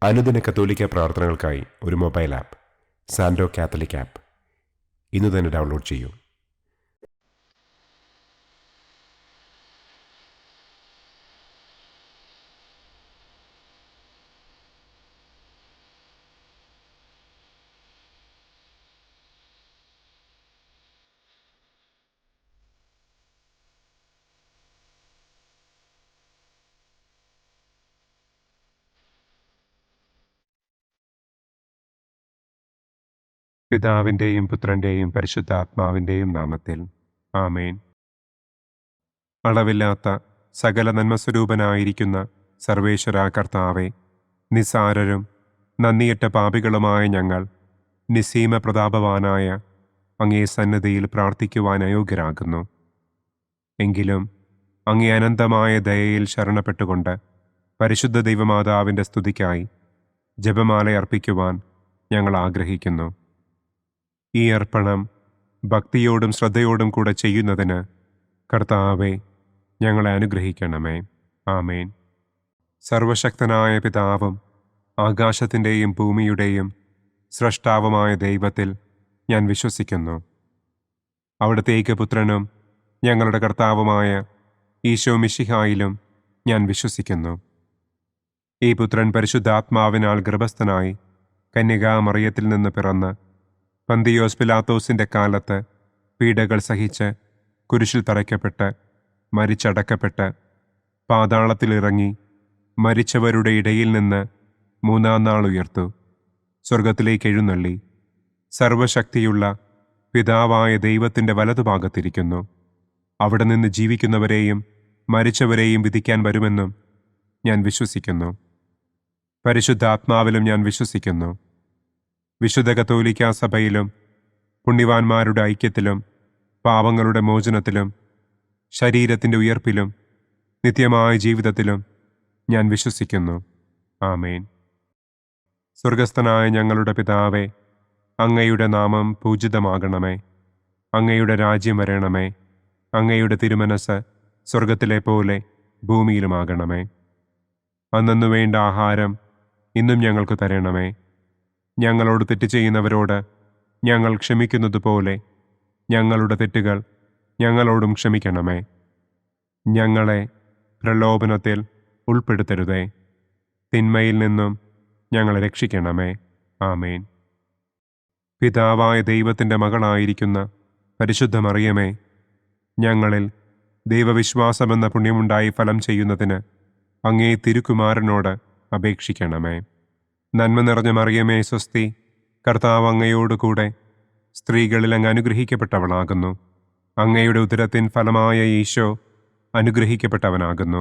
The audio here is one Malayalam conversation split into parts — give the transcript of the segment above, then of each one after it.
അനുദിന കത്തോലിക്ക പ്രാർത്ഥനകൾക്കായി ഒരു മൊബൈൽ ആപ്പ് സാൻഡോ കാത്തലിക് ആപ്പ് ഇന്ന് തന്നെ ഡൗൺലോഡ് ചെയ്യൂ. പിതാവിൻ്റെയും പുത്രൻ്റെയും പരിശുദ്ധാത്മാവിൻ്റെയും നാമത്തിൽ ആമേൻ. അളവില്ലാത്ത സകല നന്മസ്വരൂപനായിരിക്കുന്ന സർവേശ്വര കർത്താവെ, നിസ്സാരരും നന്ദിയറ്റ പാപികളുമായ ഞങ്ങൾ നിസ്സീമ പ്രതാപവാനായ അങ്ങേ സന്നിധിയിൽ പ്രാർത്ഥിക്കുവാൻ അയോഗ്യരാകുന്നു. എങ്കിലും അങ്ങേ അനന്തമായ ദയയിൽ ശരണപ്പെട്ടുകൊണ്ട് പരിശുദ്ധ ദൈവമാതാവിൻ്റെ സ്തുതിക്കായി ജപമാല അർപ്പിക്കുവാൻ ഞങ്ങൾ ആഗ്രഹിക്കുന്നു. ഈ അർപ്പണം ഭക്തിയോടും ശ്രദ്ധയോടും കൂടെ ചെയ്യുന്നതിന് കർത്താവെ ഞങ്ങളെ അനുഗ്രഹിക്കണമേ. ആമേൻ. സർവശക്തനായ പിതാവും ആകാശത്തിൻ്റെയും ഭൂമിയുടെയും സ്രഷ്ടാവുമായ ദൈവത്തിൽ ഞാൻ വിശ്വസിക്കുന്നു. അവിടുത്തെ ഏകപുത്രനും ഞങ്ങളുടെ കർത്താവുമായ ഈശോ മിശിഹായിലും ഞാൻ വിശ്വസിക്കുന്നു. ഈ പുത്രൻ പരിശുദ്ധാത്മാവിനാൽ ഗർഭസ്ഥനായി കന്യകാമറിയത്തിൽ നിന്ന് പിറന്ന് പന്തിയോസ് പിലാത്തോസിൻ്റെ കാലത്ത് പീഡകൾ സഹിച്ച് കുരിശിൽ തറയ്ക്കപ്പെട്ട് മരിച്ചടക്കപ്പെട്ട് പാതാളത്തിലിറങ്ങി മരിച്ചവരുടെ ഇടയിൽ നിന്ന് മൂന്നാം നാൾ ഉയർത്തു സ്വർഗത്തിലേക്ക് എഴുന്നള്ളി സർവശക്തിയുള്ള പിതാവായ ദൈവത്തിൻ്റെ വലതുഭാഗത്തിരിക്കുന്നു. അവിടെ നിന്ന് ജീവിക്കുന്നവരെയും മരിച്ചവരെയും വിധിക്കാൻ വരുമെന്നും ഞാൻ വിശ്വസിക്കുന്നു. പരിശുദ്ധാത്മാവിലും ഞാൻ വിശ്വസിക്കുന്നു. വിശുദ്ധ കത്തോലിക്കാ സഭയിലും പുണ്യവാന്മാരുടെ ഐക്യത്തിലും പാപങ്ങളുടെ മോചനത്തിലും ശരീരത്തിൻ്റെ ഉയർപ്പിലും നിത്യമായ ജീവിതത്തിലും ഞാൻ വിശ്വസിക്കുന്നു. ആമേൻ. സ്വർഗസ്ഥനായ ഞങ്ങളുടെ പിതാവേ, അങ്ങയുടെ നാമം പൂജിതമാകണമേ. അങ്ങയുടെ രാജ്യം വരണമേ. അങ്ങയുടെ തിരുമനസ് സ്വർഗത്തിലെ പോലെ ഭൂമിയിലുമാകണമേ. അന്നന്നു വേണ്ട ആഹാരം ഇന്നും ഞങ്ങൾക്ക് തരണമേ. ഞങ്ങളോട് തെറ്റ് ചെയ്യുന്നവരോട് ഞങ്ങൾ ക്ഷമിക്കുന്നത് പോലെ ഞങ്ങളുടെ തെറ്റുകൾ ഞങ്ങളോടും ക്ഷമിക്കണമേ. ഞങ്ങളെ പ്രലോഭനത്തിൽ ഉൾപ്പെടുത്തരുതേ. തിന്മയിൽ നിന്നും ഞങ്ങളെ രക്ഷിക്കണമേ. ആമേൻ. പിതാവായ ദൈവത്തിൻ്റെ മകളായിരിക്കുന്ന പരിശുദ്ധ മറിയമേ, ഞങ്ങളിൽ ദൈവവിശ്വാസമെന്ന പുണ്യമുണ്ടായി ഫലം ചെയ്യുന്നതിന് അങ്ങേ തിരുക്കുമാരനോട് അപേക്ഷിക്കണമേ. നന്മ നിറഞ്ഞ മറിയമേ സ്വസ്തി, കർത്താവ് അങ്ങയോടുകൂടെ സ്ത്രീകളിൽ അങ്ങ് അനുഗ്രഹിക്കപ്പെട്ടവളാകുന്നു. അങ്ങയുടെ ഉദരത്തിൻ ഫലമായ ഈശോ അനുഗ്രഹിക്കപ്പെട്ടവനാകുന്നു.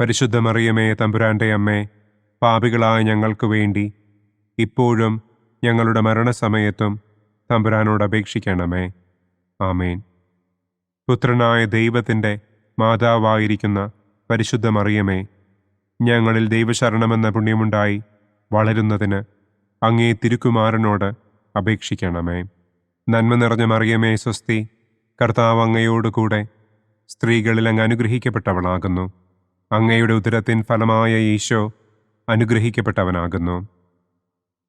പരിശുദ്ധ മറിയമേ തമ്പുരാൻ്റെ അമ്മേ, പാപികളായ ഞങ്ങൾക്ക് വേണ്ടി ഇപ്പോഴും ഞങ്ങളുടെ മരണസമയത്തും തമ്പുരാനോട് അപേക്ഷിക്കണമേ. ആമേൻ. പുത്രനായ ദൈവത്തിൻ്റെ മാതാവായിരിക്കുന്ന പരിശുദ്ധ മറിയമേ, ഞങ്ങളിൽ ദൈവശരണമെന്ന പുണ്യമുണ്ടായി വളരുന്നതിന് അങ്ങേ തിരുക്കുമാരനോട് അപേക്ഷിക്കണമേ. നന്മ നിറഞ്ഞ മറിയമേ സ്വസ്തി, കർത്താവ് അങ്ങയോടുകൂടെ സ്ത്രീകളിൽ അങ്ങ് അനുഗ്രഹിക്കപ്പെട്ടവളാകുന്നു. അങ്ങയുടെ ഉദരത്തിൻ ഫലമായ ഈശോ അനുഗ്രഹിക്കപ്പെട്ടവനാകുന്നു.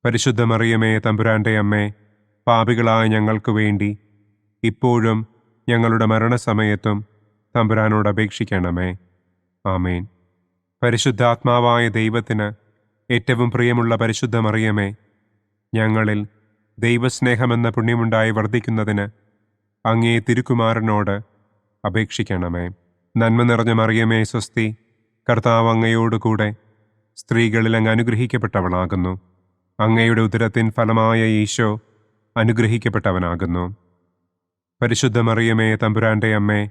പരിശുദ്ധ മറിയമേ തമ്പുരാൻ്റെ അമ്മേ, പാപികളായ ഞങ്ങൾക്ക് വേണ്ടി ഇപ്പോഴും ഞങ്ങളുടെ മരണസമയത്തും തമ്പുരാനോട് അപേക്ഷിക്കണമേ. ആമേൻ. പരിശുദ്ധാത്മാവായ ദൈവത്തിന് ഏറ്റവും പ്രിയമുള്ള പരിശുദ്ധ മറിയമേ, ഞങ്ങളിൽ ദൈവസ്നേഹമെന്ന പുണ്യമുണ്ടായി വർദ്ധിക്കുന്നതിന് അങ്ങേ തിരുക്കുമാരനോട് അപേക്ഷിക്കണമേ. നന്മ നിറഞ്ഞ മറിയമേ സ്വസ്തി, കർത്താവ് അങ്ങയോടുകൂടെ സ്ത്രീകളിൽ അങ്ങ് അനുഗ്രഹിക്കപ്പെട്ടവളാകുന്നു. അങ്ങയുടെ ഉദരത്തിൻ ഫലമായ ഈശോ അനുഗ്രഹിക്കപ്പെട്ടവനാകുന്നു. പരിശുദ്ധ മറിയമേ തമ്പുരാൻ്റെ അമ്മേ,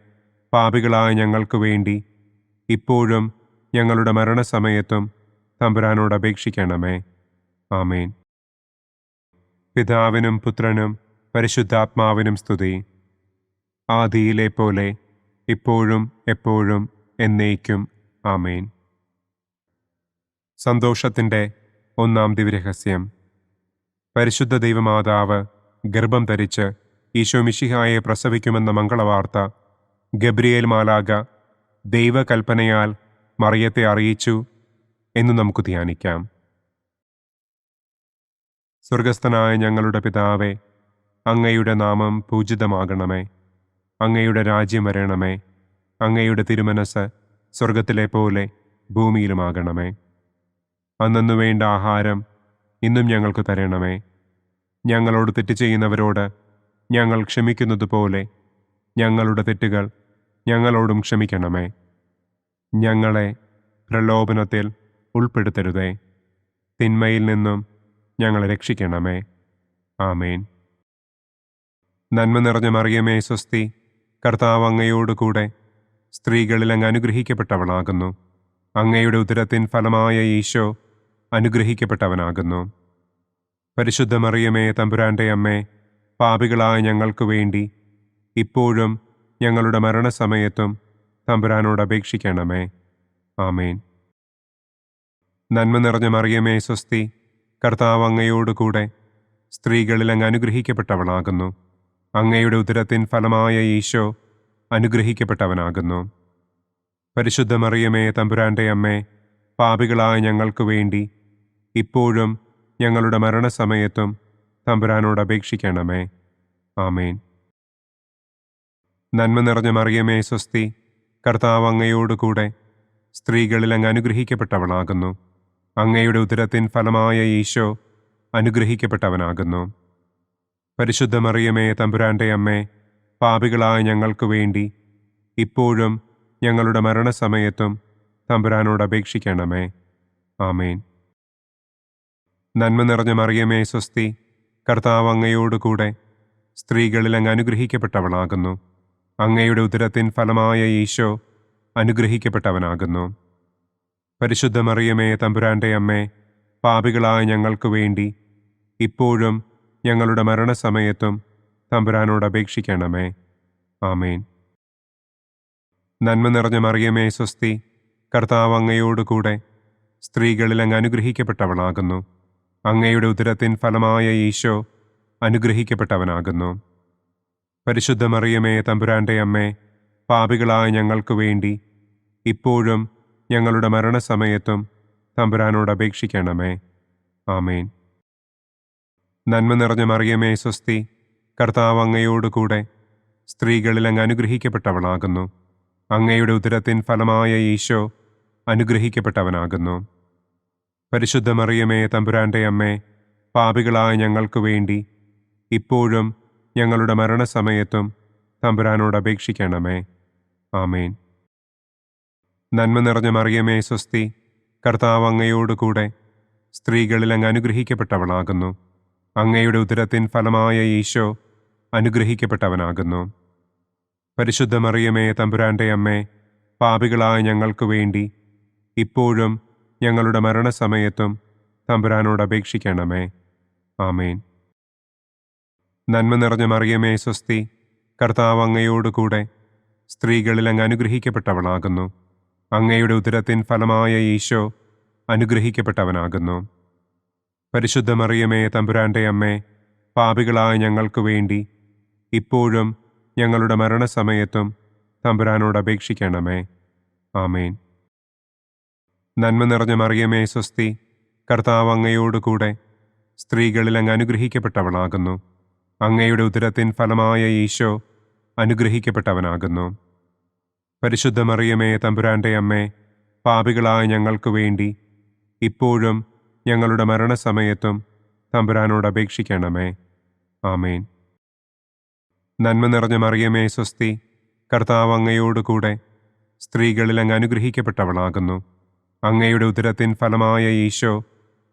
പാപികളായ ഞങ്ങൾക്ക് വേണ്ടി ഇപ്പോഴും ഞങ്ങളുടെ മരണസമയത്തും തമ്പുരാനോട് അപേക്ഷിക്കണമേ. ആമേൻ. പിതാവിനും പുത്രനും പരിശുദ്ധാത്മാവിനും സ്തുതി. ആദിയിലെ പോലെ ഇപ്പോഴും എപ്പോഴും എന്നേക്കും. ആമേൻ. സന്തോഷത്തിൻ്റെ ഒന്നാം ദിവ്യരഹസ്യം. പരിശുദ്ധ ദൈവമാതാവ് ഗർഭം ധരിച്ച് ഈശോ മിശിഹായെ പ്രസവിക്കുമെന്ന മംഗളവാർത്ത ഗബ്രിയേൽ മാലാഖ ദൈവകൽപ്പനയാൽ മറിയത്തെ അറിയിച്ചു എന്ന് നമുക്ക് ധ്യാനിക്കാം. സ്വർഗസ്ഥനായ ഞങ്ങളുടെ പിതാവേ, അങ്ങയുടെ നാമം പൂജിതമാകണമേ. അങ്ങയുടെ രാജ്യം വരണമേ. അങ്ങയുടെ തിരുമനസ് സ്വർഗത്തിലെ പോലെ ഭൂമിയിലുമാകണമേ. അന്നന്നു വേണ്ട ആഹാരം ഇന്നും ഞങ്ങൾക്ക് തരണമേ. ഞങ്ങളോട് തെറ്റ് ചെയ്യുന്നവരോട് ഞങ്ങൾ ക്ഷമിക്കുന്നതുപോലെ ഞങ്ങളുടെ തെറ്റുകൾ ഞങ്ങളോടും ക്ഷമിക്കണമേ. ഞങ്ങളെ പ്രലോഭനത്തിൽ ഉൾപ്പെടുത്തരുതേ. തിന്മയിൽ നിന്നും ഞങ്ങളെ രക്ഷിക്കണമേ. ആമേൻ. നന്മ നിറഞ്ഞ മറിയമേ സ്വസ്തി, കർത്താവ് അങ്ങയോടുകൂടെ സ്ത്രീകളിൽ അങ്ങ് അനുഗ്രഹിക്കപ്പെട്ടവളാകുന്നു. അങ്ങയുടെ ഉദരത്തിൻ ഫലമായ ഈശോ അനുഗ്രഹിക്കപ്പെട്ടവനാകുന്നു. പരിശുദ്ധ മറിയമേ തമ്പുരാൻ്റെ അമ്മേ, പാപികളായ ഞങ്ങൾക്ക് വേണ്ടി ഇപ്പോഴും ഞങ്ങളുടെ മരണസമയത്തും തമ്പുരാനോട് അപേക്ഷിക്കണമേ. ആമേൻ. നന്മ നിറഞ്ഞ മറിയമേ സ്വസ്തി, കർത്താവ് അങ്ങയോടുകൂടെ സ്ത്രീകളിൽ അങ്ങ് അനുഗ്രഹിക്കപ്പെട്ടവളാകുന്നു. അങ്ങയുടെ ഉദരത്തിൻ ഫലമായ ഈശോ അനുഗ്രഹിക്കപ്പെട്ടവനാകുന്നു. പരിശുദ്ധ മറിയമേ തമ്പുരാൻ്റെ അമ്മേ, പാപികളായ ഞങ്ങൾക്ക് വേണ്ടി ഇപ്പോഴും ഞങ്ങളുടെ മരണസമയത്തും തമ്പുരാനോട് അപേക്ഷിക്കണമേ. ആമേൻ. നന്മ നിറഞ്ഞ മറിയമേ സ്വസ്തി, കർത്താവ് അങ്ങയോടുകൂടെ സ്ത്രീകളിൽ അങ്ങ് അനുഗ്രഹിക്കപ്പെട്ടവളാകുന്നു. അങ്ങയുടെ ഉദരത്തിൻ ഫലമായ ഈശോ അനുഗ്രഹിക്കപ്പെട്ടവനാകുന്നു. പരിശുദ്ധ മറിയമേ തമ്പുരാൻ്റെ അമ്മേ, പാപികളായ ഞങ്ങൾക്ക് വേണ്ടി ഇപ്പോഴും ഞങ്ങളുടെ മരണസമയത്തും തമ്പുരാനോട് അപേക്ഷിക്കണമേ. ആമേൻ. നന്മ നിറഞ്ഞ മറിയമേ സ്വസ്തി, കർത്താവ് അങ്ങയോടുകൂടെ സ്ത്രീകളിൽ അങ്ങ് അനുഗ്രഹിക്കപ്പെട്ടവളാകുന്നു. അങ്ങയുടെ ഉദരത്തിൻ ഫലമായ ഈശോ അനുഗ്രഹിക്കപ്പെട്ടവനാകുന്നു. പരിശുദ്ധ മറിയമേ തമ്പുരാൻ്റെ അമ്മേ, പാപികളായ ഞങ്ങൾക്ക് വേണ്ടി ഇപ്പോഴും ഞങ്ങളുടെ മരണസമയത്തും തമ്പുരാനോട് അപേക്ഷിക്കണമേ. ആമേൻ. നന്മ നിറഞ്ഞ മറിയമേ സ്വസ്തി, കർത്താവ് അങ്ങയോടുകൂടെ സ്ത്രീകളിൽ അങ്ങ് അനുഗ്രഹിക്കപ്പെട്ടവളാകുന്നു. അങ്ങയുടെ ഉദരത്തിൻ ഫലമായ ഈശോ അനുഗ്രഹിക്കപ്പെട്ടവനാകുന്നു. പരിശുദ്ധ മറിയമേ തമ്പുരാൻ്റെ അമ്മേ, പാപികളായ ഞങ്ങൾക്ക് വേണ്ടി ഇപ്പോഴും ഞങ്ങളുടെ മരണസമയത്തും തമ്പുരാനോട് അപേക്ഷിക്കണമേ. ആമേൻ. നന്മ നിറഞ്ഞ മറിയമേ സ്വസ്തി, കർത്താവ് അങ്ങയോടുകൂടെ സ്ത്രീകളിൽ അങ്ങ് അനുഗ്രഹിക്കപ്പെട്ടവളാകുന്നു. അങ്ങയുടെ ഉദരത്തിൻ ഫലമായ ഈശോ അനുഗ്രഹിക്കപ്പെട്ടവനാകുന്നു. പരിശുദ്ധ മറിയമേ തമ്പുരാൻ്റെ അമ്മേ, പാപികളായ ഞങ്ങൾക്ക് വേണ്ടി ഇപ്പോഴും ഞങ്ങളുടെ മരണസമയത്തും തമ്പുരാനോട് അപേക്ഷിക്കണമേ. ആമേൻ. നന്മ നിറഞ്ഞ മറിയമേ സ്വസ്തി, കർത്താവ് അങ്ങയോടുകൂടെ സ്ത്രീകളിൽ അങ്ങ് അനുഗ്രഹിക്കപ്പെട്ടവളാകുന്നു. അങ്ങയുടെ ഉദരത്തിൻ ഫലമായ ഈശോ അനുഗ്രഹിക്കപ്പെട്ടവനാകുന്നു. പരിശുദ്ധ മറിയമേ തമ്പുരാൻ്റെ അമ്മേ, പാപികളായ ഞങ്ങൾക്ക് വേണ്ടി ഇപ്പോഴും ഞങ്ങളുടെ മരണസമയത്തും തമ്പുരാനോട് അപേക്ഷിക്കണമേ. ആമേൻ. നന്മ നിറഞ്ഞ മറിയമേ സ്വസ്തി, കർത്താവ് അങ്ങയോടുകൂടെ സ്ത്രീകളിൽ അങ്ങ് അനുഗ്രഹിക്കപ്പെട്ടവളാകുന്നു. അങ്ങയുടെ ഉദരത്തിൻ ഫലമായ ഈശോ അനുഗ്രഹിക്കപ്പെട്ടവനാകുന്നു. പരിശുദ്ധ മറിയമേ തമ്പുരാൻ്റെ അമ്മേ, പാപികളായ ഞങ്ങൾക്ക് വേണ്ടി ഇപ്പോഴും ഞങ്ങളുടെ മരണസമയത്തും തമ്പുരാനോട് അപേക്ഷിക്കണമേ. ആമേൻ. നന്മ നിറഞ്ഞ മറിയമേ സ്വസ്തി, കർത്താവ് അങ്ങയോടുകൂടെ സ്ത്രീകളിൽ അങ്ങ് അനുഗ്രഹിക്കപ്പെട്ടവളാകുന്നു. അങ്ങയുടെ ഉദരത്തിൻ ഫലമായ ഈശോ അനുഗ്രഹിക്കപ്പെട്ടവനാകുന്നു. പരിശുദ്ധ മറിയമേ തമ്പുരാൻ്റെ അമ്മേ, പാപികളായ ഞങ്ങൾക്ക് വേണ്ടി ഇപ്പോഴും ഞങ്ങളുടെ മരണസമയത്തും തമ്പുരാനോട് അപേക്ഷിക്കണമേ. ആമേൻ. നന്മ നിറഞ്ഞ മറിയമേ സ്വസ്തി, കർത്താവ് അങ്ങയോടുകൂടെ സ്ത്രീകളിൽ അങ്ങ് അനുഗ്രഹിക്കപ്പെട്ടവളാകുന്നു. അങ്ങയുടെ ഉദരത്തിൻ ഫലമായ ഈശോ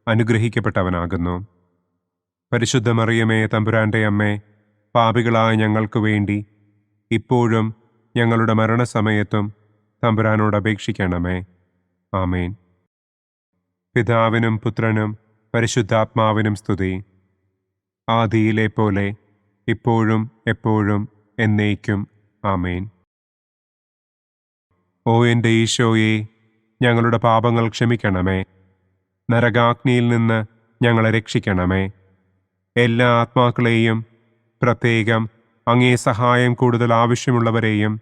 അനുഗ്രഹിക്കപ്പെട്ടവനാകുന്നു. പരിശുദ്ധ മറിയമേ തമ്പുരാൻ്റെ അമ്മേ, പാപികളായ ഞങ്ങൾക്ക് വേണ്ടി ഇപ്പോഴും ഞങ്ങളുടെ മരണസമയത്തും തമ്പുരാനോട് അപേക്ഷിക്കണമേ. ആമേൻ. പിതാവിനും പുത്രനും പരിശുദ്ധാത്മാവിനും സ്തുതി. ആദിയിലെ പോലെ ഇപ്പോഴും എപ്പോഴും എന്നേക്കും. ആമേൻ. ഓ എൻ്റെ ഈശോയെ, ഞങ്ങളുടെ പാപങ്ങൾ ക്ഷമിക്കണമേ. നരകാഗ്നിയിൽ നിന്ന് ഞങ്ങളെ രക്ഷിക്കണമേ. എല്ലാ ആത്മാക്കളെയും, പ്രത്യേകം അങ്ങേ സഹായം കൂടുതൽ ആവശ്യമുള്ളവരെയും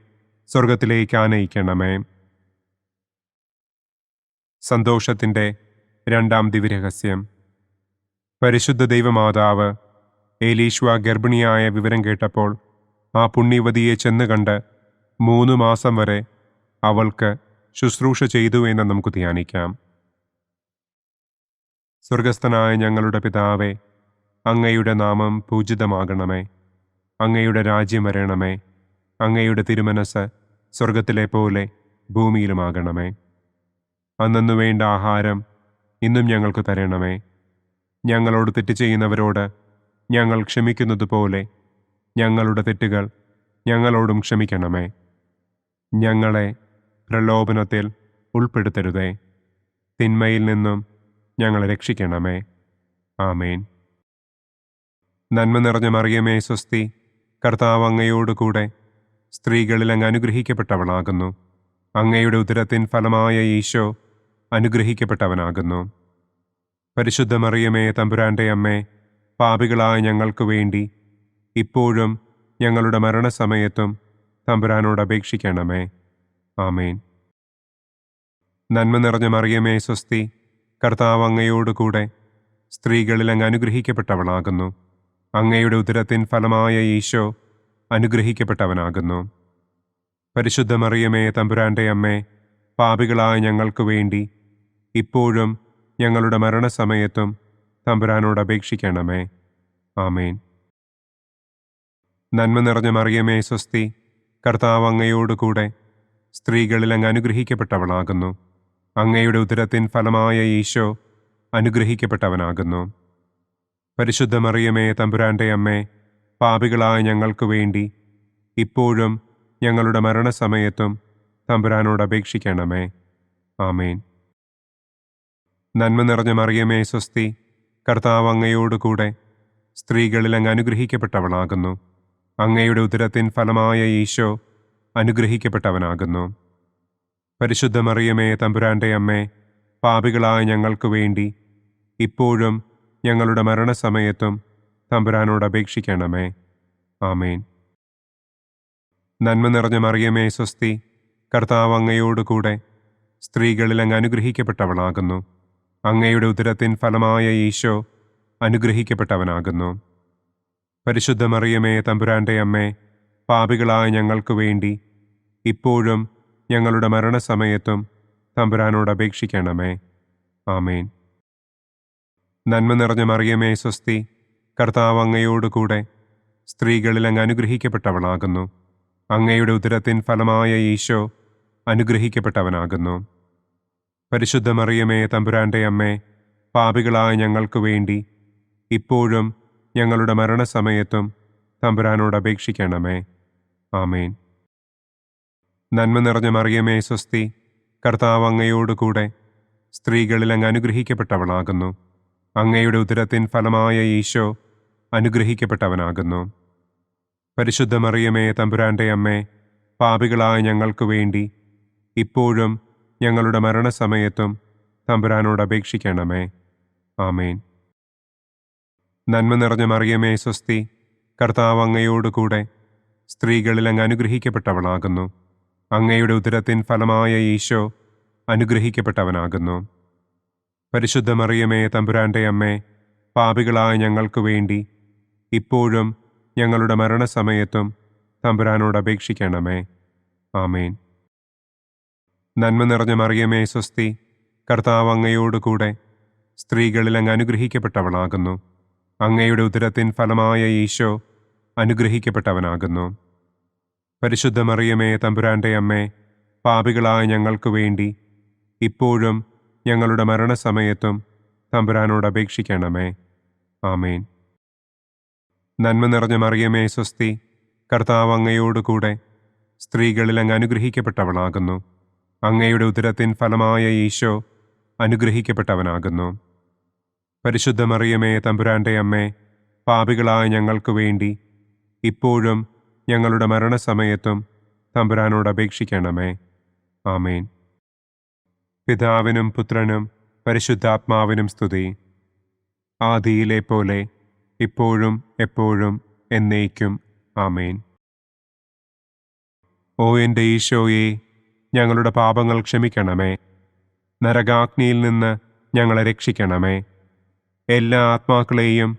സ്വർഗത്തിലേക്ക് ആനയിക്കണമേ. സന്തോഷത്തിൻ്റെ രണ്ടാം ദിവ്യരഹസ്യം. പരിശുദ്ധ ദൈവമാതാവ് ഏലീശ്വ ഗർഭിണിയായ വിവരം കേട്ടപ്പോൾ ആ പുണ്യവതിയെ ചെന്ന് കണ്ട് 3 മാസം വരെ അവൾക്ക് ശുശ്രൂഷ ചെയ്തു എന്ന് നമുക്ക് ധ്യാനിക്കാം. സ്വർഗസ്ഥനായ ഞങ്ങളുടെ പിതാവേ, അങ്ങയുടെ നാമം പൂജിതമാകണമേ. അങ്ങയുടെ രാജ്യം വരണമേ. അങ്ങയുടെ തിരുമനസ് സ്വർഗത്തിലെ പോലെ ഭൂമിയിലുമാകണമേ. അന്നന്നു വേണ്ട ആഹാരം ഇന്നും ഞങ്ങൾക്ക് തരണമേ. ഞങ്ങളോട് തെറ്റ് ചെയ്യുന്നവരോട് ഞങ്ങൾ ക്ഷമിക്കുന്നത് പോലെ ഞങ്ങളുടെ തെറ്റുകൾ ഞങ്ങളോടും ക്ഷമിക്കണമേ. ഞങ്ങളെ പ്രലോഭനത്തിൽ ഉൾപ്പെടുത്തരുതേ. തിന്മയിൽ നിന്നും ഞങ്ങളെ രക്ഷിക്കണമേ. ആമേൻ. നന്മ നിറഞ്ഞ മറിയമേ സ്വസ്തി, കർത്താവ് അങ്ങയോടുകൂടെ സ്ത്രീകളിൽ അങ്ങ് അനുഗ്രഹിക്കപ്പെട്ടവളാകുന്നു. അങ്ങയുടെ ഉദരത്തിൻ ഫലമായ ഈശോ അനുഗ്രഹിക്കപ്പെട്ടവനാകുന്നു. പരിശുദ്ധ മറിയമേ തമ്പുരാൻ്റെ അമ്മേ, പാപികളായ ഞങ്ങൾക്ക് വേണ്ടി ഇപ്പോഴും ഞങ്ങളുടെ മരണസമയത്തും തമ്പുരാനോട് അപേക്ഷിക്കണമേ. ആമേൻ. നന്മ നിറഞ്ഞ മറിയമേ സ്വസ്തി, കർത്താവ് അങ്ങയോടുകൂടെ സ്ത്രീകളിൽ അങ്ങ് അനുഗ്രഹിക്കപ്പെട്ടവളാകുന്നു. അങ്ങയുടെ ഉദരത്തിൻ ഫലമായ ഈശോ അനുഗ്രഹിക്കപ്പെട്ടവനാകുന്നു. പരിശുദ്ധ മറിയമേ തമ്പുരാൻ്റെ അമ്മേ, പാപികളായ ഞങ്ങൾക്ക് വേണ്ടി ഇപ്പോഴും ഞങ്ങളുടെ മരണസമയത്തും തമ്പുരാനോട് അപേക്ഷിക്കണമേ. ആമേൻ. നന്മ നിറഞ്ഞ മറിയമേ സ്വസ്തി, കർത്താവ് അങ്ങയോടുകൂടെ സ്ത്രീകളിൽ അങ്ങ് അനുഗ്രഹിക്കപ്പെട്ടവളാകുന്നു. അങ്ങയുടെ ഉദരത്തിൻ ഫലമായ ഈശോ അനുഗ്രഹിക്കപ്പെട്ടവനാകുന്നു. പരിശുദ്ധ മറിയമേ തമ്പുരാൻ്റെ അമ്മേ, പാപികളായ ഞങ്ങൾക്ക് വേണ്ടി ഇപ്പോഴും ഞങ്ങളുടെ മരണസമയത്തും തമ്പുരാനോട് അപേക്ഷിക്കണമേ. ആമേൻ. നന്മ നിറഞ്ഞ മറിയമേ സ്വസ്തി, കർത്താവ് അങ്ങയോടുകൂടെ സ്ത്രീകളിൽ അങ്ങ് അനുഗ്രഹിക്കപ്പെട്ടവളാകുന്നു. അങ്ങയുടെ ഉദരത്തിൻ ഫലമായ ഈശോ അനുഗ്രഹിക്കപ്പെട്ടവനാകുന്നു. പരിശുദ്ധ മറിയമേ തമ്പുരാൻ്റെ അമ്മേ, പാപികളായ ഞങ്ങൾക്ക് വേണ്ടി ഇപ്പോഴും ഞങ്ങളുടെ മരണസമയത്തും തമ്പുരാനോട് അപേക്ഷിക്കണമേ. ആമേൻ. നന്മ നിറഞ്ഞ മറിയമേ സ്വസ്തി, കർത്താവ് അങ്ങയോടുകൂടെ സ്ത്രീകളിൽ അങ്ങ് അനുഗ്രഹിക്കപ്പെട്ടവളാകുന്നു. അങ്ങയുടെ ഉദരത്തിൻ ഫലമായ ഈശോ അനുഗ്രഹിക്കപ്പെട്ടവനാകുന്നു. പരിശുദ്ധ മറിയമേ തമ്പുരാൻ്റെ അമ്മേ, പാപികളായ ഞങ്ങൾക്ക് വേണ്ടി ഇപ്പോഴും ഞങ്ങളുടെ മരണസമയത്തും തമ്പുരാനോട് അപേക്ഷിക്കണമേ. ആമേൻ. നന്മ നിറഞ്ഞ മറിയമേ സ്വസ്തി, കർത്താവ് അങ്ങയോടുകൂടെ സ്ത്രീകളിൽ അങ്ങ് അനുഗ്രഹിക്കപ്പെട്ടവളാകുന്നു. അങ്ങയുടെ ഉദരത്തിൻ ഫലമായ ഈശോ അനുഗ്രഹിക്കപ്പെട്ടവനാകുന്നു. പരിശുദ്ധ മറിയമേ തമ്പുരാൻ്റെ അമ്മേ, പാപികളായ ഞങ്ങൾക്ക് വേണ്ടി ഇപ്പോഴും ഞങ്ങളുടെ മരണസമയത്തും തമ്പുരാനോട് അപേക്ഷിക്കണമേ. ആമേൻ. നന്മ നിറഞ്ഞ മറിയമേ സ്വസ്തി, കർത്താവ് അങ്ങയോടുകൂടെ സ്ത്രീകളിൽ അങ്ങ് അനുഗ്രഹിക്കപ്പെട്ടവളാകുന്നു. അങ്ങയുടെ ഉദരത്തിൻ ഫലമായ ഈശോ അനുഗ്രഹിക്കപ്പെട്ടവനാകുന്നു. പരിശുദ്ധ മറിയമേ തമ്പുരാൻ്റെ അമ്മേ, പാപികളായ ഞങ്ങൾക്ക് വേണ്ടി ഇപ്പോഴും ഞങ്ങളുടെ മരണസമയത്തും തമ്പുരാനോട് അപേക്ഷിക്കണമേ. ആമേൻ. നന്മ നിറഞ്ഞ മറിയമേ സ്വസ്തി, കർത്താവ് അങ്ങയോടുകൂടെ സ്ത്രീകളിൽ അങ്ങ് അനുഗ്രഹിക്കപ്പെട്ടവളാകുന്നു. അങ്ങയുടെ ഉദരത്തിൻ ഫലമായ ഈശോ അനുഗ്രഹിക്കപ്പെട്ടവനാകുന്നു. പരിശുദ്ധ മറിയമേ തമ്പുരാൻ്റെ അമ്മേ, പാപികളായ ഞങ്ങൾക്ക് വേണ്ടി ഇപ്പോഴും ഞങ്ങളുടെ മരണസമയത്തും തമ്പുരാനോട് അപേക്ഷിക്കണമേ. ആമേൻ. നന്മ നിറഞ്ഞ മറിയമേ സ്വസ്തി, കർത്താവ് അങ്ങയോടുകൂടെ സ്ത്രീകളിൽ അങ്ങ് അനുഗ്രഹിക്കപ്പെട്ടവളാകുന്നു. അങ്ങയുടെ ഉദരത്തിൻ ഫലമായ ഈശോ അനുഗ്രഹിക്കപ്പെട്ടവനാകുന്നു. പരിശുദ്ധ മറിയമേ തമ്പുരാൻ്റെ അമ്മേ, പാപികളായ ഞങ്ങൾക്ക് വേണ്ടി ഇപ്പോഴും ഞങ്ങളുടെ മരണസമയത്തും തമ്പുരാനോട് അപേക്ഷിക്കണമേ. ആമേൻ. നന്മ നിറഞ്ഞ മറിയമേ സ്വസ്തി, കർത്താവ് അങ്ങയോടുകൂടെ സ്ത്രീകളിൽ അങ്ങ് അനുഗ്രഹിക്കപ്പെട്ടവളാകുന്നു. അങ്ങയുടെ ഉദരത്തിൻ ഫലമായ ഈശോ അനുഗ്രഹിക്കപ്പെട്ടവനാകുന്നു. പരിശുദ്ധ മറിയമേ തമ്പുരാൻ്റെ അമ്മേ, പാപികളായ ഞങ്ങൾക്ക് വേണ്ടി ഇപ്പോഴും ഞങ്ങളുടെ മരണസമയത്തും തമ്പുരാനോട് അപേക്ഷിക്കണമേ. ആമേൻ. പിതാവിനും പുത്രനും പരിശുദ്ധാത്മാവിനും സ്തുതി. ആദിയിലെ പോലെ ഇപ്പോഴും എപ്പോഴും എന്നേക്കും. ആമേൻ. ഓ എൻ്റെ ഈശോയെ, ഞങ്ങളുടെ പാപങ്ങൾ ക്ഷമിക്കണമേ. നരകാഗ്നിയിൽ നിന്ന് ഞങ്ങളെ രക്ഷിക്കണമേ. എല്ലാ ആത്മാക്കളെയും,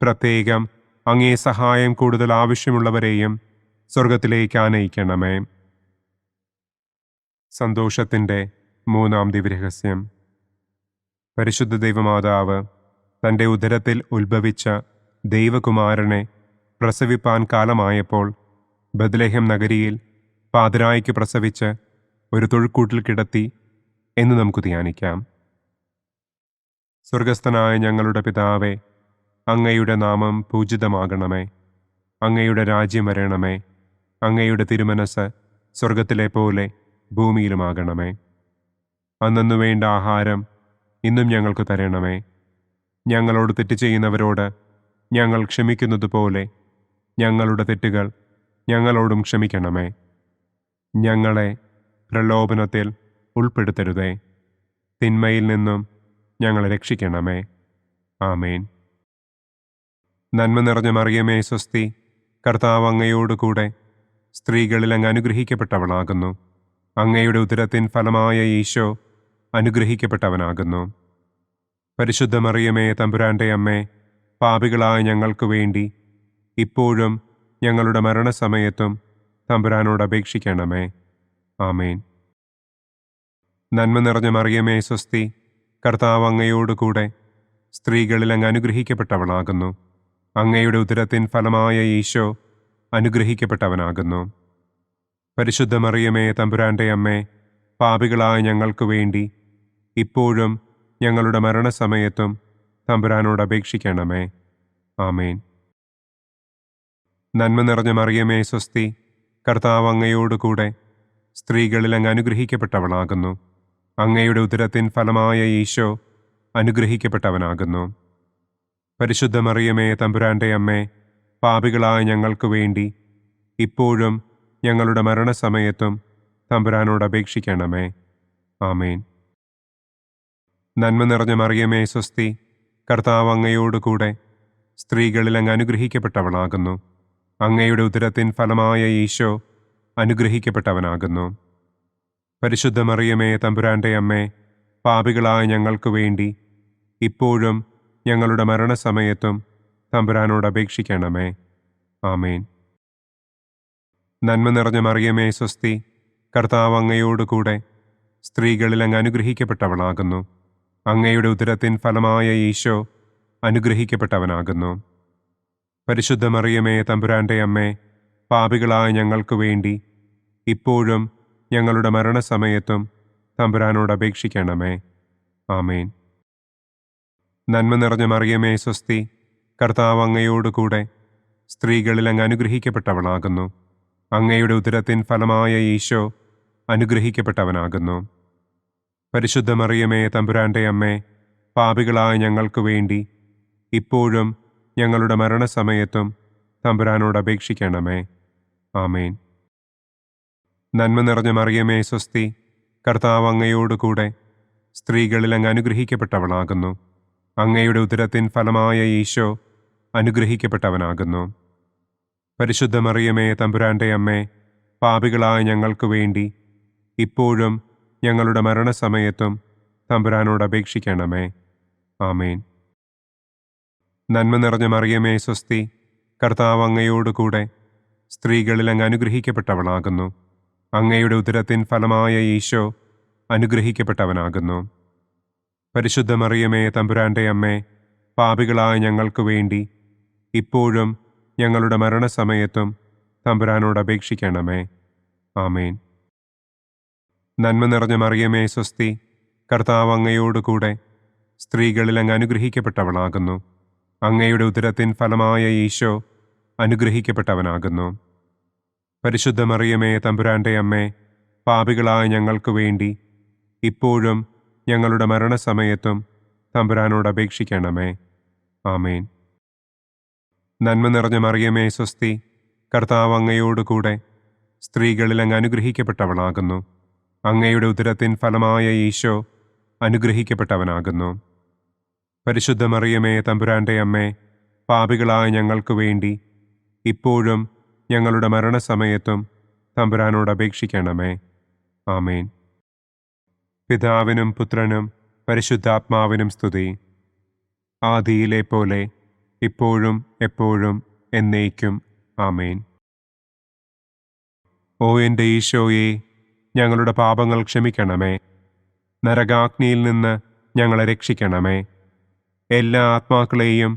പ്രത്യേകം അങ്ങേ സഹായം കൂടുതൽ ആവശ്യമുള്ളവരെയും സ്വർഗത്തിലേക്ക് ആനയിക്കണമേ. സന്തോഷത്തിൻ്റെ മൂന്നാം ദിവ്യരഹസ്യം. പരിശുദ്ധ ദൈവമാതാവ് തൻ്റെ ഉദരത്തിൽ ഉത്ഭവിച്ച ദൈവകുമാരനെ പ്രസവിപ്പാൻ കാലമായപ്പോൾ ബത്ലഹേം നഗരിയിൽ പാതിരായ്ക്ക് പ്രസവിച്ച് ഒരു തൊഴുക്കൂട്ടിൽ കിടത്തി എന്ന് നമുക്ക് ധ്യാനിക്കാം. സ്വർഗസ്ഥനായ ഞങ്ങളുടെ പിതാവേ, അങ്ങയുടെ നാമം പൂജിതമാകണമേ. അങ്ങയുടെ രാജ്യം വരണമേ. അങ്ങയുടെ തിരുമനസ് സ്വർഗത്തിലെ പോലെ ഭൂമിയിലുമാകണമേ. അന്നന്നു വേണ്ട ആഹാരം ഇന്നും ഞങ്ങൾക്ക് തരണമേ. ഞങ്ങളോട് തെറ്റ് ചെയ്യുന്നവരോട് ഞങ്ങൾ ക്ഷമിക്കുന്നതുപോലെ ഞങ്ങളുടെ തെറ്റുകൾ ഞങ്ങളോടും ക്ഷമിക്കണമേ. ഞങ്ങളെ പ്രലോഭനത്തിൽ ഉൾപ്പെടുത്തരുതേ. തിന്മയിൽ നിന്നും ഞങ്ങളെ രക്ഷിക്കണമേ. ആമേൻ. നന്മ നിറഞ്ഞ മറിയമേ സ്വസ്തി, കർത്താവ് അങ്ങയോടുകൂടെ സ്ത്രീകളിൽ അങ്ങ് അനുഗ്രഹിക്കപ്പെട്ടവളാകുന്നു. അങ്ങയുടെ ഉദരത്തിൻ ഫലമായ ഈശോ അനുഗ്രഹിക്കപ്പെട്ടവനാകുന്നു. പരിശുദ്ധ മറിയമേ തമ്പുരാൻ്റെ അമ്മേ, പാപികളായ ഞങ്ങൾക്ക് വേണ്ടി ഇപ്പോഴും ഞങ്ങളുടെ മരണസമയത്തും തമ്പുരാനോട് അപേക്ഷിക്കണമേ. ആമേൻ. നന്മ നിറഞ്ഞ മറിയമേ സ്വസ്തി, കർത്താവ് അങ്ങയോടുകൂടെ സ്ത്രീകളിൽ അങ്ങ് അനുഗ്രഹിക്കപ്പെട്ടവളാകുന്നു. അങ്ങയുടെ ഉദരത്തിൻ ഫലമായ ഈശോ അനുഗ്രഹിക്കപ്പെട്ടവനാകുന്നു. പരിശുദ്ധ മറിയമേ തമ്പുരാൻ്റെ അമ്മേ, പാപികളായ ഞങ്ങൾക്ക് വേണ്ടി ഇപ്പോഴും ഞങ്ങളുടെ മരണസമയത്തും തമ്പുരാനോട് അപേക്ഷിക്കണമേ. ആമേൻ. നന്മ നിറഞ്ഞ മറിയമേ സ്വസ്തി, കർത്താവ് അങ്ങയോടുകൂടെ സ്ത്രീകളിൽ അങ്ങ് അനുഗ്രഹിക്കപ്പെട്ടവളാകുന്നു. അങ്ങയുടെ ഉദരത്തിൻ ഫലമായ ഈശോ അനുഗ്രഹിക്കപ്പെട്ടവനാകുന്നു. പരിശുദ്ധ മറിയമേ തമ്പുരാൻ്റെ അമ്മേ, പാപികളായ ഞങ്ങൾക്ക് വേണ്ടി ഇപ്പോഴും ഞങ്ങളുടെ മരണസമയത്തും തമ്പുരാനോട് അപേക്ഷിക്കണമേ. ആമേൻ. നന്മ നിറഞ്ഞ മറിയമേ സ്വസ്തി, കർത്താവ് അങ്ങയോടുകൂടെ സ്ത്രീകളിൽ അങ്ങ് അനുഗ്രഹിക്കപ്പെട്ടവളാകുന്നു. അങ്ങയുടെ ഉദരത്തിൻ ഫലമായ ഈശോ അനുഗ്രഹിക്കപ്പെട്ടവനാകുന്നു. പരിശുദ്ധ മറിയമേ തമ്പുരാൻ്റെ അമ്മേ, പാപികളായ ഞങ്ങൾക്ക് വേണ്ടി ഇപ്പോഴും ഞങ്ങളുടെ മരണസമയത്തും തമ്പുരാനോട് അപേക്ഷിക്കണമേ. ആമേൻ. നന്മ നിറഞ്ഞ മറിയമേ സ്വസ്തി, കർത്താവ് അങ്ങയോടുകൂടെ സ്ത്രീകളിൽ അങ്ങ് അനുഗ്രഹിക്കപ്പെട്ടവളാകുന്നു. അങ്ങയുടെ ഉദരത്തിൻ ഫലമായ ഈശോ അനുഗ്രഹിക്കപ്പെട്ടവനാകുന്നു. പരിശുദ്ധ മറിയമേ തമ്പുരാൻ്റെ അമ്മേ, പാപികളായ ഞങ്ങൾക്ക് വേണ്ടി ഇപ്പോഴും ഞങ്ങളുടെ മരണസമയത്തും തമ്പുരാനോട് അപേക്ഷിക്കണമേ. ആമേൻ. നന്മ നിറഞ്ഞ മറിയമേ സ്വസ്തി, കർത്താവ് അങ്ങയോടുകൂടെ സ്ത്രീകളിൽ അങ്ങ് അനുഗ്രഹിക്കപ്പെട്ടവളാകുന്നു. അങ്ങയുടെ ഉദരത്തിൻ ഫലമായ ഈശോ അനുഗ്രഹിക്കപ്പെട്ടവനാകുന്നു. പരിശുദ്ധ മറിയമേ തമ്പുരാൻ്റെ അമ്മേ, പാപികളായ ഞങ്ങൾക്ക് വേണ്ടി ഇപ്പോഴും ഞങ്ങളുടെ മരണസമയത്തും തമ്പുരാനോട് അപേക്ഷിക്കണമേ. ആമേൻ. നന്മ നിറഞ്ഞ മറിയമേ സ്വസ്തി, കർത്താവ് അങ്ങയോടുകൂടെ സ്ത്രീകളിൽ അങ്ങ് അനുഗ്രഹിക്കപ്പെട്ടവളാകുന്നു. അങ്ങയുടെ ഉദരത്തിൻ ഫലമായ ഈശോ അനുഗ്രഹിക്കപ്പെട്ടവനാകുന്നു. പരിശുദ്ധ മറിയമേ തമ്പുരാൻ്റെ അമ്മേ, പാപികളായ ഞങ്ങൾക്ക് വേണ്ടി ഇപ്പോഴും ഞങ്ങളുടെ മരണസമയത്തും തമ്പുരാനോട് അപേക്ഷിക്കണമേ. ആമേൻ. നന്മ നിറഞ്ഞ മറിയമേ സ്വസ്തി, കർത്താവ് അങ്ങയോടുകൂടെ സ്ത്രീകളിൽ അങ്ങ് അനുഗ്രഹിക്കപ്പെട്ടവളാകുന്നു. അങ്ങയുടെ ഉദരത്തിൻ ഫലമായ ഈശോ അനുഗ്രഹിക്കപ്പെട്ടവനാകുന്നു. പരിശുദ്ധ മറിയമേ തമ്പുരാൻ്റെ അമ്മേ, പാപികളായ ഞങ്ങൾക്ക് വേണ്ടി ഇപ്പോഴും ഞങ്ങളുടെ മരണസമയത്തും തമ്പുരാനോട് അപേക്ഷിക്കണമേ. ആമേൻ. നന്മ നിറഞ്ഞ മറിയമേ സ്വസ്തി, കർത്താവ് അങ്ങയോടുകൂടെ സ്ത്രീകളിൽ അങ്ങ് അനുഗ്രഹിക്കപ്പെട്ടവളാകുന്നു. അങ്ങയുടെ ഉദരത്തിൻ ഫലമായ ഈശോ അനുഗ്രഹിക്കപ്പെട്ടവനാകുന്നു. പരിശുദ്ധ മറിയമേ തമ്പുരാൻ്റെ അമ്മേ, പാപികളായ ഞങ്ങൾക്ക് വേണ്ടി ഇപ്പോഴും ഞങ്ങളുടെ മരണസമയത്തും തമ്പുരാനോട് അപേക്ഷിക്കണമേ. ആമേൻ. നന്മ നിറഞ്ഞ മറിയമേ സ്വസ്തി, കർത്താവ് അങ്ങയോടുകൂടെ സ്ത്രീകളിൽ അങ്ങ് അനുഗ്രഹിക്കപ്പെട്ടവളാകുന്നു. അങ്ങയുടെ ഉദരത്തിൻ ഫലമായ ഈശോ അനുഗ്രഹിക്കപ്പെട്ടവനാകുന്നു. പരിശുദ്ധ മറിയമേ തമ്പുരാൻ്റെ അമ്മേ, പാപികളായ ഞങ്ങൾക്ക് വേണ്ടി ഇപ്പോഴും ഞങ്ങളുടെ മരണസമയത്തും തമ്പുരാനോട് അപേക്ഷിക്കണമേ. ആമേൻ. പിതാവിനും പുത്രനും പരിശുദ്ധാത്മാവിനും സ്തുതി. ആദിയിലെ പോലെ ഇപ്പോഴും എപ്പോഴും എന്നേക്കും. ആമേൻ. ഓ എൻ്റെ ഈശോയെ, ഞങ്ങളുടെ പാപങ്ങൾ ക്ഷമിക്കണമേ. നരകാഗ്നിയിൽ നിന്ന് ഞങ്ങളെ രക്ഷിക്കണമേ. എല്ലാ ആത്മാക്കളെയും,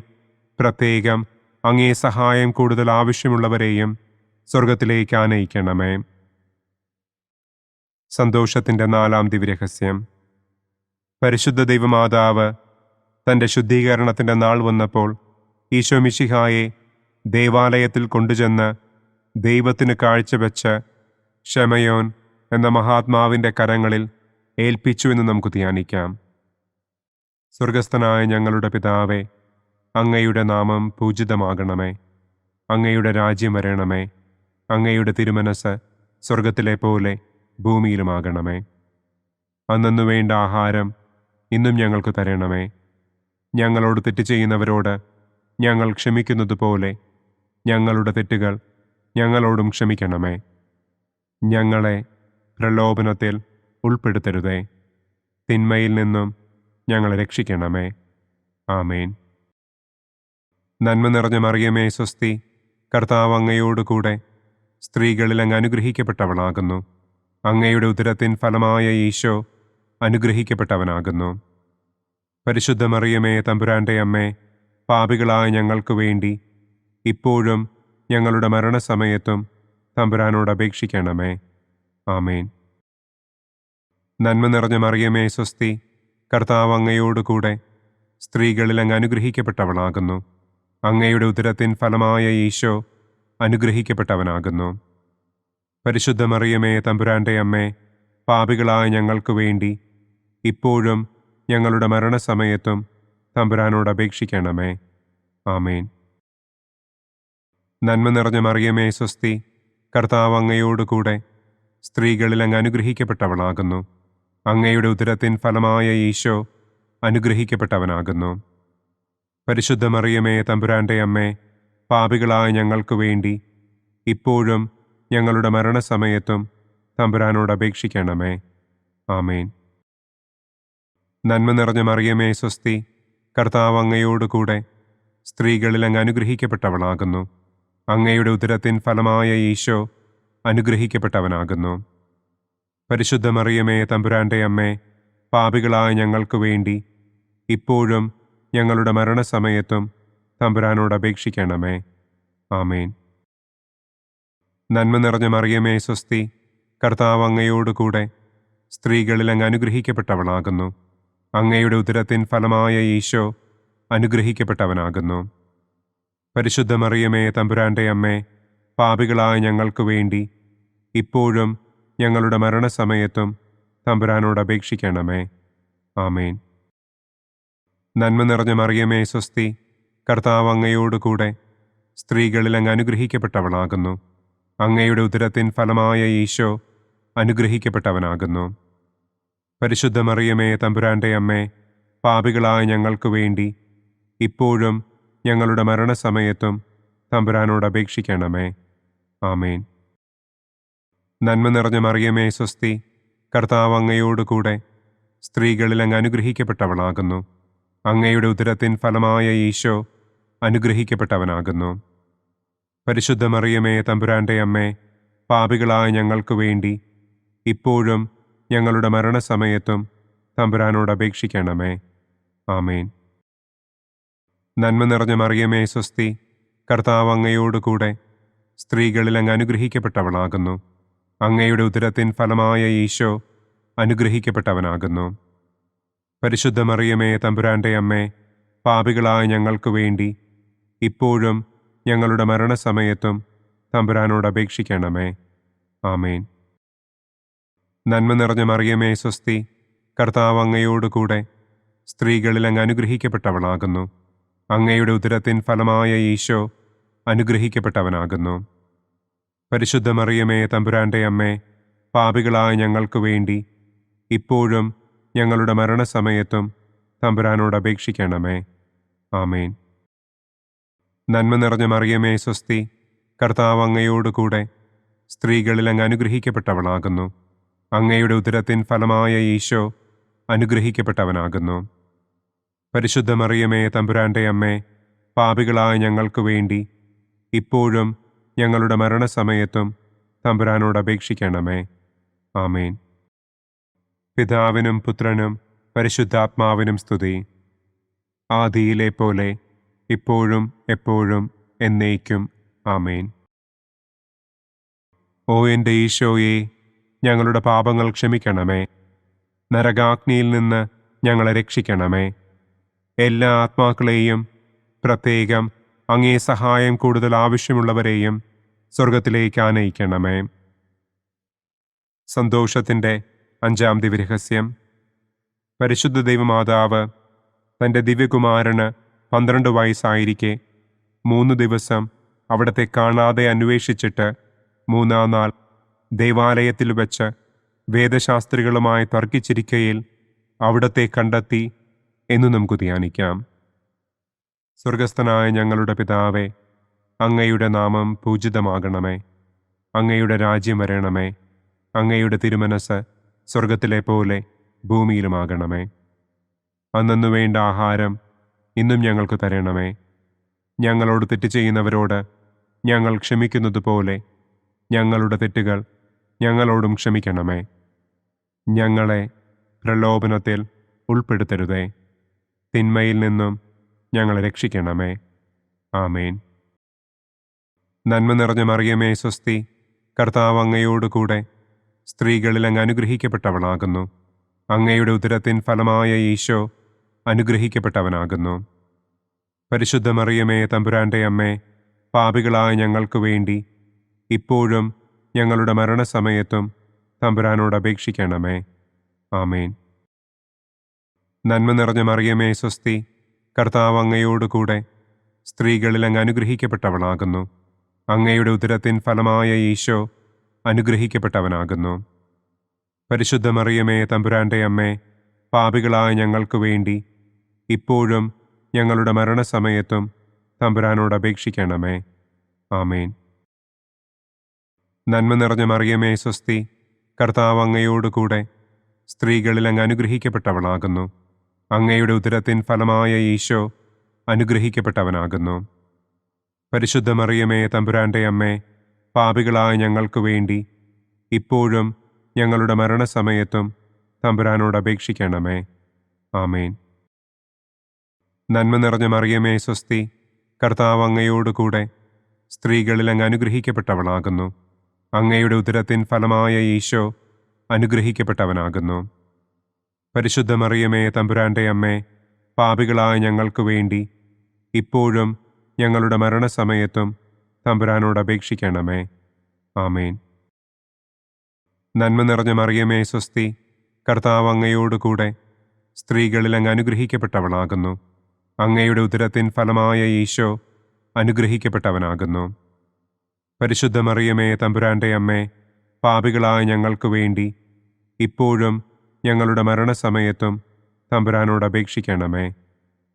പ്രത്യേകം അങ്ങേ സഹായം കൂടുതൽ ആവശ്യമുള്ളവരെയും സ്വർഗത്തിലേക്ക് ആനയിക്കണമേ. സന്തോഷത്തിൻ്റെ 4-ാം ദിവ്യരഹസ്യം. പരിശുദ്ധ ദൈവമാതാവ് തൻ്റെ ശുദ്ധീകരണത്തിൻ്റെ നാൾ വന്നപ്പോൾ ഈശോ മിശിഹായെ ദേവാലയത്തിൽ കൊണ്ടുചെന്ന് ദൈവത്തിന് കാഴ്ചവെച്ച് ശമയോൻ എന്ന മഹാത്മാവിൻ്റെ കരങ്ങളിൽ ഏൽപ്പിച്ചു എന്ന് നമുക്ക് ധ്യാനിക്കാം. സ്വർഗസ്ഥനായ ഞങ്ങളുടെ പിതാവേ, അങ്ങയുടെ നാമം പൂജിതമാകണമേ. അങ്ങയുടെ രാജ്യം വരണമേ. അങ്ങയുടെ തിരുമനസ് സ്വർഗത്തിലെ പോലെ ഭൂമിയിലുമാകണമേ. അന്നു വേണ്ട ആഹാരം ഇന്നും ഞങ്ങൾക്ക് തരണമേ. ഞങ്ങളോട് തെറ്റ് ചെയ്യുന്നവരോട് ഞങ്ങൾ ക്ഷമിക്കുന്നത് പോലെ ഞങ്ങളുടെ തെറ്റുകൾ ഞങ്ങളോടും ക്ഷമിക്കണമേ. ഞങ്ങളെ പ്രലോഭനത്തിൽ ഉൾപ്പെടുത്തരുതേ. തിന്മയിൽ നിന്നും ഞങ്ങളെ രക്ഷിക്കണമേ. ആമേൻ. നന്മ നിറഞ്ഞ മറിയമേ സ്വസ്തി, കർത്താവ് അങ്ങയോടുകൂടെ സ്ത്രീകളിൽ അങ്ങ് അനുഗ്രഹിക്കപ്പെട്ടവളാകുന്നു. അങ്ങയുടെ ഉദരത്തിൻ ഫലമായ ഈശോ അനുഗ്രഹിക്കപ്പെട്ടവനാകുന്നു. പരിശുദ്ധ മറിയമേ തമ്പുരാൻ്റെ അമ്മേ, പാപികളായ ഞങ്ങൾക്ക് വേണ്ടി ഇപ്പോഴും ഞങ്ങളുടെ മരണസമയത്തും തമ്പുരാനോട് അപേക്ഷിക്കണമേ. ആമേൻ. നന്മ നിറഞ്ഞ മറിയമേ സ്വസ്തി, കർത്താവ് അങ്ങയോടുകൂടെ സ്ത്രീകളിൽ അങ്ങ് അനുഗ്രഹിക്കപ്പെട്ടവളാകുന്നു. അങ്ങയുടെ ഉദരത്തിൻ ഫലമായ ഈശോ അനുഗ്രഹിക്കപ്പെട്ടവനാകുന്നു. പരിശുദ്ധ മറിയമേ തമ്പുരാൻ്റെ അമ്മേ, പാപികളായ ഞങ്ങൾക്ക് വേണ്ടി ഇപ്പോഴും ഞങ്ങളുടെ മരണസമയത്തും തമ്പുരാനോട് അപേക്ഷിക്കണമേ. ആമേൻ. നന്മ നിറഞ്ഞ മറിയമേ സ്വസ്തി, കർത്താവ് അങ്ങയോടുകൂടെ സ്ത്രീകളിൽ അങ്ങ് അനുഗ്രഹിക്കപ്പെട്ടവളാകുന്നു. അങ്ങയുടെ ഉദരത്തിൻ ഫലമായ ഈശോ അനുഗ്രഹിക്കപ്പെട്ടവനാകുന്നു. പരിശുദ്ധ മറിയമേ തമ്പുരാൻ്റെ അമ്മേ, പാപികളായ ഞങ്ങൾക്ക് വേണ്ടി ഇപ്പോഴും ഞങ്ങളുടെ മരണസമയത്തും തമ്പുരാനോട് അപേക്ഷിക്കണമേ. ആമേൻ. നന്മ നിറഞ്ഞ മറിയമേ സ്വസ്തി, കർത്താവ് അങ്ങയോടുകൂടെ സ്ത്രീകളിൽ അങ്ങ് അനുഗ്രഹിക്കപ്പെട്ടവളാകുന്നു. അങ്ങയുടെ ഉദരത്തിൻ ഫലമായ ഈശോ അനുഗ്രഹിക്കപ്പെട്ടവനാകുന്നു. പരിശുദ്ധ മറിയമേ തമ്പുരാൻ്റെ അമ്മേ, പാപികളായ ഞങ്ങൾക്ക് വേണ്ടി ഇപ്പോഴും ഞങ്ങളുടെ മരണസമയത്തും തമ്പുരാനോട് അപേക്ഷിക്കണമേ. ആമേൻ. നന്മ നിറഞ്ഞ മറിയമേ സ്വസ്തി, കർത്താവ് അങ്ങയോടുകൂടെ സ്ത്രീകളിൽ അങ്ങ് അനുഗ്രഹിക്കപ്പെട്ടവളാകുന്നു. അങ്ങയുടെ ഉദരത്തിൻ ഫലമായ ഈശോ അനുഗ്രഹിക്കപ്പെട്ടവനാകുന്നു. പരിശുദ്ധ മറിയമേ തമ്പുരാൻ്റെ അമ്മേ, പാപികളായ ഞങ്ങൾക്ക് വേണ്ടി ഇപ്പോഴും ഞങ്ങളുടെ മരണസമയത്തും തമ്പുരാനോട് അപേക്ഷിക്കണമേ. ആമേൻ. നന്മ നിറഞ്ഞ മറിയമേ സ്വസ്തി, കർത്താവ് അങ്ങയോടുകൂടെ സ്ത്രീകളിൽ അങ്ങ് അനുഗ്രഹിക്കപ്പെട്ടവളാകുന്നു. അങ്ങയുടെ ഉദരത്തിൻ ഫലമായ ഈശോ അനുഗ്രഹിക്കപ്പെട്ടവനാകുന്നു. പരിശുദ്ധ മറിയമേ തമ്പുരാൻ്റെ അമ്മേ, പാപികളായ ഞങ്ങൾക്ക് വേണ്ടി ഇപ്പോഴും ഞങ്ങളുടെ മരണസമയത്തും തമ്പുരാനോട് അപേക്ഷിക്കണമേ. ആമേൻ. നന്മ നിറഞ്ഞ മറിയമേ സ്വസ്തി, കർത്താവ് അങ്ങയോടുകൂടെ സ്ത്രീകളിൽ അങ്ങ് അനുഗ്രഹിക്കപ്പെട്ടവളാകുന്നു. അങ്ങയുടെ ഉദരത്തിൻ ഫലമായ ഈശോ അനുഗ്രഹിക്കപ്പെട്ടവനാകുന്നു. പരിശുദ്ധ മറിയമേ തമ്പുരാൻ്റെ അമ്മേ, പാപികളായ ഞങ്ങൾക്ക് വേണ്ടി ഇപ്പോഴും ഞങ്ങളുടെ മരണസമയത്തും തമ്പുരാനോട് അപേക്ഷിക്കണമേ. ആമേൻ. നന്മ നിറഞ്ഞ മറിയമേ സ്വസ്തി, കർത്താവ് അങ്ങയോടുകൂടെ സ്ത്രീകളിൽ അങ്ങ് അനുഗ്രഹിക്കപ്പെട്ടവളാകുന്നു. അങ്ങയുടെ ഉദരത്തിൻ ഫലമായ ഈശോ അനുഗ്രഹിക്കപ്പെട്ടവനാകുന്നു. പരിശുദ്ധ മറിയമേ തമ്പുരാൻ്റെ അമ്മേ, പാപികളായ ഞങ്ങൾക്ക് വേണ്ടി ഇപ്പോഴും ഞങ്ങളുടെ മരണസമയത്തും തമ്പുരാനോട് അപേക്ഷിക്കണമേ. ആമേൻ. നന്മ നിറഞ്ഞ മറിയമേ സ്വസ്തി, കർത്താവ് അങ്ങയോടുകൂടെ സ്ത്രീകളിൽ അങ്ങ് അനുഗ്രഹിക്കപ്പെട്ടവളാകുന്നു. അങ്ങയുടെ ഉദരത്തിൻ ഫലമായ ഈശോ അനുഗ്രഹിക്കപ്പെട്ടവനാകുന്നു. പരിശുദ്ധ മറിയമേ തമ്പുരാൻ്റെ അമ്മേ, പാപികളായ ഞങ്ങൾക്ക് വേണ്ടി ഇപ്പോഴും ഞങ്ങളുടെ മരണസമയത്തും തമ്പുരാനോട് അപേക്ഷിക്കണമേ. ആമേൻ. നന്മ നിറഞ്ഞ മറിയമേ സ്വസ്തി, കർത്താവ് അങ്ങയോടുകൂടെ സ്ത്രീകളിൽ അങ്ങ് അനുഗ്രഹിക്കപ്പെട്ടവളാകുന്നു. അങ്ങയുടെ ഉദരത്തിൻ ഫലമായ ഈശോ അനുഗ്രഹിക്കപ്പെട്ടവനാകുന്നു. പരിശുദ്ധ മറിയമേ തമ്പുരാന്റെ അമ്മേ, പാപികളായ ഞങ്ങൾക്ക് വേണ്ടി ഇപ്പോഴും ഞങ്ങളുടെ മരണസമയത്തും തമ്പുരാനോട് അപേക്ഷിക്കണമേ. ആമേൻ. പിതാവിനും പുത്രനും പരിശുദ്ധാത്മാവിനും സ്തുതി. ആദിയിലെ പോലെ ഇപ്പോഴും എപ്പോഴും എന്നേക്കും. ആമേൻ. ഓ എൻ്റെ ഈശോയെ, ഞങ്ങളുടെ പാപങ്ങൾ ക്ഷമിക്കണമേ. നരകാഗ്നിയിൽ നിന്ന് ഞങ്ങളെ രക്ഷിക്കണമേ. എല്ലാ ആത്മാക്കളെയും, പ്രത്യേകം അങ്ങേ സഹായം കൂടുതൽ ആവശ്യമുള്ളവരെയും സ്വർഗത്തിലേക്ക് ആനയിക്കണമേ. സന്തോഷത്തിൻ്റെ 5-ാം ദിവ്യരഹസ്യം. പരിശുദ്ധ ദൈവമാതാവ് തൻ്റെ ദിവ്യകുമാരന് 12 വയസ്സായിരിക്കെ 3 ദിവസം അവിടത്തെ കാണാതെ അന്വേഷിച്ചിട്ട് 3-ാം നാൾ ദേവാലയത്തിൽ വെച്ച് വേദശാസ്ത്രികളുമായി തർക്കിച്ചിരിക്കയിൽ അവിടത്തെ കണ്ടെത്തി എന്ന് നമുക്ക് ധ്യാനിക്കാം. സ്വർഗസ്ഥനായ ഞങ്ങളുടെ പിതാവേ, അങ്ങയുടെ നാമം പൂജിതമാകണമേ. അങ്ങയുടെ രാജ്യം വരണമേ. അങ്ങയുടെ തിരുമനസ് സ്വർഗത്തിലെ പോലെ ഭൂമിയിലുമാകണമേ. അന്നു വേണ്ട ആഹാരം ഇന്നും ഞങ്ങൾക്ക് തരണമേ. ഞങ്ങളോട് തെറ്റ് ചെയ്യുന്നവരോട് ഞങ്ങൾ ക്ഷമിക്കുന്നത് പോലെ ഞങ്ങളുടെ തെറ്റുകൾ ഞങ്ങളോടും ക്ഷമിക്കണമേ. ഞങ്ങളെ പ്രലോഭനത്തിൽ ഉൾപ്പെടുത്തരുതേ. തിന്മയിൽ നിന്നും ഞങ്ങളെ രക്ഷിക്കണമേ. ആമേൻ. നന്മ നിറഞ്ഞ മറിയമേ സ്വസ്തി, കർത്താവ് അങ്ങയോടുകൂടെ സ്ത്രീകളിൽ അങ്ങ് അനുഗ്രഹിക്കപ്പെട്ടവളാകുന്നു. അങ്ങയുടെ ഉദരത്തിൻ ഫലമായ ഈശോ അനുഗ്രഹിക്കപ്പെട്ടവനാകുന്നു. പരിശുദ്ധ മറിയമേ തമ്പുരാന്റെ അമ്മേ, പാപികളായ ഞങ്ങൾക്ക് വേണ്ടി ഇപ്പോഴും ഞങ്ങളുടെ മരണസമയത്തും തമ്പുരാനോട് അപേക്ഷിക്കണമേ. ആമേൻ. നന്മ നിറഞ്ഞ മറിയമേ സ്വസ്തി, കർത്താവ് അങ്ങയോടുകൂടെ സ്ത്രീകളിൽ അങ്ങ് അനുഗ്രഹിക്കപ്പെട്ടവളാകുന്നു. അങ്ങയുടെ ഉദരത്തിൻ ഫലമായ ഈശോ അനുഗ്രഹിക്കപ്പെട്ടവനാകുന്നു. പരിശുദ്ധ മറിയമേ തമ്പുരാന്റെ അമ്മേ, പാപികളായ ഞങ്ങൾക്ക് വേണ്ടി ഇപ്പോഴും ഞങ്ങളുടെ മരണസമയത്തും തമ്പുരാനോട് അപേക്ഷിക്കണമേ. ആമേൻ. നന്മ നിറഞ്ഞ മറിയമേ സ്വസ്തി, കർത്താവ് അങ്ങയോടുകൂടെ സ്ത്രീകളിൽ അങ്ങ് അനുഗ്രഹിക്കപ്പെട്ടവളാകുന്നു. അങ്ങയുടെ ഉദരത്തിൻ ഫലമായ ഈശോ അനുഗ്രഹിക്കപ്പെട്ടവനാകുന്നു. പരിശുദ്ധ മറിയമേ തമ്പുരാന്റെ അമ്മേ, പാപികളായ ഞങ്ങൾക്ക് വേണ്ടി ഇപ്പോഴും ഞങ്ങളുടെ മരണസമയത്തും തമ്പുരാനോട് അപേക്ഷിക്കണമേ. ആമേൻ. നന്മ നിറഞ്ഞ മറിയമേ സ്വസ്തി, കർത്താവ് അങ്ങയോടുകൂടെ സ്ത്രീകളിൽ അങ്ങ് അനുഗ്രഹിക്കപ്പെട്ടവളാകുന്നു. അങ്ങയുടെ ഉദരത്തിൻ ഫലമായ ഈശോ അനുഗ്രഹിക്കപ്പെട്ടവനാകുന്നു. പരിശുദ്ധ മറിയമേ തമ്പുരാന്റെ അമ്മേ, പാപികളായ ഞങ്ങൾക്ക് വേണ്ടി ഇപ്പോഴും ഞങ്ങളുടെ മരണസമയത്തും തമ്പുരാനോട് അപേക്ഷിക്കണമേ. ആമേൻ. നന്മ നിറഞ്ഞ മറിയമേ സ്വസ്തി, കർത്താവ് അങ്ങയോടുകൂടെ സ്ത്രീകളിൽ അങ്ങ് അനുഗ്രഹിക്കപ്പെട്ടവളാകുന്നു. അങ്ങയുടെ ഉദരത്തിൻ ഫലമായ ഈശോ അനുഗ്രഹിക്കപ്പെട്ടവനാകുന്നു. പരിശുദ്ധ മറിയമേ തമ്പുരാന്റെ അമ്മേ, പാപികളായ ഞങ്ങൾക്ക് വേണ്ടി ഇപ്പോഴും ഞങ്ങളുടെ മരണസമയത്തും തമ്പുരാനോട് അപേക്ഷിക്കണമേ.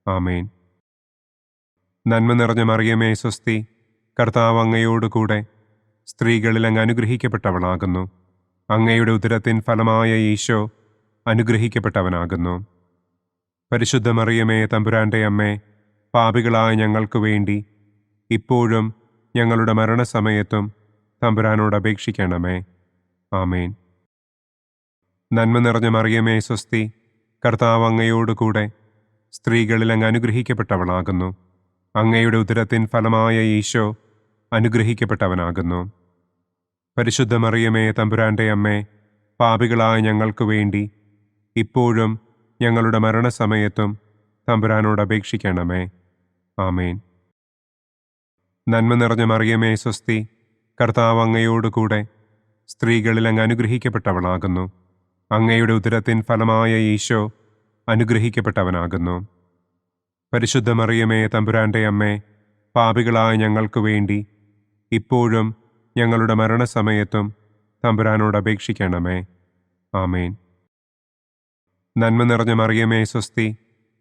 ആമേൻ. നന്മ നിറഞ്ഞ മറിയമേ സ്വസ്തി, കർത്താവ് അങ്ങയോടുകൂടെ സ്ത്രീകളിൽ അങ്ങ് അനുഗ്രഹിക്കപ്പെട്ടവളാകുന്നു. അങ്ങയുടെ ഉദരത്തിൻ ഫലമായ ഈശോ അനുഗ്രഹിക്കപ്പെട്ടവനാകുന്നു. പരിശുദ്ധ മറിയമേ തമ്പുരാന്റെ അമ്മേ, പാപികളായ ഞങ്ങൾക്ക് വേണ്ടി ഇപ്പോഴും ഞങ്ങളുടെ മരണസമയത്തും തമ്പുരാനോട് അപേക്ഷിക്കണമേ. ആമേൻ. നന്മ നിറഞ്ഞ മറിയമേ സ്വസ്തി, കർത്താവ് അങ്ങയോടുകൂടെ സ്ത്രീകളിൽ അങ്ങ് അനുഗ്രഹിക്കപ്പെട്ടവളാകുന്നു. അങ്ങയുടെ ഉദരത്തിൻ ഫലമായ ഈശോ അനുഗ്രഹിക്കപ്പെട്ടവനാകുന്നു. പരിശുദ്ധ മറിയമേ തമ്പുരാന്റെ അമ്മേ, പാപികളായ ഞങ്ങൾക്ക് വേണ്ടി ഇപ്പോഴും ഞങ്ങളുടെ മരണസമയത്തും തമ്പുരാനോട് അപേക്ഷിക്കണമേ. ആമേൻ. നന്മ നിറഞ്ഞ മറിയമേ സ്വസ്തി, കർത്താവ് അങ്ങയോടുകൂടെ സ്ത്രീകളിൽ അങ്ങ് അനുഗ്രഹിക്കപ്പെട്ടവളാകുന്നു. അങ്ങയുടെ ഉദരത്തിൻ ഫലമായ ഈശോ അനുഗ്രഹിക്കപ്പെട്ടവനാകുന്നു. പരിശുദ്ധ മറിയമേ തമ്പുരാന്റെ അമ്മേ, പാപികളായ ഞങ്ങൾക്ക് വേണ്ടി ഇപ്പോഴും ഞങ്ങളുടെ മരണസമയത്തും തമ്പുരാനോട് അപേക്ഷിക്കണമേ. ആമേൻ. നന്മ നിറഞ്ഞ മറിയമേ സ്വസ്തി,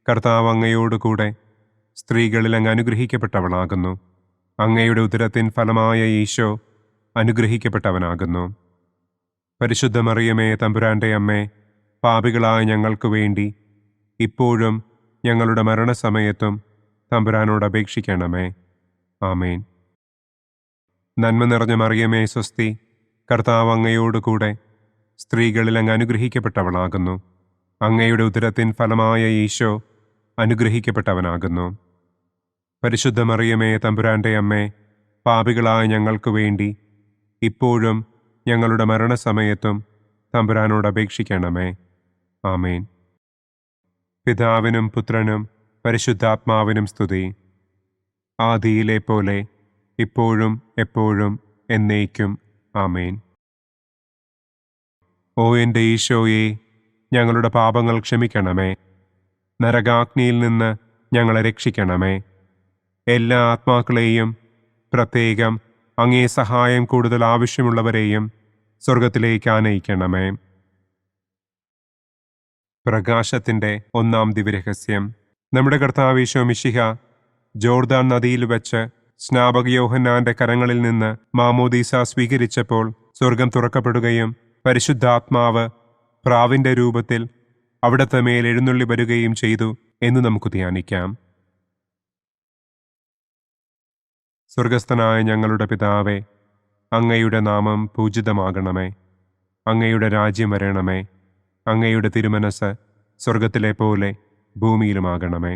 കർത്താവ് അങ്ങയോടുകൂടെ സ്ത്രീകളിൽ അങ്ങ് അനുഗ്രഹിക്കപ്പെട്ടവളാകുന്നു. അങ്ങയുടെ ഉദരത്തിൻ ഫലമായ ഈശോ അനുഗ്രഹിക്കപ്പെട്ടവനാകുന്നു. പരിശുദ്ധ മറിയമേ തമ്പുരാന്റെ അമ്മേ, പാപികളായ ഞങ്ങൾക്ക് വേണ്ടി ഇപ്പോഴും ഞങ്ങളുടെ മരണസമയത്തും തമ്പുരാനോട് അപേക്ഷിക്കണമേ. ആമേൻ. നന്മ നിറഞ്ഞ മറിയമേ സ്വസ്തി, കർത്താവ് അങ്ങയോട് കൂടെ സ്ത്രീകളിൽ അങ്ങ് അനുഗ്രഹിക്കപ്പെട്ടവളാകുന്നു. അങ്ങയുടെ ഉദരത്തിൻ ഫലമായ ഈശോ അനുഗ്രഹിക്കപ്പെട്ടവനാകുന്നു. പരിശുദ്ധ മറിയമേ തമ്പുരാന്റെ അമ്മേ, പാപികളായ ഞങ്ങൾക്ക് വേണ്ടി ഇപ്പോഴും ഞങ്ങളുടെ മരണസമയത്തും തമ്പുരാനോട് അപേക്ഷിക്കണമേ. ആമേൻ. പിതാവിനും പുത്രനും പരിശുദ്ധാത്മാവിനും സ്തുതി. ആദിയിലെ പോലെ ഇപ്പോഴും എപ്പോഴും എന്നേക്കും. ആമേൻ. ഓ എൻ്റെ ഈശോയെ, ഞങ്ങളുടെ പാപങ്ങൾ ക്ഷമിക്കണമേ. നരകാഗ്നിയിൽ നിന്ന് ഞങ്ങളെ രക്ഷിക്കണമേ. എല്ലാ ആത്മാക്കളെയും, പ്രത്യേകം അങ്ങേ സഹായം കൂടുതൽ ആവശ്യമുള്ളവരെയും സ്വർഗത്തിലേക്ക് ആനയിക്കണമേ. പ്രകാശത്തിൻ്റെ ഒന്നാം ദിവ്യരഹസ്യം. നമ്മുടെ കർത്താവ് ഈശോ മിശിഹ ജോർദാൻ നദിയിൽ വെച്ച് സ്നാപക യോഹന്നാന്റെ കരങ്ങളിൽ നിന്ന് മാമോദീസ സ്വീകരിച്ചപ്പോൾ സ്വർഗം തുറക്കപ്പെടുകയും പരിശുദ്ധാത്മാവ് പ്രാവിന്റെ രൂപത്തിൽ അവിടത്തെ മേൽ എഴുന്നള്ളി വരികയും ചെയ്തു എന്ന് നമുക്ക് ധ്യാനിക്കാം. സ്വർഗസ്ഥനായ ഞങ്ങളുടെ പിതാവേ, അങ്ങയുടെ നാമം പൂജിതമാകണമേ. അങ്ങയുടെ രാജ്യം വരണമേ. അങ്ങയുടെ തിരുമനസ് സ്വർഗത്തിലെ പോലെ ഭൂമിയിലുമാകണമേ.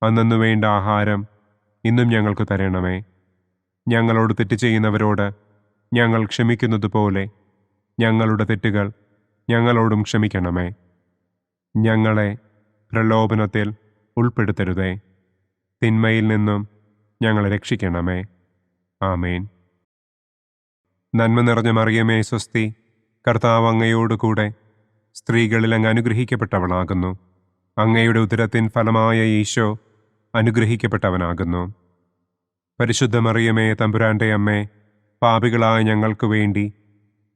അന്നന്നു വേണ്ട ആഹാരം ഇന്നും ഞങ്ങൾക്ക് തരണമേ. ഞങ്ങളോട് തെറ്റ് ചെയ്യുന്നവരോട് ഞങ്ങൾ ക്ഷമിക്കുന്നത് പോലെ ഞങ്ങളുടെ തെറ്റുകൾ ഞങ്ങളോടും ക്ഷമിക്കണമേ. ഞങ്ങളെ പ്രലോഭനത്തിൽ ഉൾപ്പെടുത്തരുതേ, തിന്മയിൽ നിന്നും ഞങ്ങളെ രക്ഷിക്കണമേ. ആമേൻ. നന്മ നിറഞ്ഞ മറിയമേ സ്വസ്തി, കർത്താവ് അങ്ങയോട് കൂടെ സ്ത്രീകളിൽ അങ്ങ് അനുഗ്രഹിക്കപ്പെട്ടവളാകുന്നു. അങ്ങയുടെ ഉദരത്തിൻ ഫലമായ ഈശോ അനുഗ്രഹിക്കപ്പെട്ടവനാകുന്നു. പരിശുദ്ധ മറിയമേ തമ്പുരാന്റെ അമ്മേ, പാപികളായ ഞങ്ങൾക്ക് വേണ്ടി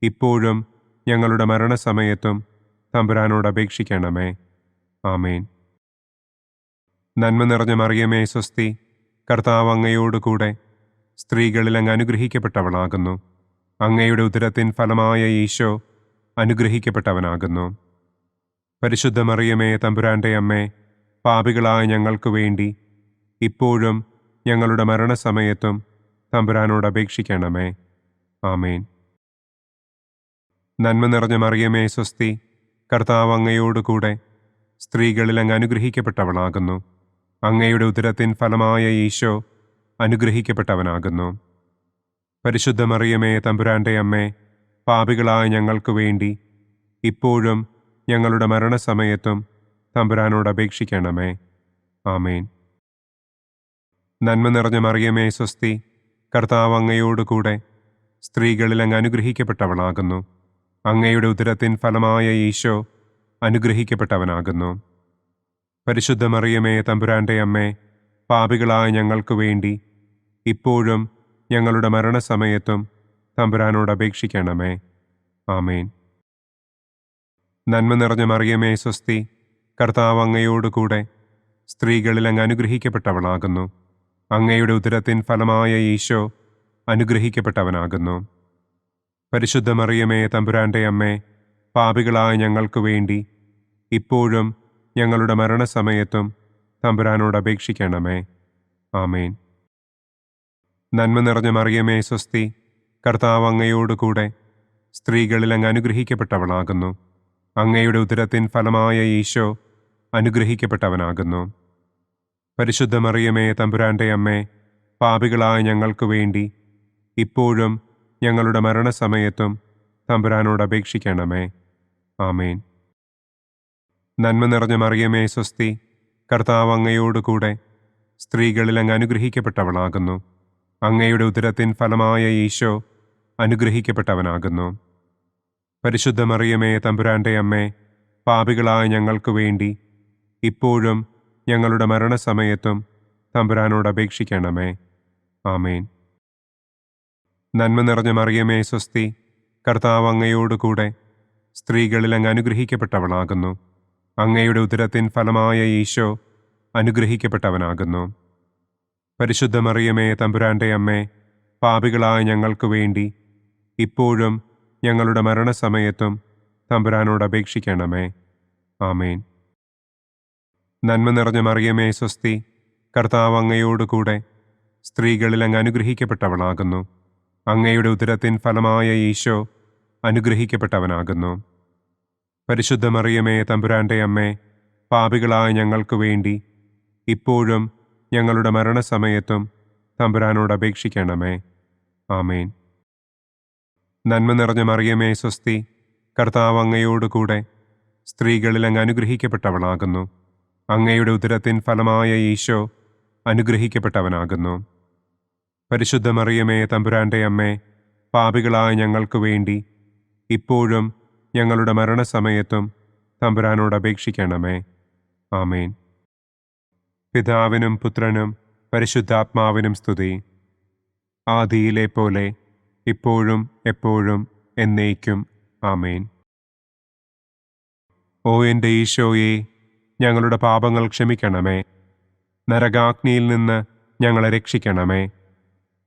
ഇപ്പോഴും ഞങ്ങളുടെ മരണസമയത്തും തമ്പുരാനോട് അപേക്ഷിക്കണമേ. ആമേൻ. നന്മ നിറഞ്ഞ മറിയമേ സ്വസ്തി, കർത്താവ് അങ്ങയോട് കൂടെ സ്ത്രീകളിൽ അങ്ങ് അനുഗ്രഹിക്കപ്പെട്ടവളാകുന്നു. അങ്ങയുടെ ഉദരത്തിൻ ഫലമായ ഈശോ അനുഗ്രഹിക്കപ്പെട്ടവനാകുന്നു. പരിശുദ്ധ മറിയമേ തമ്പുരാന്റെ അമ്മേ, പാപികളായ ഞങ്ങൾക്ക് വേണ്ടി ഇപ്പോഴും ഞങ്ങളുടെ മരണസമയത്തും തമ്പുരാനോട് അപേക്ഷിക്കണമേ. ആമേൻ. നന്മ നിറഞ്ഞ മറിയമേ സ്വസ്തി, കർത്താവ് അങ്ങയോട് കൂടെ സ്ത്രീകളിൽ അങ്ങ് അനുഗ്രഹിക്കപ്പെട്ടവളാകുന്നു. അങ്ങയുടെ ഉദരത്തിൻ ഫലമായ ഈശോ അനുഗ്രഹിക്കപ്പെട്ടവനാകുന്നു. പരിശുദ്ധ മറിയമേ തമ്പുരാന്റെ അമ്മേ, പാപികളായ ഞങ്ങൾക്ക് വേണ്ടി ഇപ്പോഴും ഞങ്ങളുടെ മരണസമയത്തും തമ്പുരാനോട് അപേക്ഷിക്കണമേ. ആമേൻ. നന്മ നിറഞ്ഞ മറിയമേ സ്വസ്തി, കർത്താവ് അങ്ങയോട് കൂടെ സ്ത്രീകളിൽ അങ്ങ് അനുഗ്രഹിക്കപ്പെട്ടവളാകുന്നു. അങ്ങയുടെ ഉദരത്തിൻ ഫലമായ ഈശോ അനുഗ്രഹിക്കപ്പെട്ടവനാകുന്നു. പരിശുദ്ധ മറിയമേ തമ്പുരാന്റെ അമ്മേ, പാപികളായ ഞങ്ങൾക്ക് വേണ്ടി ഇപ്പോഴും ഞങ്ങളുടെ മരണസമയത്തും തമ്പുരാനോട് അപേക്ഷിക്കണമേ. ആമേൻ. നന്മ നിറഞ്ഞ മറിയമേ സ്വസ്തി, കർത്താവ് അങ്ങയോട് കൂടെ സ്ത്രീകളിൽ അങ്ങ് അനുഗ്രഹിക്കപ്പെട്ടവളാകുന്നു. അങ്ങയുടെ ഉദരത്തിൻ ഫലമായ ഈശോ അനുഗ്രഹിക്കപ്പെട്ടവനാകുന്നു. പരിശുദ്ധ മറിയമേ തമ്പുരാന്റെ അമ്മേ, പാപികളായ ഞങ്ങൾക്ക് വേണ്ടി ഇപ്പോഴും ഞങ്ങളുടെ മരണസമയത്തും തമ്പുരാനോട് അപേക്ഷിക്കണമേ. ആമേൻ. നന്മ നിറഞ്ഞ മറിയമേ സ്വസ്തി, കർത്താവ് അങ്ങയോട് കൂടെ സ്ത്രീകളിൽ അങ്ങ് അനുഗ്രഹിക്കപ്പെട്ടവളാകുന്നു. അങ്ങയുടെ ഉദരത്തിൻ ഫലമായ ഈശോ അനുഗ്രഹിക്കപ്പെട്ടവനാകുന്നു. പരിശുദ്ധ മറിയമേ തമ്പുരാന്റെ അമ്മേ, പാപികളായ ഞങ്ങൾക്ക് വേണ്ടി ഇപ്പോഴും ഞങ്ങളുടെ മരണസമയത്തും തമ്പുരാനോട് അപേക്ഷിക്കണമേ. ആമേൻ. നന്മ നിറഞ്ഞ മറിയമേ സ്വസ്തി, കർത്താവ് അങ്ങയോട് കൂടെ സ്ത്രീകളിൽ അങ്ങ് അനുഗ്രഹിക്കപ്പെട്ടവളാകുന്നു. അങ്ങയുടെ ഉദരത്തിൻ ഫലമായ ഈശോ അനുഗ്രഹിക്കപ്പെട്ടവനാകുന്നു. പരിശുദ്ധ മറിയമേ തമ്പുരാന്റെ അമ്മേ, പാപികളായ ഞങ്ങൾക്ക് വേണ്ടി ഇപ്പോഴും ഞങ്ങളുടെ മരണസമയത്തും തമ്പുരാനോട് അപേക്ഷിക്കണമേ. ആമേൻ. നന്മ നിറഞ്ഞ മറിയമേ സ്വസ്തി, കർത്താവ് അങ്ങയോട് കൂടെ സ്ത്രീകളിൽ അങ്ങ് അനുഗ്രഹിക്കപ്പെട്ടവളാകുന്നു. അങ്ങയുടെ ഉദരത്തിൻ ഫലമായ ഈശോ അനുഗ്രഹിക്കപ്പെട്ടവനാകുന്നു. പരിശുദ്ധ മറിയമേ തമ്പുരാന്റെ അമ്മേ, പാപികളായ ഞങ്ങൾക്ക് വേണ്ടി ഇപ്പോഴും ഞങ്ങളുടെ മരണസമയത്തും തമ്പുരാനോട് അപേക്ഷിക്കണമേ. ആമേൻ. നന്മ നിറഞ്ഞ മറിയമേ സ്വസ്തി, കർത്താവ് അങ്ങയോടുകൂടെ സ്ത്രീകളിൽ അങ്ങ് അനുഗ്രഹിക്കപ്പെട്ടവളാകുന്നു. അങ്ങയുടെ ഉദരത്തിൻ ഫലമായ ഈശോ അനുഗ്രഹിക്കപ്പെട്ടവനാകുന്നു. പരിശുദ്ധ മറിയമേ തമ്പുരാന്റെ അമ്മേ, പാപികളായ ഞങ്ങൾക്ക് വേണ്ടി ഇപ്പോഴും ഞങ്ങളുടെ മരണസമയത്തും തമ്പുരാനോട് അപേക്ഷിക്കണമേ. ആമേൻ. നന്മ നിറഞ്ഞ മറിയമേ സ്വസ്തി, കർത്താവ് അങ്ങയോടുകൂടെ സ്ത്രീകളിൽ അങ്ങ് അനുഗ്രഹിക്കപ്പെട്ടവളാകുന്നു. അങ്ങയുടെ ഉദരത്തിൻ ഫലമായ ഈശോ അനുഗ്രഹിക്കപ്പെട്ടവനാകുന്നു. പരിശുദ്ധ മറിയമേ തമ്പുരാന്റെ അമ്മേ, പാപികളായ ഞങ്ങൾക്ക് വേണ്ടി ഇപ്പോഴും ഞങ്ങളുടെ മരണസമയത്തും തമ്പുരാനോട് അപേക്ഷിക്കണമേ. ആമേൻ. പിതാവിനും പുത്രനും പരിശുദ്ധാത്മാവിനും സ്തുതി. ആദിയിലെ പോലെ ഇപ്പോഴും എപ്പോഴും എന്നേക്കും. ആമേൻ. ഓ എൻ്റെ ഈശോയെ, ഞങ്ങളുടെ പാപങ്ങൾ ക്ഷമിക്കണമേ. നരകാഗ്നിയിൽ നിന്ന് ഞങ്ങളെ രക്ഷിക്കണമേ.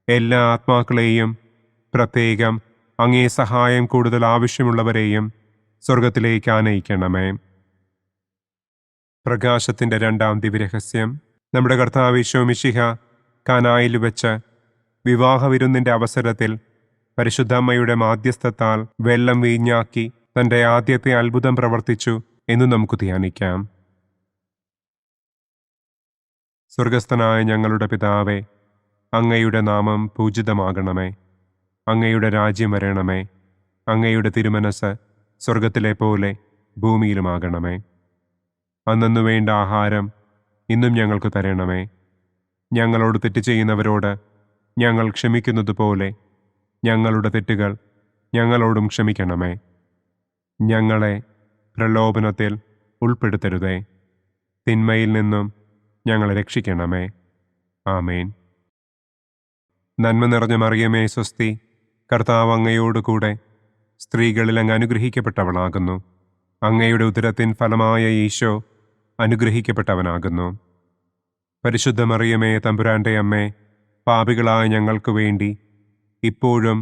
എല്ലാ ആത്മാക്കളെയും, പ്രത്യേകം അങ്ങേ സഹായം കൂടുതൽ ആവശ്യമുള്ളവരെയും സ്വർഗത്തിലേക്ക് ആനയിക്കണമേ. പ്രകാശത്തിൻ്റെ രണ്ടാം ദിവ്യരഹസ്യം. നമ്മുടെ കർത്താവ് ഈശോ മിശിഹ കാനായിൽ വെച്ച് വിവാഹവിരുന്നിൻ്റെ അവസരത്തിൽ പരിശുദ്ധമ്മയുടെ മാധ്യസ്ഥത്താൽ വെള്ളം വീഞ്ഞാക്കി തൻ്റെ ആദ്യത്തെ അത്ഭുതം പ്രവർത്തിച്ചു എന്ന് നമുക്ക് ധ്യാനിക്കാം. സ്വർഗസ്ഥനായ ഞങ്ങളുടെ പിതാവേ, അങ്ങയുടെ നാമം പൂജിതമാകണമേ. അങ്ങയുടെ രാജ്യം വരണമേ. അങ്ങയുടെ തിരുമനസ് സ്വർഗത്തിലെ പോലെ ഭൂമിയിലുമാകണമേ. അന്നു വേണ്ട ആഹാരം ഇന്നും ഞങ്ങൾക്ക് തരണമേ. ഞങ്ങളോട് തെറ്റ് ചെയ്യുന്നവരോട് ഞങ്ങൾ ക്ഷമിക്കുന്നത് പോലെ ഞങ്ങളുടെ തെറ്റുകൾ ഞങ്ങളോടും ക്ഷമിക്കണമേ. ഞങ്ങളെ പ്രലോഭനത്തിൽ ഉൾപ്പെടുത്തരുതേ. തിന്മയിൽ നിന്നും ഞങ്ങളെ രക്ഷിക്കണമേ. ആമേൻ. നന്മ നിറഞ്ഞ മറിയമേ സ്വസ്തി, കർത്താവ് അങ്ങയോടുകൂടെ സ്ത്രീകളിൽ അങ്ങ് അനുഗ്രഹിക്കപ്പെട്ടവളാകുന്നു. അങ്ങയുടെ ഉദരത്തിൻ ഫലമായ ഈശോ അനുഗ്രഹിക്കപ്പെട്ടവനാകുന്നു. പരിശുദ്ധ മറിയമേ തമ്പുരാന്റെ അമ്മേ, പാപികളായ ഞങ്ങൾക്ക് വേണ്ടി ഇപ്പോഴും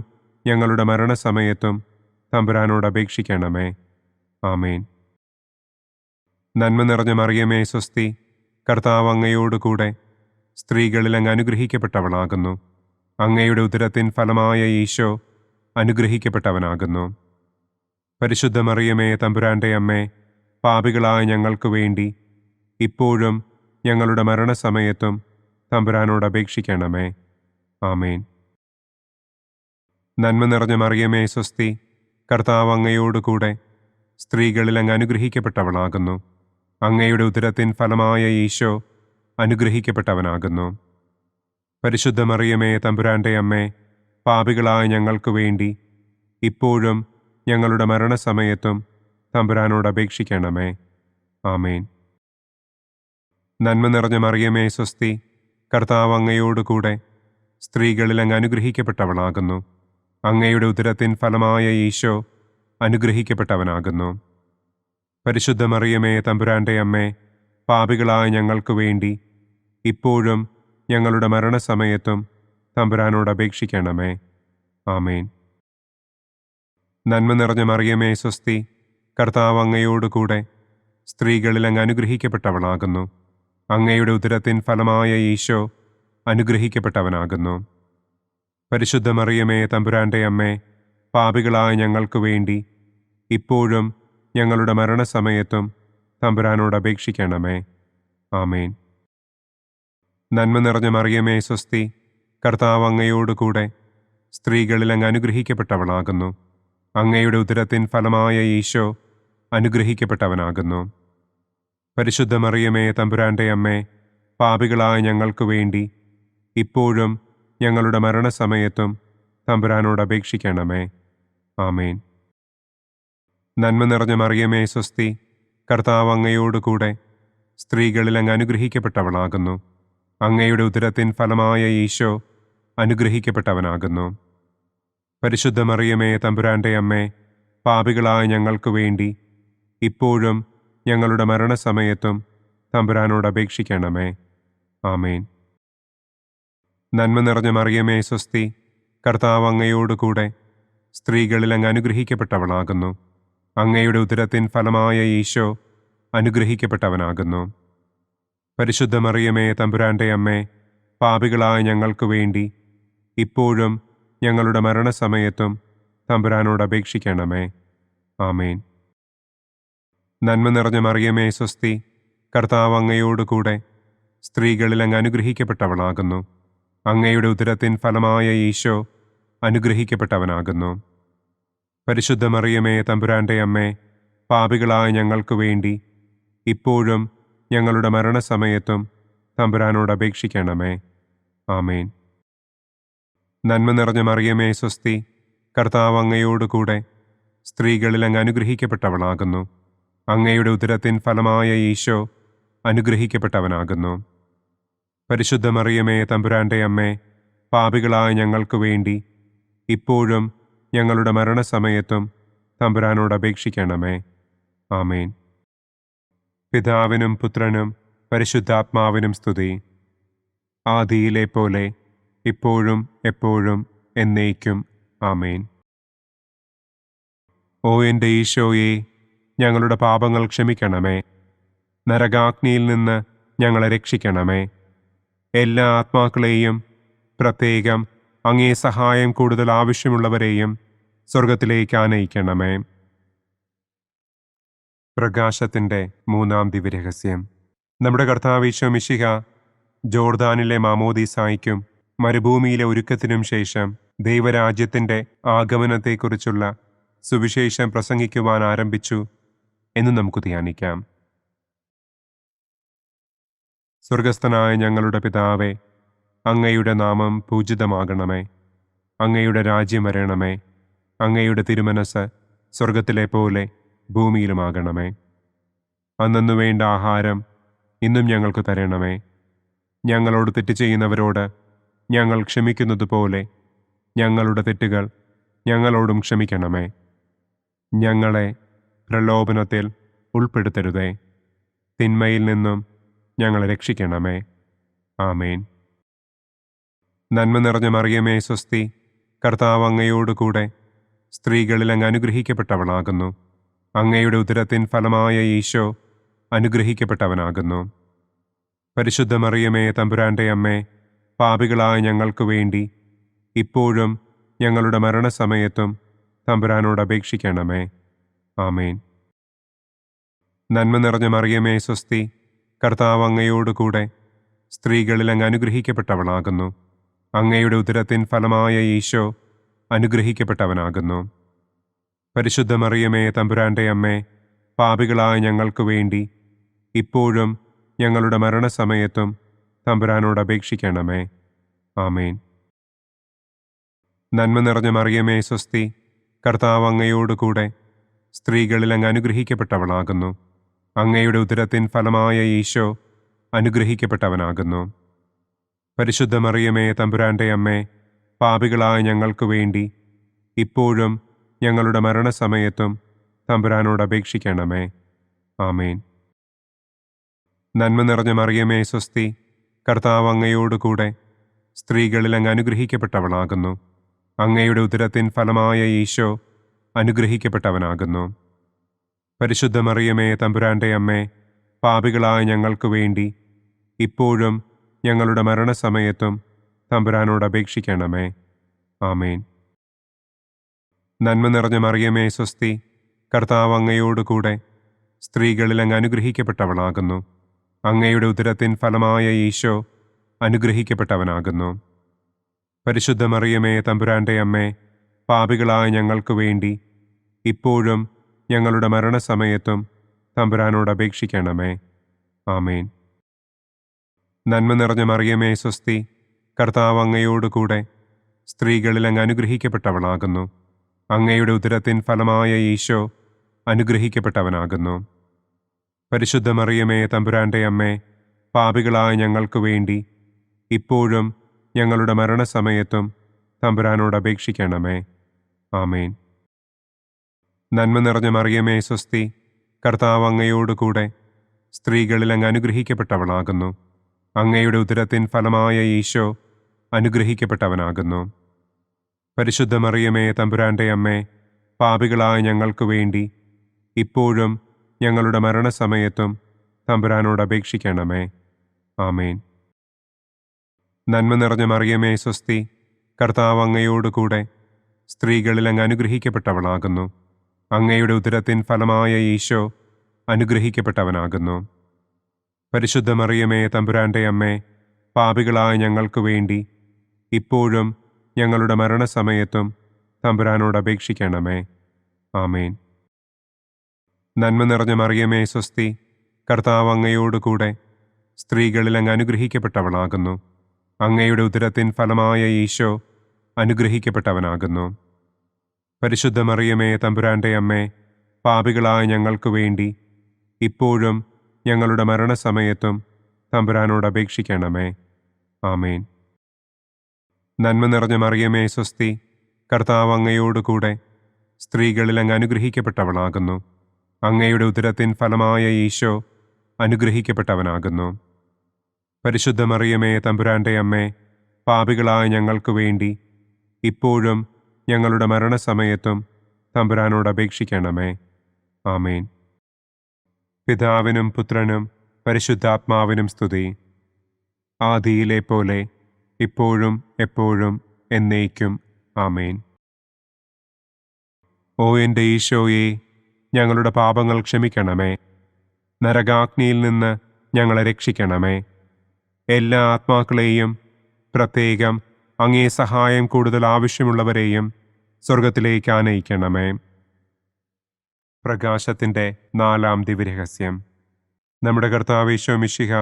ഞങ്ങളുടെ മരണസമയത്തും തമ്പുരാനോട് അപേക്ഷിക്കണമേ. ആമേൻ. നന്മ നിറഞ്ഞ മറിയമേ സ്വസ്തി, കർത്താവ് അങ്ങയോടുകൂടെ സ്ത്രീകളിൽ അങ്ങ് അനുഗ്രഹിക്കപ്പെട്ടവളാകുന്നു. അങ്ങയുടെ ഉദരത്തിൻ ഫലമായ ഈശോ അനുഗ്രഹിക്കപ്പെട്ടവനാകുന്നു. പരിശുദ്ധ മറിയമേ തമ്പുരാന്റെ അമ്മേ, പാപികളായ ഞങ്ങൾക്ക് വേണ്ടി ഇപ്പോഴും ഞങ്ങളുടെ മരണസമയത്തും തമ്പുരാനോട് അപേക്ഷിക്കണമേ. ആമേൻ. നന്മ നിറഞ്ഞ മറിയമേ സ്വസ്തി, കർത്താവ് അങ്ങയോടുകൂടെ സ്ത്രീകളിൽ അങ്ങ് അനുഗ്രഹിക്കപ്പെട്ടവളാകുന്നു. അങ്ങയുടെ ഉദരത്തിൻ ഫലമായ ഈശോ അനുഗ്രഹിക്കപ്പെട്ടവനാകുന്നു. പരിശുദ്ധ മറിയമേ തമ്പുരാന്റെ അമ്മേ, പാപികളായ ഞങ്ങൾക്ക് വേണ്ടി ഇപ്പോഴും ഞങ്ങളുടെ മരണസമയത്തും തമ്പുരാനോട് അപേക്ഷിക്കണമേ. ആമേൻ. നന്മ നിറഞ്ഞ മറിയമേ സ്വസ്തി, കർത്താവ് അങ്ങയോടുകൂടെ സ്ത്രീകളിൽ അങ്ങ് അനുഗ്രഹിക്കപ്പെട്ടവളാകുന്നു. അങ്ങയുടെ ഉദരത്തിൻ ഫലമായ ഈശോ അനുഗ്രഹിക്കപ്പെട്ടവനാകുന്നു. പരിശുദ്ധ മറിയമേ തമ്പുരാന്റെ അമ്മേ, പാപികളായ ഞങ്ങൾക്ക് വേണ്ടി ഇപ്പോഴും ഞങ്ങളുടെ മരണസമയത്തും തമ്പുരാനോട് അപേക്ഷിക്കണമേ. ആമേൻ. നന്മ നിറഞ്ഞ മറിയമേ സ്വസ്തി, കർത്താവ് അങ്ങയോടുകൂടെ സ്ത്രീകളിൽ അങ്ങ് അനുഗ്രഹിക്കപ്പെട്ടവളാകുന്നു. അങ്ങയുടെ ഉദരത്തിൻ ഫലമായ ഈശോ അനുഗ്രഹിക്കപ്പെട്ടവനാകുന്നു. പരിശുദ്ധ മറിയമേ തമ്പുരാന്റെ അമ്മേ, പാപികളായ ഞങ്ങൾക്ക് വേണ്ടി ഇപ്പോഴും ഞങ്ങളുടെ മരണസമയത്തും തമ്പുരാനോട് അപേക്ഷിക്കണമേ. ആമേൻ. നന്മ നിറഞ്ഞ മറിയമേ സ്വസ്തി, കർത്താവ് അങ്ങയോടുകൂടെ സ്ത്രീകളിൽ അങ്ങ് അനുഗ്രഹിക്കപ്പെട്ടവളാകുന്നു. അങ്ങയുടെ ഉദരത്തിൻ ഫലമായ ഈശോ അനുഗ്രഹിക്കപ്പെട്ടവനാകുന്നു. പരിശുദ്ധ മറിയമേ തമ്പുരാന്റെ അമ്മേ, പാപികളായ ഞങ്ങൾക്ക് വേണ്ടി ഇപ്പോഴും ഞങ്ങളുടെ മരണസമയത്തും തമ്പുരാനോട് അപേക്ഷിക്കണമേ. ആമേൻ. നന്മ നിറഞ്ഞ മറിയമേ സ്വസ്തി, കർത്താവ് അങ്ങയോടുകൂടെ സ്ത്രീകളിൽ അങ്ങ് അനുഗ്രഹിക്കപ്പെട്ടവളാകുന്നു. അങ്ങയുടെ ഉദരത്തിൻ ഫലമായ ഈശോ അനുഗ്രഹിക്കപ്പെട്ടവനാകുന്നു. പരിശുദ്ധ മറിയമേ തമ്പുരാന്റെ അമ്മേ, പാപികളായ ഞങ്ങൾക്ക് വേണ്ടി ഇപ്പോഴും ഞങ്ങളുടെ മരണസമയത്തും തമ്പുരാനോട് അപേക്ഷിക്കണമേ. ആമേൻ. നന്മ നിറഞ്ഞ മറിയമേ സ്വസ്തി, കർത്താവ് അങ്ങയോടുകൂടെ സ്ത്രീകളിൽ അങ്ങ് അനുഗ്രഹിക്കപ്പെട്ടവളാകുന്നു. അങ്ങയുടെ ഉദരത്തിൻ ഫലമായ ഈശോ അനുഗ്രഹിക്കപ്പെട്ടവനാകുന്നു. പരിശുദ്ധ മറിയമേ തമ്പുരാന്റെ അമ്മേ, പാപികളായ ഞങ്ങൾക്ക് വേണ്ടി ഇപ്പോഴും ഞങ്ങളുടെ മരണസമയത്തും തമ്പുരാനോട് അപേക്ഷിക്കണമേ. ആമേൻ. നന്മ നിറഞ്ഞ മറിയമേ സ്വസ്തി, കർത്താവ് അങ്ങയോടുകൂടെ സ്ത്രീകളിൽ അങ്ങ് അനുഗ്രഹിക്കപ്പെട്ടവളാകുന്നു. അങ്ങയുടെ ഉദരത്തിൻ ഫലമായ ഈശോ അനുഗ്രഹിക്കപ്പെട്ടവനാകുന്നു. പരിശുദ്ധ മറിയമേ തമ്പുരാന്റെ അമ്മേ, പാപികളായ ഞങ്ങൾക്ക് വേണ്ടി ഇപ്പോഴും ഞങ്ങളുടെ മരണസമയത്തും തമ്പുരാനോട് അപേക്ഷിക്കണമേ. ആമേൻ. നന്മ നിറഞ്ഞ മറിയമേ സ്വസ്തി, കർത്താവ് അങ്ങയോടുകൂടെ സ്ത്രീകളിൽ അങ്ങ് അനുഗ്രഹിക്കപ്പെട്ടവളാകുന്നു. അങ്ങയുടെ ഉദരത്തിൻ ഫലമായ ഈശോ അനുഗ്രഹിക്കപ്പെട്ടവനാകുന്നു. പരിശുദ്ധ മറിയമേ തമ്പുരാന്റെ അമ്മേ, പാപികളായ ഞങ്ങൾക്ക് വേണ്ടി ഇപ്പോഴും ഞങ്ങളുടെ മരണസമയത്തും തമ്പുരാനോട് അപേക്ഷിക്കണമേ. ആമേൻ. പിതാവിനും പുത്രനും പരിശുദ്ധാത്മാവിനും സ്തുതി. ആദിയിലെ പോലെ ഇപ്പോഴും എപ്പോഴും എന്നേക്കും. ആമേൻ. ഓ എൻ്റെ ഈശോയെ, ഞങ്ങളുടെ പാപങ്ങൾ ക്ഷമിക്കണമേ. നരകാഗ്നിയിൽ നിന്ന് ഞങ്ങളെ രക്ഷിക്കണമേ. എല്ലാ ആത്മാക്കളെയും, പ്രത്യേകം അങ്ങേ സഹായം കൂടുതൽ ആവശ്യമുള്ളവരെയും സ്വർഗത്തിലേക്ക് ആനയിക്കണമേ. പ്രകാശത്തിൻ്റെ മൂന്നാം ദിവ്യരഹസ്യം. നമ്മുടെ കർത്താവ് ഈശോ മിശിഹ ജോർദാനിലെ മാമോദീസായ്ക്കും മരുഭൂമിയിലെ ഒരുക്കത്തിനും ശേഷം ദൈവരാജ്യത്തിൻ്റെ ആഗമനത്തെക്കുറിച്ചുള്ള സുവിശേഷം പ്രസംഗിക്കുവാൻ ആരംഭിച്ചു എന്ന് നമുക്ക് ധ്യാനിക്കാം. സ്വർഗസ്ഥനായ ഞങ്ങളുടെ പിതാവേ, അങ്ങയുടെ നാമം പൂജിതമാകണമേ. അങ്ങയുടെ രാജ്യം വരണമേ. അങ്ങയുടെ തിരുമനസ് സ്വർഗത്തിലെ പോലെ ഭൂമിയിലുമാകണമേ. അന്നന്നു വേണ്ട ആഹാരം ഇന്നും ഞങ്ങൾക്ക് തരണമേ. ഞങ്ങളോട് തെറ്റ് ചെയ്യുന്നവരോട് ഞങ്ങൾ ക്ഷമിക്കുന്നതുപോലെ ഞങ്ങളുടെ തെറ്റുകൾ ഞങ്ങളോടും ക്ഷമിക്കണമേ. ഞങ്ങളെ പ്രലോഭനത്തിൽ ഉൾപ്പെടുത്തരുതേ. തിന്മയിൽ നിന്നും ഞങ്ങളെ രക്ഷിക്കണമേ. ആമേൻ. നന്മ നിറഞ്ഞ മറിയമേ സ്വസ്തി, കർത്താവ് അങ്ങയോടുകൂടെ സ്ത്രീകളിൽ അങ്ങ് അനുഗ്രഹിക്കപ്പെട്ടവളാകുന്നു. അങ്ങയുടെ ഉദരത്തിൻ ഫലമായ ഈശോ അനുഗ്രഹിക്കപ്പെട്ടവനാകുന്നു. പരിശുദ്ധ മറിയമേ തമ്പുരാന്റെ അമ്മേ, പാപികളായ ഞങ്ങൾക്ക് വേണ്ടി ഇപ്പോഴും ഞങ്ങളുടെ മരണസമയത്തും തമ്പുരാനോട് അപേക്ഷിക്കണമേ. ആമേൻ. നന്മ നിറഞ്ഞ മറിയമേ സ്വസ്തി, കർത്താവ് അങ്ങയോടുകൂടെ സ്ത്രീകളിൽ അങ്ങ് അനുഗ്രഹിക്കപ്പെട്ടവളാകുന്നു. അങ്ങയുടെ ഉദരത്തിൻ ഫലമായ ഈശോ അനുഗ്രഹിക്കപ്പെട്ടവനാകുന്നു. പരിശുദ്ധ മറിയമേ തമ്പുരാന്റെ അമ്മേ, പാപികളായ ഞങ്ങൾക്ക് വേണ്ടി ഇപ്പോഴും ഞങ്ങളുടെ മരണസമയത്തും തമ്പുരാനോട് അപേക്ഷിക്കണമേ. ആമേൻ. നന്മ നിറഞ്ഞ മറിയമേ സ്വസ്തി, കർത്താവ് അങ്ങയോടുകൂടെ സ്ത്രീകളിൽ അങ്ങ് അനുഗ്രഹിക്കപ്പെട്ടവളാകുന്നു. അങ്ങയുടെ ഉദരത്തിൻ ഫലമായ ഈശോ അനുഗ്രഹിക്കപ്പെട്ടവനാകുന്നു. പരിശുദ്ധ മറിയമേ തമ്പുരാന്റെ അമ്മേ, പാപികളായ ഞങ്ങൾക്ക് വേണ്ടി ഇപ്പോഴും ഞങ്ങളുടെ മരണസമയത്തും തമ്പുരാനോട് അപേക്ഷിക്കണമേ. ആമേൻ. നന്മ നിറഞ്ഞ മറിയമേ സ്വസ്തി, കർത്താവ് അങ്ങയോടുകൂടെ സ്ത്രീകളിൽ അങ്ങ് അനുഗ്രഹിക്കപ്പെട്ടവളാകുന്നു. അങ്ങയുടെ ഉദരത്തിൻ ഫലമായ ഈശോ അനുഗ്രഹിക്കപ്പെട്ടവനാകുന്നു. പരിശുദ്ധ മറിയമേ തമ്പുരാന്റെ അമ്മേ, പാപികളായ ഞങ്ങൾക്ക് വേണ്ടി ഇപ്പോഴും ഞങ്ങളുടെ മരണസമയത്തും തമ്പുരാനോട് അപേക്ഷിക്കണമേ. ആമേൻ. നന്മ നിറഞ്ഞ മറിയമേ സ്വസ്തി, കർത്താവ് അങ്ങയോടുകൂടെ സ്ത്രീകളിൽ അങ്ങ് അനുഗ്രഹിക്കപ്പെട്ടവളാകുന്നു. അങ്ങയുടെ ഉദരത്തിൻ ഫലമായ ഈശോ അനുഗ്രഹിക്കപ്പെട്ടവനാകുന്നു. പരിശുദ്ധ മറിയമേ തമ്പുരാന്റെ അമ്മേ, പാപികളായ ഞങ്ങൾക്ക് വേണ്ടി ഇപ്പോഴും ഞങ്ങളുടെ മരണസമയത്തും തമ്പുരാനോട് അപേക്ഷിക്കണമേ. ആമേൻ. നന്മ നിറഞ്ഞ മറിയമേ സ്വസ്തി, കർത്താവ് അങ്ങയോടുകൂടെ സ്ത്രീകളിൽ അങ്ങ് അനുഗ്രഹിക്കപ്പെട്ടവളാകുന്നു. അങ്ങയുടെ ഉദരത്തിൻ ഫലമായ ഈശോ അനുഗ്രഹിക്കപ്പെട്ടവനാകുന്നു. പരിശുദ്ധ മറിയമേ തമ്പുരാന്റെ അമ്മേ, പാപികളായ ഞങ്ങൾക്ക് വേണ്ടി ഇപ്പോഴും ഞങ്ങളുടെ മരണസമയത്തും തമ്പുരാനോട് അപേക്ഷിക്കണമേ. ആമേൻ. നന്മ നിറഞ്ഞ മറിയമേ സ്വസ്തി, കർത്താവ് അങ്ങയോടുകൂടെ സ്ത്രീകളിൽ അങ്ങ് അനുഗ്രഹിക്കപ്പെട്ടവളാകുന്നു. അങ്ങയുടെ ഉദരത്തിൻ ഫലമായ ഈശോ അനുഗ്രഹിക്കപ്പെട്ടവനാകുന്നു. പരിശുദ്ധ മറിയമേ തമ്പുരാന്റെ അമ്മേ, പാപികളായ ഞങ്ങൾക്ക് വേണ്ടി ഇപ്പോഴും ഞങ്ങളുടെ മരണസമയത്തും തമ്പുരാനോട് അപേക്ഷിക്കണമേ. ആമേൻ. നന്മ നിറഞ്ഞ മറിയമേ സ്വസ്തി, കർത്താവ് അങ്ങയോടുകൂടെ സ്ത്രീകളിൽ അങ്ങ് അനുഗ്രഹിക്കപ്പെട്ടവളാകുന്നു. അങ്ങയുടെ ഉദരത്തിൻ ഫലമായ ഈശോ അനുഗ്രഹിക്കപ്പെട്ടവനാകുന്നു. പരിശുദ്ധ മറിയമേ തമ്പുരാന്റെ അമ്മേ, പാപികളായ ഞങ്ങൾക്ക് വേണ്ടി ഇപ്പോഴും ഞങ്ങളുടെ മരണസമയത്തും തമ്പുരാനോട് അപേക്ഷിക്കണമേ. ആമേൻ. നന്മ നിറഞ്ഞ മറിയമേ സ്വസ്തി, കർത്താവ് അങ്ങയോടുകൂടെ സ്ത്രീകളിൽ അങ്ങ് അനുഗ്രഹിക്കപ്പെട്ടവളാകുന്നു. അങ്ങയുടെ ഉദരത്തിൻ ഫലമായ ഈശോ അനുഗ്രഹിക്കപ്പെട്ടവനാകുന്നു. പരിശുദ്ധ മറിയമേ തമ്പുരാന്റെ അമ്മേ, പാപികളായ ഞങ്ങൾക്ക് വേണ്ടി ഇപ്പോഴും ഞങ്ങളുടെ മരണസമയത്തും തമ്പുരാനോട് അപേക്ഷിക്കണമേ. ആമേൻ. നന്മ നിറഞ്ഞ മറിയമേ സ്വസ്തി, കർത്താവ് അങ്ങയോടുകൂടെ സ്ത്രീകളിൽ അങ്ങ് അനുഗ്രഹിക്കപ്പെട്ടവളാകുന്നു. അങ്ങയുടെ ഉദരത്തിൻ ഫലമായ ഈശോ അനുഗ്രഹിക്കപ്പെട്ടവനാകുന്നു. പരിശുദ്ധ മറിയമേ തമ്പുരാന്റെ അമ്മേ, പാപികളായ ഞങ്ങൾക്ക് വേണ്ടി ഇപ്പോഴും ഞങ്ങളുടെ മരണസമയത്തും തമ്പുരാനോട് അപേക്ഷിക്കണമേ. ആമേൻ. പിതാവിനും പുത്രനും പരിശുദ്ധാത്മാവിനും സ്തുതി. ആദിയിലെ പോലെ ഇപ്പോഴും എപ്പോഴും എന്നേക്കും. ആമേൻ. ഓ എൻ്റെ ഈശോയെ, ഞങ്ങളുടെ പാപങ്ങൾ ക്ഷമിക്കണമേ. നരകാഗ്നിയിൽ നിന്ന് ഞങ്ങളെ രക്ഷിക്കണമേ. എല്ലാ ആത്മാക്കളെയും, പ്രത്യേകം അങ്ങേ സഹായം കൂടുതൽ ആവശ്യമുള്ളവരെയും സ്വർഗത്തിലേക്ക് ആനയിക്കണമേ. പ്രകാശത്തിൻ്റെ 4-ാം ദിവ്യരഹസ്യം. നമ്മുടെ കർത്താവ് ഈശോ മിശിഹ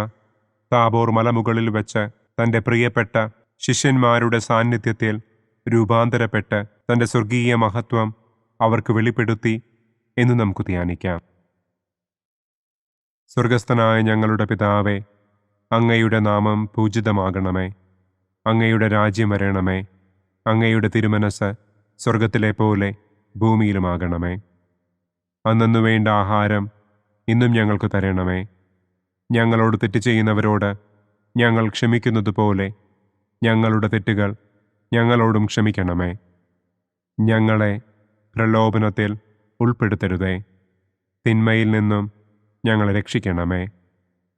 താബോർ മലമുകളിൽ വെച്ച് തൻ്റെ പ്രിയപ്പെട്ട ശിഷ്യന്മാരുടെ സാന്നിധ്യത്തിൽ രൂപാന്തരപ്പെട്ട് തൻ്റെ സ്വർഗീയ മഹത്വം അവർക്ക് വെളിപ്പെടുത്തി എന്ന് നമുക്ക് ധ്യാനിക്കാം. സ്വർഗസ്ഥനായ ഞങ്ങളുടെ പിതാവേ, അങ്ങയുടെ നാമം പൂജിതമാകണമേ. അങ്ങയുടെ രാജ്യം വരണമേ. അങ്ങയുടെ തിരുമനസ് സ്വർഗത്തിലെ പോലെ ഭൂമിയിലുമാകണമേ. അന്നു വേണ്ട ആഹാരം ഇന്നും ഞങ്ങൾക്ക് തരണമേ. ഞങ്ങളോട് തെറ്റ് ചെയ്യുന്നവരോട് ഞങ്ങൾ ക്ഷമിക്കുന്നത് പോലെ ഞങ്ങളുടെ തെറ്റുകൾ ഞങ്ങളോടും ക്ഷമിക്കണമേ. ഞങ്ങളെ പ്രലോഭനത്തിൽ ഉൾപ്പെടുത്തരുതേ. തിന്മയിൽ നിന്നും ഞങ്ങളെ രക്ഷിക്കണമേ.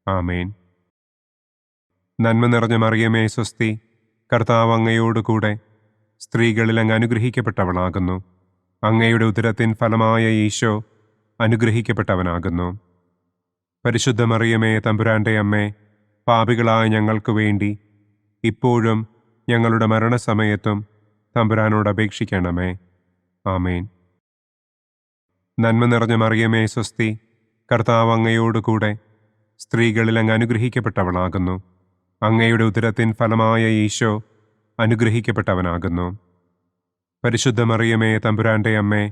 ആമേൻ. നന്മ നിറഞ്ഞ മറിയമേ സ്വസ്തി, കർത്താവ് അങ്ങയോടുകൂടെ സ്ത്രീകളിൽ അങ്ങ് അനുഗ്രഹിക്കപ്പെട്ടവളാകുന്നു. അങ്ങയുടെ ഉദരത്തിൻ ഫലമായ ഈശോ അനുഗ്രഹിക്കപ്പെട്ടവനാകുന്നു. പരിശുദ്ധ മറിയമേ തമ്പുരാന്റെ അമ്മേ, പാപികളായ ഞങ്ങൾക്ക് വേണ്ടി ഇപ്പോഴും ഞങ്ങളുടെ മരണസമയത്തും തമ്പുരാനോട് അപേക്ഷിക്കണമേ. ആമേൻ. നന്മ നിറഞ്ഞ മറിയമേ സ്വസ്തി, കർത്താവ് അങ്ങയോടുകൂടെ സ്ത്രീകളിൽ അങ്ങ് അനുഗ്രഹിക്കപ്പെട്ടവളാകുന്നു. അങ്ങയുടെ ഉദരത്തിൻ ഫലമായ ഈശോ അനുഗ്രഹിക്കപ്പെട്ടവനാകുന്നു. പരിശുദ്ധ മറിയമേ തമ്പുരാന്റെ അമ്മേ,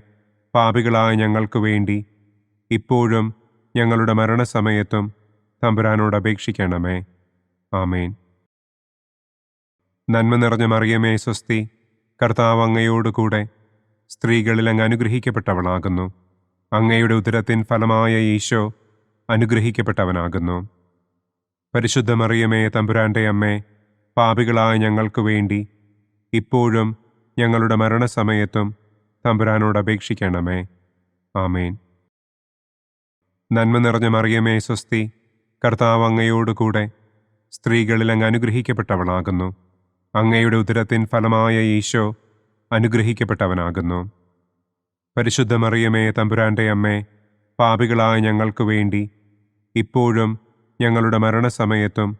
പാപികളായ ഞങ്ങൾക്ക് വേണ്ടി ഇപ്പോഴും ഞങ്ങളുടെ മരണസമയത്തും തമ്പുരാനോട് അപേക്ഷിക്കണമേ. ആമേൻ. നന്മ നിറഞ്ഞ മറിയമേ സ്വസ്തി, കർത്താവ് അങ്ങയോടുകൂടെ സ്ത്രീകളിൽ അങ്ങ് അനുഗ്രഹിക്കപ്പെട്ടവളാകുന്നു. അങ്ങയുടെ ഉദരത്തിൻ ഫലമായ ഈശോ അനുഗ്രഹിക്കപ്പെട്ടവനാകുന്നു. പരിശുദ്ധ മറിയമേ തമ്പുരാന്റെ അമ്മേ, പാപികളായ ഞങ്ങൾക്ക് വേണ്ടി ഇപ്പോഴും ഞങ്ങളുടെ മരണസമയത്തും തമ്പുരാനോട് അപേക്ഷിക്കണമേ. ആമേൻ. നന്മ നിറഞ്ഞ മറിയമേ സ്വസ്തി, കർത്താവ് അങ്ങയോടുകൂടെ സ്ത്രീകളിൽ അങ്ങ് അനുഗ്രഹിക്കപ്പെട്ടവളാകുന്നു. അങ്ങയുടെ ഉദരത്തിൻ ഫലമായ ഈശോ അനുഗ്രഹിക്കപ്പെട്ടവനാകുന്നു. പരിശുദ്ധ മറിയമേ തമ്പുരാന്റെ അമ്മേ, പാപികളായ ഞങ്ങൾക്ക് വേണ്ടി ഇപ്പോഴും ഞങ്ങളുടെ മരണസമയത്തും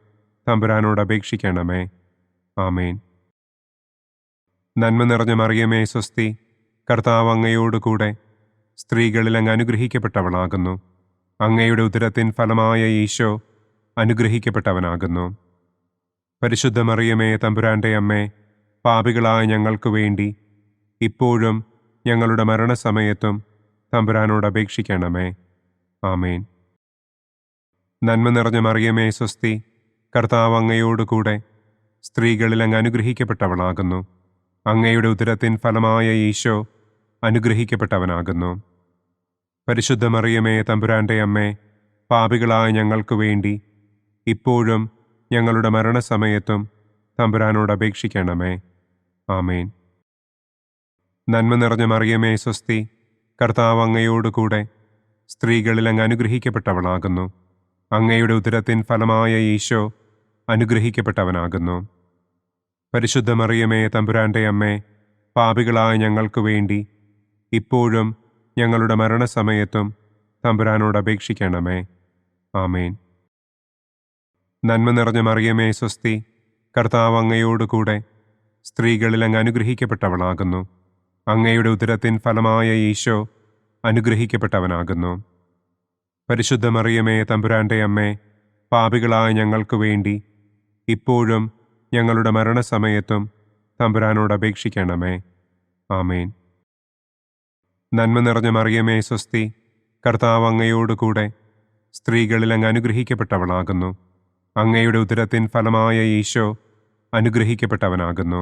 തമ്പുരാനോട് അപേക്ഷിക്കണമേ. ആമേൻ. നന്മ നിറഞ്ഞ മറിയമേ സ്വസ്തി, കർത്താവ് അങ്ങയോടുകൂടെ സ്ത്രീകളിൽ അങ്ങ് അനുഗ്രഹിക്കപ്പെട്ടവളാകുന്നു. അങ്ങയുടെ ഉദരത്തിൻ ഫലമായ ഈശോ അനുഗ്രഹിക്കപ്പെട്ടവനാകുന്നു. പരിശുദ്ധ മറിയമേ തമ്പുരാന്റെ അമ്മേ, പാപികളായ ഞങ്ങൾക്ക് വേണ്ടി ഇപ്പോഴും ഞങ്ങളുടെ മരണസമയത്തും തമ്പുരാനോട് അപേക്ഷിക്കണമേ. ആമേൻ. നന്മ നിറഞ്ഞ മറിയമേ സ്വസ്തി, കർത്താവ് അങ്ങയോടുകൂടെ സ്ത്രീകളിൽ അങ്ങ് അനുഗ്രഹിക്കപ്പെട്ടവളാകുന്നു. അങ്ങയുടെ ഉദരത്തിൻ ഫലമായ ഈശോ അനുഗ്രഹിക്കപ്പെട്ടവനാകുന്നു. പരിശുദ്ധ മറിയമേ തമ്പുരാന്റെ അമ്മേ, പാപികളായ ഞങ്ങൾക്ക് വേണ്ടി ഇപ്പോഴും ഞങ്ങളുടെ മരണസമയത്തും തമ്പുരാനോട് അപേക്ഷിക്കണമേ. ആമേൻ. നന്മ നിറഞ്ഞ മറിയമേ സ്വസ്തി, കർത്താവ് അങ്ങയോടുകൂടെ സ്ത്രീകളിൽ അങ്ങ് അനുഗ്രഹിക്കപ്പെട്ടവളാകുന്നു. അങ്ങയുടെ ഉദരത്തിൻ ഫലമായ ഈശോ അനുഗ്രഹിക്കപ്പെട്ടവനാകുന്നു. പരിശുദ്ധ മറിയമേ, തമ്പുരാന്റെ അമ്മേ, പാപികളായ ഞങ്ങൾക്ക് വേണ്ടി ഇപ്പോഴും ഞങ്ങളുടെ മരണസമയത്തും തമ്പുരാനോട് അപേക്ഷിക്കണമേ. ആമേൻ. നന്മ നിറഞ്ഞ മറിയമേ, സ്വസ്തി, കർത്താവ് അങ്ങയോടുകൂടെ സ്ത്രീകളിൽ അങ്ങ് അനുഗ്രഹിക്കപ്പെട്ടവളാകുന്നു. അങ്ങയുടെ ഉദരത്തിൻ ഫലമായ ഈശോ അനുഗ്രഹിക്കപ്പെട്ടവനാകുന്നു. പരിശുദ്ധ മറിയമേ, തമ്പുരാന്റെ അമ്മേ, പാപികളായ ഞങ്ങൾക്ക് വേണ്ടി ഇപ്പോഴും ഞങ്ങളുടെ മരണസമയത്തും തമ്പുരാനോട് അപേക്ഷിക്കണമേ. ആമേൻ. നന്മ നിറഞ്ഞ മറിയമേ, സ്വസ്തി, കർത്താവ് അങ്ങയോടുകൂടെ സ്ത്രീകളിൽ അങ്ങ് അനുഗ്രഹിക്കപ്പെട്ടവളാകുന്നു. അങ്ങയുടെ ഉദരത്തിൻ ഫലമായ ഈശോ അനുഗ്രഹിക്കപ്പെട്ടവനാകുന്നു.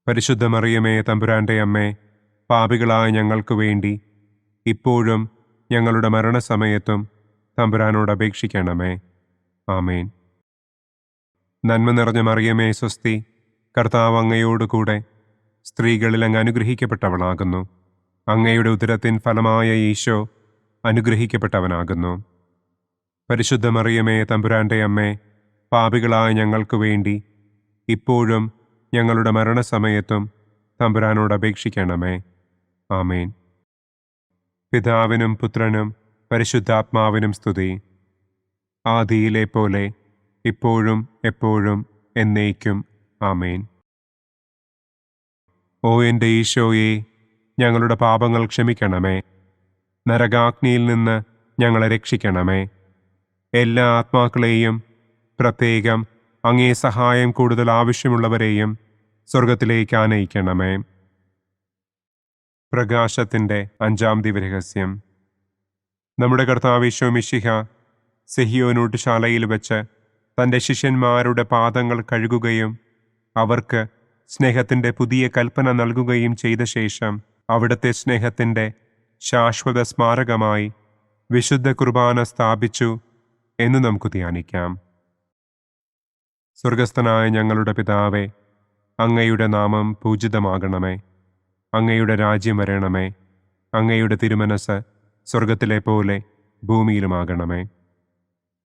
പരിശുദ്ധ മറിയമേ, തമ്പുരാന്റെ അമ്മേ, പാപികളായ ഞങ്ങൾക്ക് വേണ്ടി ഇപ്പോഴും ഞങ്ങളുടെ മരണസമയത്തും തമ്പുരാനോട് അപേക്ഷിക്കണമേ. ആമേൻ. നന്മ നിറഞ്ഞ മറിയമേ, സ്വസ്തി, കർത്താവ് അങ്ങയോടുകൂടെ സ്ത്രീകളിൽ അങ്ങ് അനുഗ്രഹിക്കപ്പെട്ടവളാകുന്നു. അങ്ങയുടെ ഉദരത്തിൻ ഫലമായ ഈശോ അനുഗ്രഹിക്കപ്പെട്ടവനാകുന്നു. പരിശുദ്ധ മറിയമേ, തമ്പുരാന്റെ അമ്മേ, പാപികളായ ഞങ്ങൾക്ക് വേണ്ടി ഇപ്പോഴും ഞങ്ങളുടെ മരണസമയത്തും തമ്പുരാനോട് അപേക്ഷിക്കണമേ. ആമേൻ. പിതാവിനും പുത്രനും പരിശുദ്ധാത്മാവിനും സ്തുതി. ആദിയിലെ പോലെ ഇപ്പോഴും എപ്പോഴും എന്നേക്കും. ആമേൻ. ഓ എൻ്റെ ഈശോയെ, ഞങ്ങളുടെ പാപങ്ങൾ ക്ഷമിക്കണമേ. നരകാഗ്നിയിൽ നിന്ന് ഞങ്ങളെ രക്ഷിക്കണമേ. എല്ലാ ആത്മാക്കളെയും, പ്രത്യേകം അങ്ങേ സഹായം കൂടുതൽ ആവശ്യമുള്ളവരെയും സ്വർഗത്തിലേക്ക് ആനയിക്കണമേ. പ്രകാശത്തിൻ്റെ 5-ാം ദിവ്യരഹസ്യം. നമ്മുടെ കർത്താവ് ഈശോ മിശിഹ സെഹിയോനൂട്ടുശാലയിൽ വെച്ച് തൻ്റെ ശിഷ്യന്മാരുടെ പാദങ്ങൾ കഴുകുകയും അവർക്ക് സ്നേഹത്തിൻ്റെ പുതിയ കൽപ്പന നൽകുകയും ചെയ്ത ശേഷം അവിടുത്തെ സ്നേഹത്തിൻ്റെ ശാശ്വത സ്മാരകമായി വിശുദ്ധ കുർബാന സ്ഥാപിച്ചു എന്ന് നമുക്ക് ധ്യാനിക്കാം. സ്വർഗസ്ഥനായ ഞങ്ങളുടെ പിതാവേ, അങ്ങയുടെ നാമം പൂജിതമാകണമേ. അങ്ങയുടെ രാജ്യം വരണമേ. അങ്ങയുടെ തിരുമനസ് സ്വർഗത്തിലെ പോലെ ഭൂമിയിലുമാകണമേ.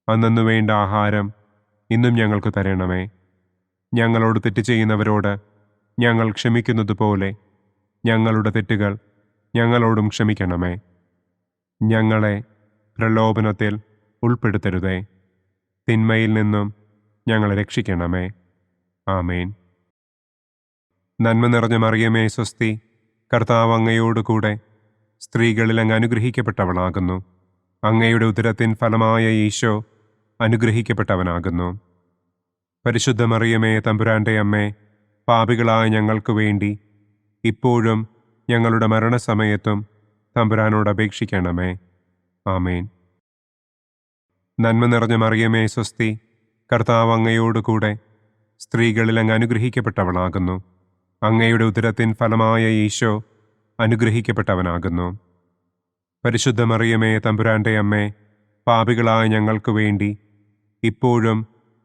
അന്നന്നു വേണ്ട ആഹാരം ഇന്നും ഞങ്ങൾക്ക് തരണമേ. ഞങ്ങളോട് തെറ്റ് ചെയ്യുന്നവരോട് ഞങ്ങൾ ക്ഷമിക്കുന്നത് പോലെ ഞങ്ങളുടെ തെറ്റുകൾ ഞങ്ങളോടും ക്ഷമിക്കണമേ. ഞങ്ങളെ പ്രലോഭനത്തിൽ ഉൾപ്പെടുത്തരുതേ. തിന്മയിൽ നിന്നും ഞങ്ങളെ രക്ഷിക്കണമേ. ആമേൻ. നന്മ നിറഞ്ഞ മറിയമേ, സ്വസ്തി, കർത്താവ് അങ്ങയോടുകൂടെ സ്ത്രീകളിൽ അങ്ങ് അനുഗ്രഹിക്കപ്പെട്ടവളാകുന്നു. അങ്ങയുടെ ഉദരത്തിൻ ഫലമായ ഈശോ അനുഗ്രഹിക്കപ്പെട്ടവനാകുന്നു. പരിശുദ്ധ മറിയമേ, തമ്പുരാന്റെ അമ്മേ, പാപികളായ ഞങ്ങൾക്ക് വേണ്ടി ഇപ്പോഴും ഞങ്ങളുടെ മരണസമയത്തും തമ്പുരാനോട് അപേക്ഷിക്കണമേ. ആമേൻ. നന്മ നിറഞ്ഞ മറിയമേ, സ്വസ്തി, കർത്താവ് അങ്ങയോടുകൂടെ സ്ത്രീകളിൽ അങ്ങ് അനുഗ്രഹിക്കപ്പെട്ടവളാകുന്നു. അങ്ങയുടെ ഉദരത്തിൻ ഫലമായ ഈശോ അനുഗ്രഹിക്കപ്പെട്ടവനാകുന്നു. പരിശുദ്ധ മറിയമേ, തമ്പുരാന്റെ അമ്മേ, പാപികളായ ഞങ്ങൾക്ക് വേണ്ടി ഇപ്പോഴും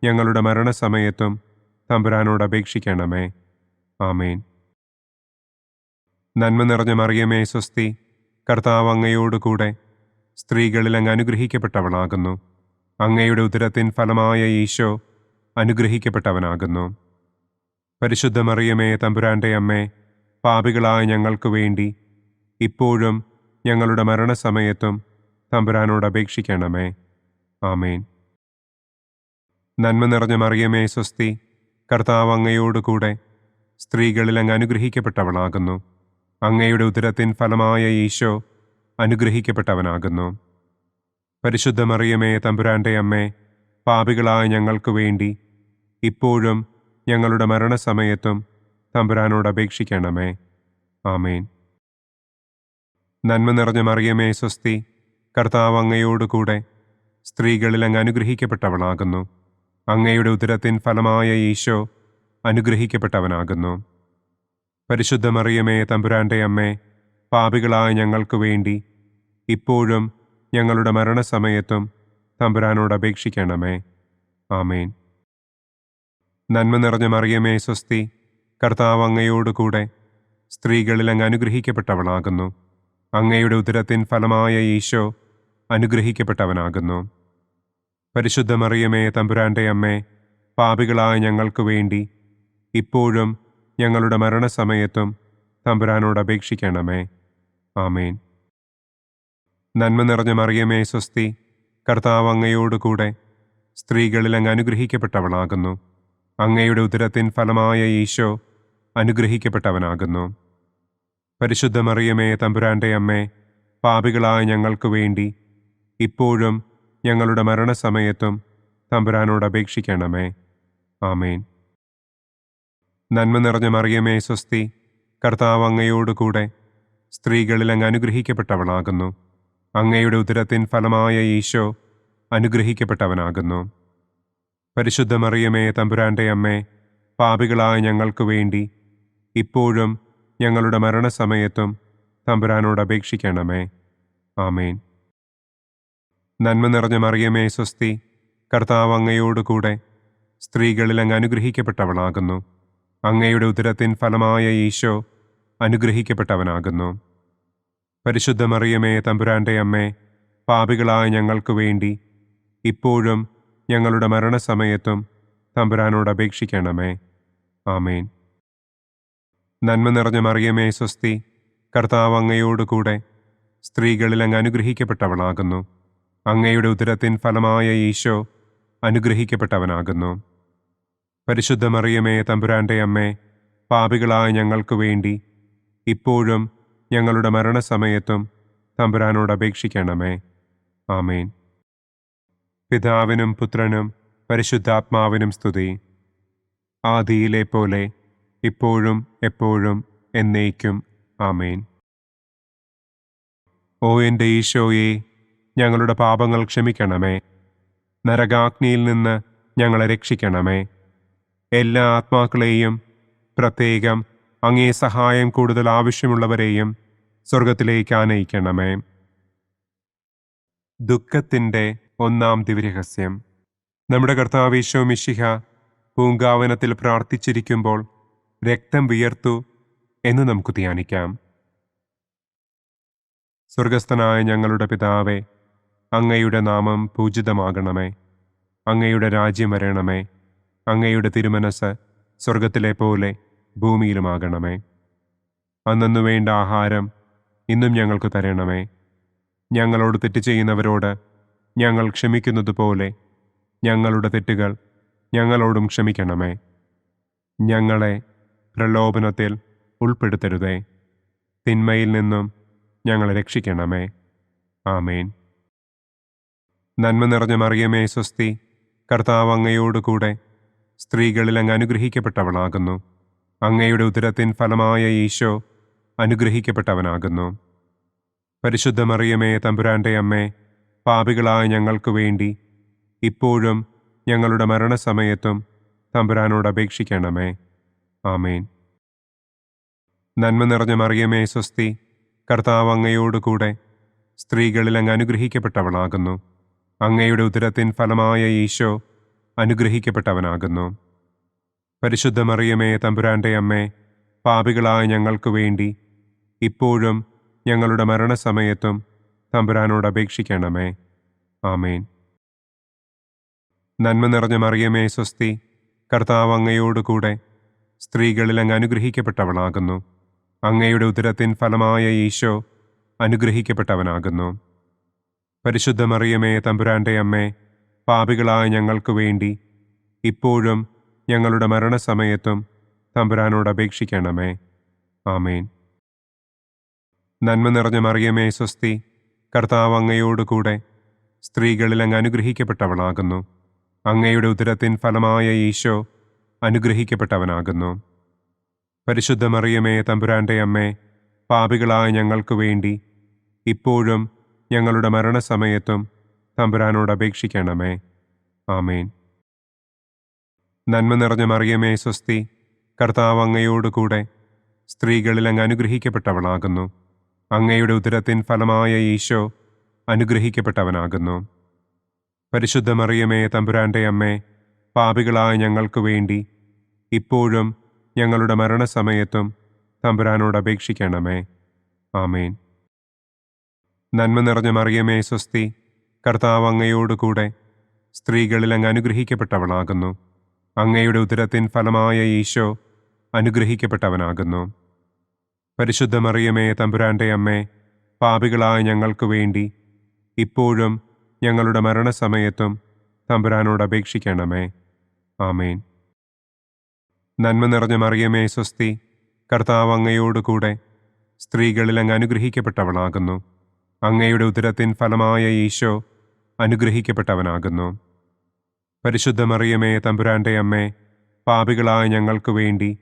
ഞങ്ങളുടെ മരണസമയത്തും തമ്പുരാനോട് അപേക്ഷിക്കണമേ. ആമേൻ. നന്മ നിറഞ്ഞ മറിയമേ, സ്വസ്തി, കർത്താവ് അങ്ങയോടുകൂടെ സ്ത്രീകളിൽ അങ്ങ് അനുഗ്രഹിക്കപ്പെട്ടവളാകുന്നു. അങ്ങയുടെ ഉദരത്തിൻ ഫലമായ ഈശോ അനുഗ്രഹിക്കപ്പെട്ടവനാകുന്നു. പരിശുദ്ധ മറിയമേ, തമ്പുരാന്റെ അമ്മേ, പാപികളായ ഞങ്ങൾക്ക് വേണ്ടി ഇപ്പോഴും ഞങ്ങളുടെ മരണസമയത്തും തമ്പുരാനോട് അപേക്ഷിക്കണമേ. ആമേൻ. നന്മ നിറഞ്ഞ മറിയമേ, സ്വസ്തി, കർത്താവ് അങ്ങയോടുകൂടെ സ്ത്രീകളിൽ അങ്ങ് അനുഗ്രഹിക്കപ്പെട്ടവളാകുന്നു. അങ്ങയുടെ ഉദരത്തിൻ ഫലമായ ഈശോ അനുഗ്രഹിക്കപ്പെട്ടവനാകുന്നു. പരിശുദ്ധ മറിയമേ, തമ്പുരാന്റെ അമ്മേ, പാപികളായ ഞങ്ങൾക്ക് വേണ്ടി ഇപ്പോഴും ഞങ്ങളുടെ മരണസമയത്തും തമ്പുരാനോട് അപേക്ഷിക്കണമേ. ആമേൻ. നന്മ നിറഞ്ഞ മറിയമേ, സ്വസ്തി, കർത്താവ് അങ്ങയോടുകൂടെ സ്ത്രീകളിൽ അങ്ങ് അനുഗ്രഹിക്കപ്പെട്ടവളാകുന്നു. അങ്ങയുടെ ഉദരത്തിൻ ഫലമായ ഈശോ അനുഗ്രഹിക്കപ്പെട്ടവനാകുന്നു. പരിശുദ്ധ മറിയമേ, തമ്പുരാന്റെ അമ്മേ, പാപികളായ ഞങ്ങൾക്ക് വേണ്ടി ഇപ്പോഴും ഞങ്ങളുടെ മരണസമയത്തും തമ്പുരാനോട് അപേക്ഷിക്കണമേ. ആമേൻ. നന്മ നിറഞ്ഞ മറിയമേ, സ്വസ്തി, കർത്താവ് അങ്ങയോടുകൂടെ സ്ത്രീകളിൽ അങ്ങ് അനുഗ്രഹിക്കപ്പെട്ടവളാകുന്നു. അങ്ങയുടെ ഉദരത്തിൻ ഫലമായ ഈശോ അനുഗ്രഹിക്കപ്പെട്ടവനാകുന്നു. പരിശുദ്ധ മറിയമേ, തമ്പുരാന്റെ അമ്മേ, പാപികളായ ഞങ്ങൾക്ക് വേണ്ടി ഇപ്പോഴും ഞങ്ങളുടെ മരണസമയത്തും തമ്പുരാനോട് അപേക്ഷിക്കണമേ. ആമേൻ. നന്മ നിറഞ്ഞ മറിയമേ സ്വസ്തി, കർത്താവ് അങ്ങയോട് കൂടെ സ്ത്രീകളിൽ അങ്ങ് അനുഗ്രഹിക്കപ്പെട്ടവളാകുന്നു. അങ്ങയുടെ ഉദരത്തിൻ ഫലമായ ഈശോ അനുഗ്രഹിക്കപ്പെട്ടവനാകുന്നു. പരിശുദ്ധ മറിയമേ തമ്പുരാൻ്റെ അമ്മേ, പാപികളായ ഞങ്ങൾക്ക് വേണ്ടി ഇപ്പോഴും ഞങ്ങളുടെ മരണസമയത്തും തമ്പുരാനോട് അപേക്ഷിക്കണമേ. ആമേൻ. നന്മ നിറഞ്ഞ മറിയമേ സ്വസ്തി, കർത്താവ് അങ്ങയോട് കൂടെ സ്ത്രീകളിൽ അങ്ങ് അനുഗ്രഹിക്കപ്പെട്ടവളാകുന്നു. അങ്ങയുടെ ഉദരത്തിൻ ഫലമായ ഈശോ അനുഗ്രഹിക്കപ്പെട്ടവനാകുന്നു. പരിശുദ്ധ മറിയമേ തമ്പുരാൻ്റെ അമ്മേ, പാപികളായ ഞങ്ങൾക്ക് വേണ്ടി ഇപ്പോഴും ഞങ്ങളുടെ മരണസമയത്തും തമ്പുരാനോട് അപേക്ഷിക്കണമേ. ആമേൻ. നന്മ നിറഞ്ഞ മറിയമേ സ്വസ്തി, കർത്താവ് അങ്ങയോട് കൂടെ സ്ത്രീകളിൽ അങ്ങ് അനുഗ്രഹിക്കപ്പെട്ടവളാകുന്നു. അങ്ങയുടെ ഉദരത്തിൻ ഫലമായ ഈശോ അനുഗ്രഹിക്കപ്പെട്ടവനാകുന്നു. പരിശുദ്ധ മറിയമേ തമ്പുരാൻ്റെ അമ്മേ, പാപികളായ ഞങ്ങൾക്ക് വേണ്ടി ഇപ്പോഴും ഞങ്ങളുടെ മരണസമയത്തും തമ്പുരാനോട് അപേക്ഷിക്കണമേ. ആമേൻ. നന്മ നിറഞ്ഞ മറിയമേ സ്വസ്തി, കർത്താവ് അങ്ങയോട് കൂടെ സ്ത്രീകളിൽ അങ്ങ് അനുഗ്രഹിക്കപ്പെട്ടവളാകുന്നു. അങ്ങയുടെ ഉദരത്തിൻ ഫലമായ ഈശോ അനുഗ്രഹിക്കപ്പെട്ടവനാകുന്നു. പരിശുദ്ധ മറിയമേ തമ്പുരാൻ്റെ അമ്മേ, പാപികളായ ഞങ്ങൾക്ക് വേണ്ടി ഇപ്പോഴും ഞങ്ങളുടെ മരണസമയത്തും തമ്പുരാനോട് അപേക്ഷിക്കണമേ. ആമേൻ. പിതാവിനും പുത്രനും പരിശുദ്ധാത്മാവിനും സ്തുതി. ആദിയിലെ പോലെ ഇപ്പോഴും എപ്പോഴും എന്നേക്കും. ആമേൻ. ഓ എൻ്റെ ഈശോയെ, ഞങ്ങളുടെ പാപങ്ങൾ ക്ഷമിക്കണമേ. നരകാഗ്നിയിൽ നിന്ന് ഞങ്ങളെ രക്ഷിക്കണമേ. എല്ലാ ആത്മാക്കളെയും, പ്രത്യേകം അങ്ങേ സഹായം കൂടുതൽ ആവശ്യമുള്ളവരെയും സ്വർഗത്തിലേക്ക് ആനയിക്കണമേ. ദുഃഖത്തിൻ്റെ ഒന്നാം ദിവ്യരഹസ്യം. നമ്മുടെ കർത്താവ് ഈശോ മിശിഹ പൂങ്കാവനത്തിൽ പ്രാർത്ഥിച്ചിരിക്കുമ്പോൾ രക്തം വിയർത്തു എന്ന് നമുക്ക് ധ്യാനിക്കാം. സ്വർഗസ്ഥനായ ഞങ്ങളുടെ പിതാവേ, അങ്ങയുടെ നാമം പൂജിതമാകണമേ. അങ്ങയുടെ രാജ്യം വരണമേ. അങ്ങയുടെ തിരുമനസ് സ്വർഗത്തിലെ പോലെ ഭൂമിയിലുമാകണമേ. അന്നു വേണ്ട ആഹാരം ഇന്നും ഞങ്ങൾക്ക് തരണമേ. ഞങ്ങളോട് തെറ്റ് ചെയ്യുന്നവരോട് ഞങ്ങൾ ക്ഷമിക്കുന്നതുപോലെ ഞങ്ങളുടെ തെറ്റുകൾ ഞങ്ങളോടും ക്ഷമിക്കണമേ. ഞങ്ങളെ പ്രലോഭനത്തിൽ ഉൾപ്പെടുത്തരുതേ. തിന്മയിൽ നിന്നും ഞങ്ങളെ രക്ഷിക്കണമേ. ആമേൻ. നന്മ നിറഞ്ഞ മറിയമേ സ്വസ്തി, കർത്താവ് അങ്ങയോട് കൂടെ സ്ത്രീകളിൽ അങ്ങ് അനുഗ്രഹിക്കപ്പെട്ടവളാകുന്നു. അങ്ങയുടെ ഉദരത്തിൻ ഫലമായ ഈശോ അനുഗ്രഹിക്കപ്പെട്ടവനാകുന്നു. പരിശുദ്ധ മറിയമേ തമ്പുരാൻ്റെ അമ്മേ, പാപികളായ ഞങ്ങൾക്ക് വേണ്ടി ഇപ്പോഴും ഞങ്ങളുടെ മരണസമയത്തും തമ്പുരാനോട് അപേക്ഷിക്കണമേ. ആമേൻ. നന്മ നിറഞ്ഞ മറിയമേ സ്വസ്തി, കർത്താവ് അങ്ങയോട് കൂടെ സ്ത്രീകളിൽ അങ്ങ് അനുഗ്രഹിക്കപ്പെട്ടവളാകുന്നു. അങ്ങയുടെ ഉദരത്തിൻ ഫലമായ ഈശോ അനുഗ്രഹിക്കപ്പെട്ടവനാകുന്നു. പരിശുദ്ധ മറിയമേ തമ്പുരാൻ്റെ അമ്മേ, പാപികളായ ഞങ്ങൾക്ക് വേണ്ടി ഇപ്പോഴും ഞങ്ങളുടെ മരണസമയത്തും തമ്പുരാനോട് അപേക്ഷിക്കണമേ. ആമേൻ. നന്മ നിറഞ്ഞ മറിയമേ സ്വസ്തി, കർത്താവ് അങ്ങയോട് കൂടെ സ്ത്രീകളിൽ അങ്ങ് അനുഗ്രഹിക്കപ്പെട്ടവളാകുന്നു. അങ്ങയുടെ ഉദരത്തിൻ ഫലമായ ഈശോ അനുഗ്രഹിക്കപ്പെട്ടവനാകുന്നു. പരിശുദ്ധ മറിയമേ തമ്പുരാൻ്റെ അമ്മേ, പാപികളായ ഞങ്ങൾക്ക് വേണ്ടി ഇപ്പോഴും ഞങ്ങളുടെ മരണസമയത്തും തമ്പുരാനോട് അപേക്ഷിക്കണമേ. ആമേൻ. നന്മ നിറഞ്ഞ മറിയമേ സ്വസ്തി, കർത്താവ് അങ്ങയോട് കൂടെ സ്ത്രീകളിൽ അങ്ങ് അനുഗ്രഹിക്കപ്പെട്ടവളാകുന്നു. അങ്ങയുടെ ഉദരത്തിൻ ഫലമായ ഈശോ അനുഗ്രഹിക്കപ്പെട്ടവനാകുന്നു. പരിശുദ്ധ മറിയമേ തമ്പുരാൻ്റെ അമ്മേ, പാപികളായ ഞങ്ങൾക്ക് വേണ്ടി ഇപ്പോഴും ഞങ്ങളുടെ മരണസമയത്തും തമ്പുരാനോട് അപേക്ഷിക്കണമേ. ആമേൻ. നന്മ നിറഞ്ഞ മറിയമേ സ്വസ്തി, കർത്താവ് അങ്ങയോട് കൂടെ സ്ത്രീകളിൽ അങ്ങ് അനുഗ്രഹിക്കപ്പെട്ടവളാകുന്നു. അങ്ങയുടെ ഉദരത്തിൻ ഫലമായ ഈശോ അനുഗ്രഹിക്കപ്പെട്ടവനാകുന്നു. പരിശുദ്ധ മറിയമേ തമ്പുരാൻ്റെ അമ്മേ, പാപികളായ ഞങ്ങൾക്ക് വേണ്ടി ഇപ്പോഴും ഞങ്ങളുടെ മരണസമയത്തും തമ്പുരാനോട് അപേക്ഷിക്കണമേ. ആമേൻ. നന്മ നിറഞ്ഞ മറിയമേ സ്വസ്തി, കർത്താവ് അങ്ങയോട് കൂടെ സ്ത്രീകളിൽ അങ്ങ് അനുഗ്രഹിക്കപ്പെട്ടവളാകുന്നു. അങ്ങയുടെ ഉദരത്തിൻ ഫലമായ ഈശോ അനുഗ്രഹിക്കപ്പെട്ടവനാകുന്നു. പരിശുദ്ധ മറിയമേ, തമ്പുരാന്റെ അമ്മേ, പാപികളായ ഞങ്ങൾക്ക് വേണ്ടി ഇപ്പോഴും ഞങ്ങളുടെ മരണസമയത്തും തമ്പുരാനോട് അപേക്ഷിക്കണമേ. ആമേൻ. നന്മ നിറഞ്ഞ മറിയമേ, സ്വസ്തി, കർത്താവ് അങ്ങയോടുകൂടെ സ്ത്രീകളിൽ അങ്ങ് അനുഗ്രഹിക്കപ്പെട്ടവളാകുന്നു. അങ്ങയുടെ ഉദരത്തിൻ ഫലമായ ഈശോ അനുഗ്രഹിക്കപ്പെട്ടവനാകുന്നു. പരിശുദ്ധ മറിയമേ, തമ്പുരാന്റെ അമ്മേ, പാപികളായ ഞങ്ങൾക്ക് വേണ്ടി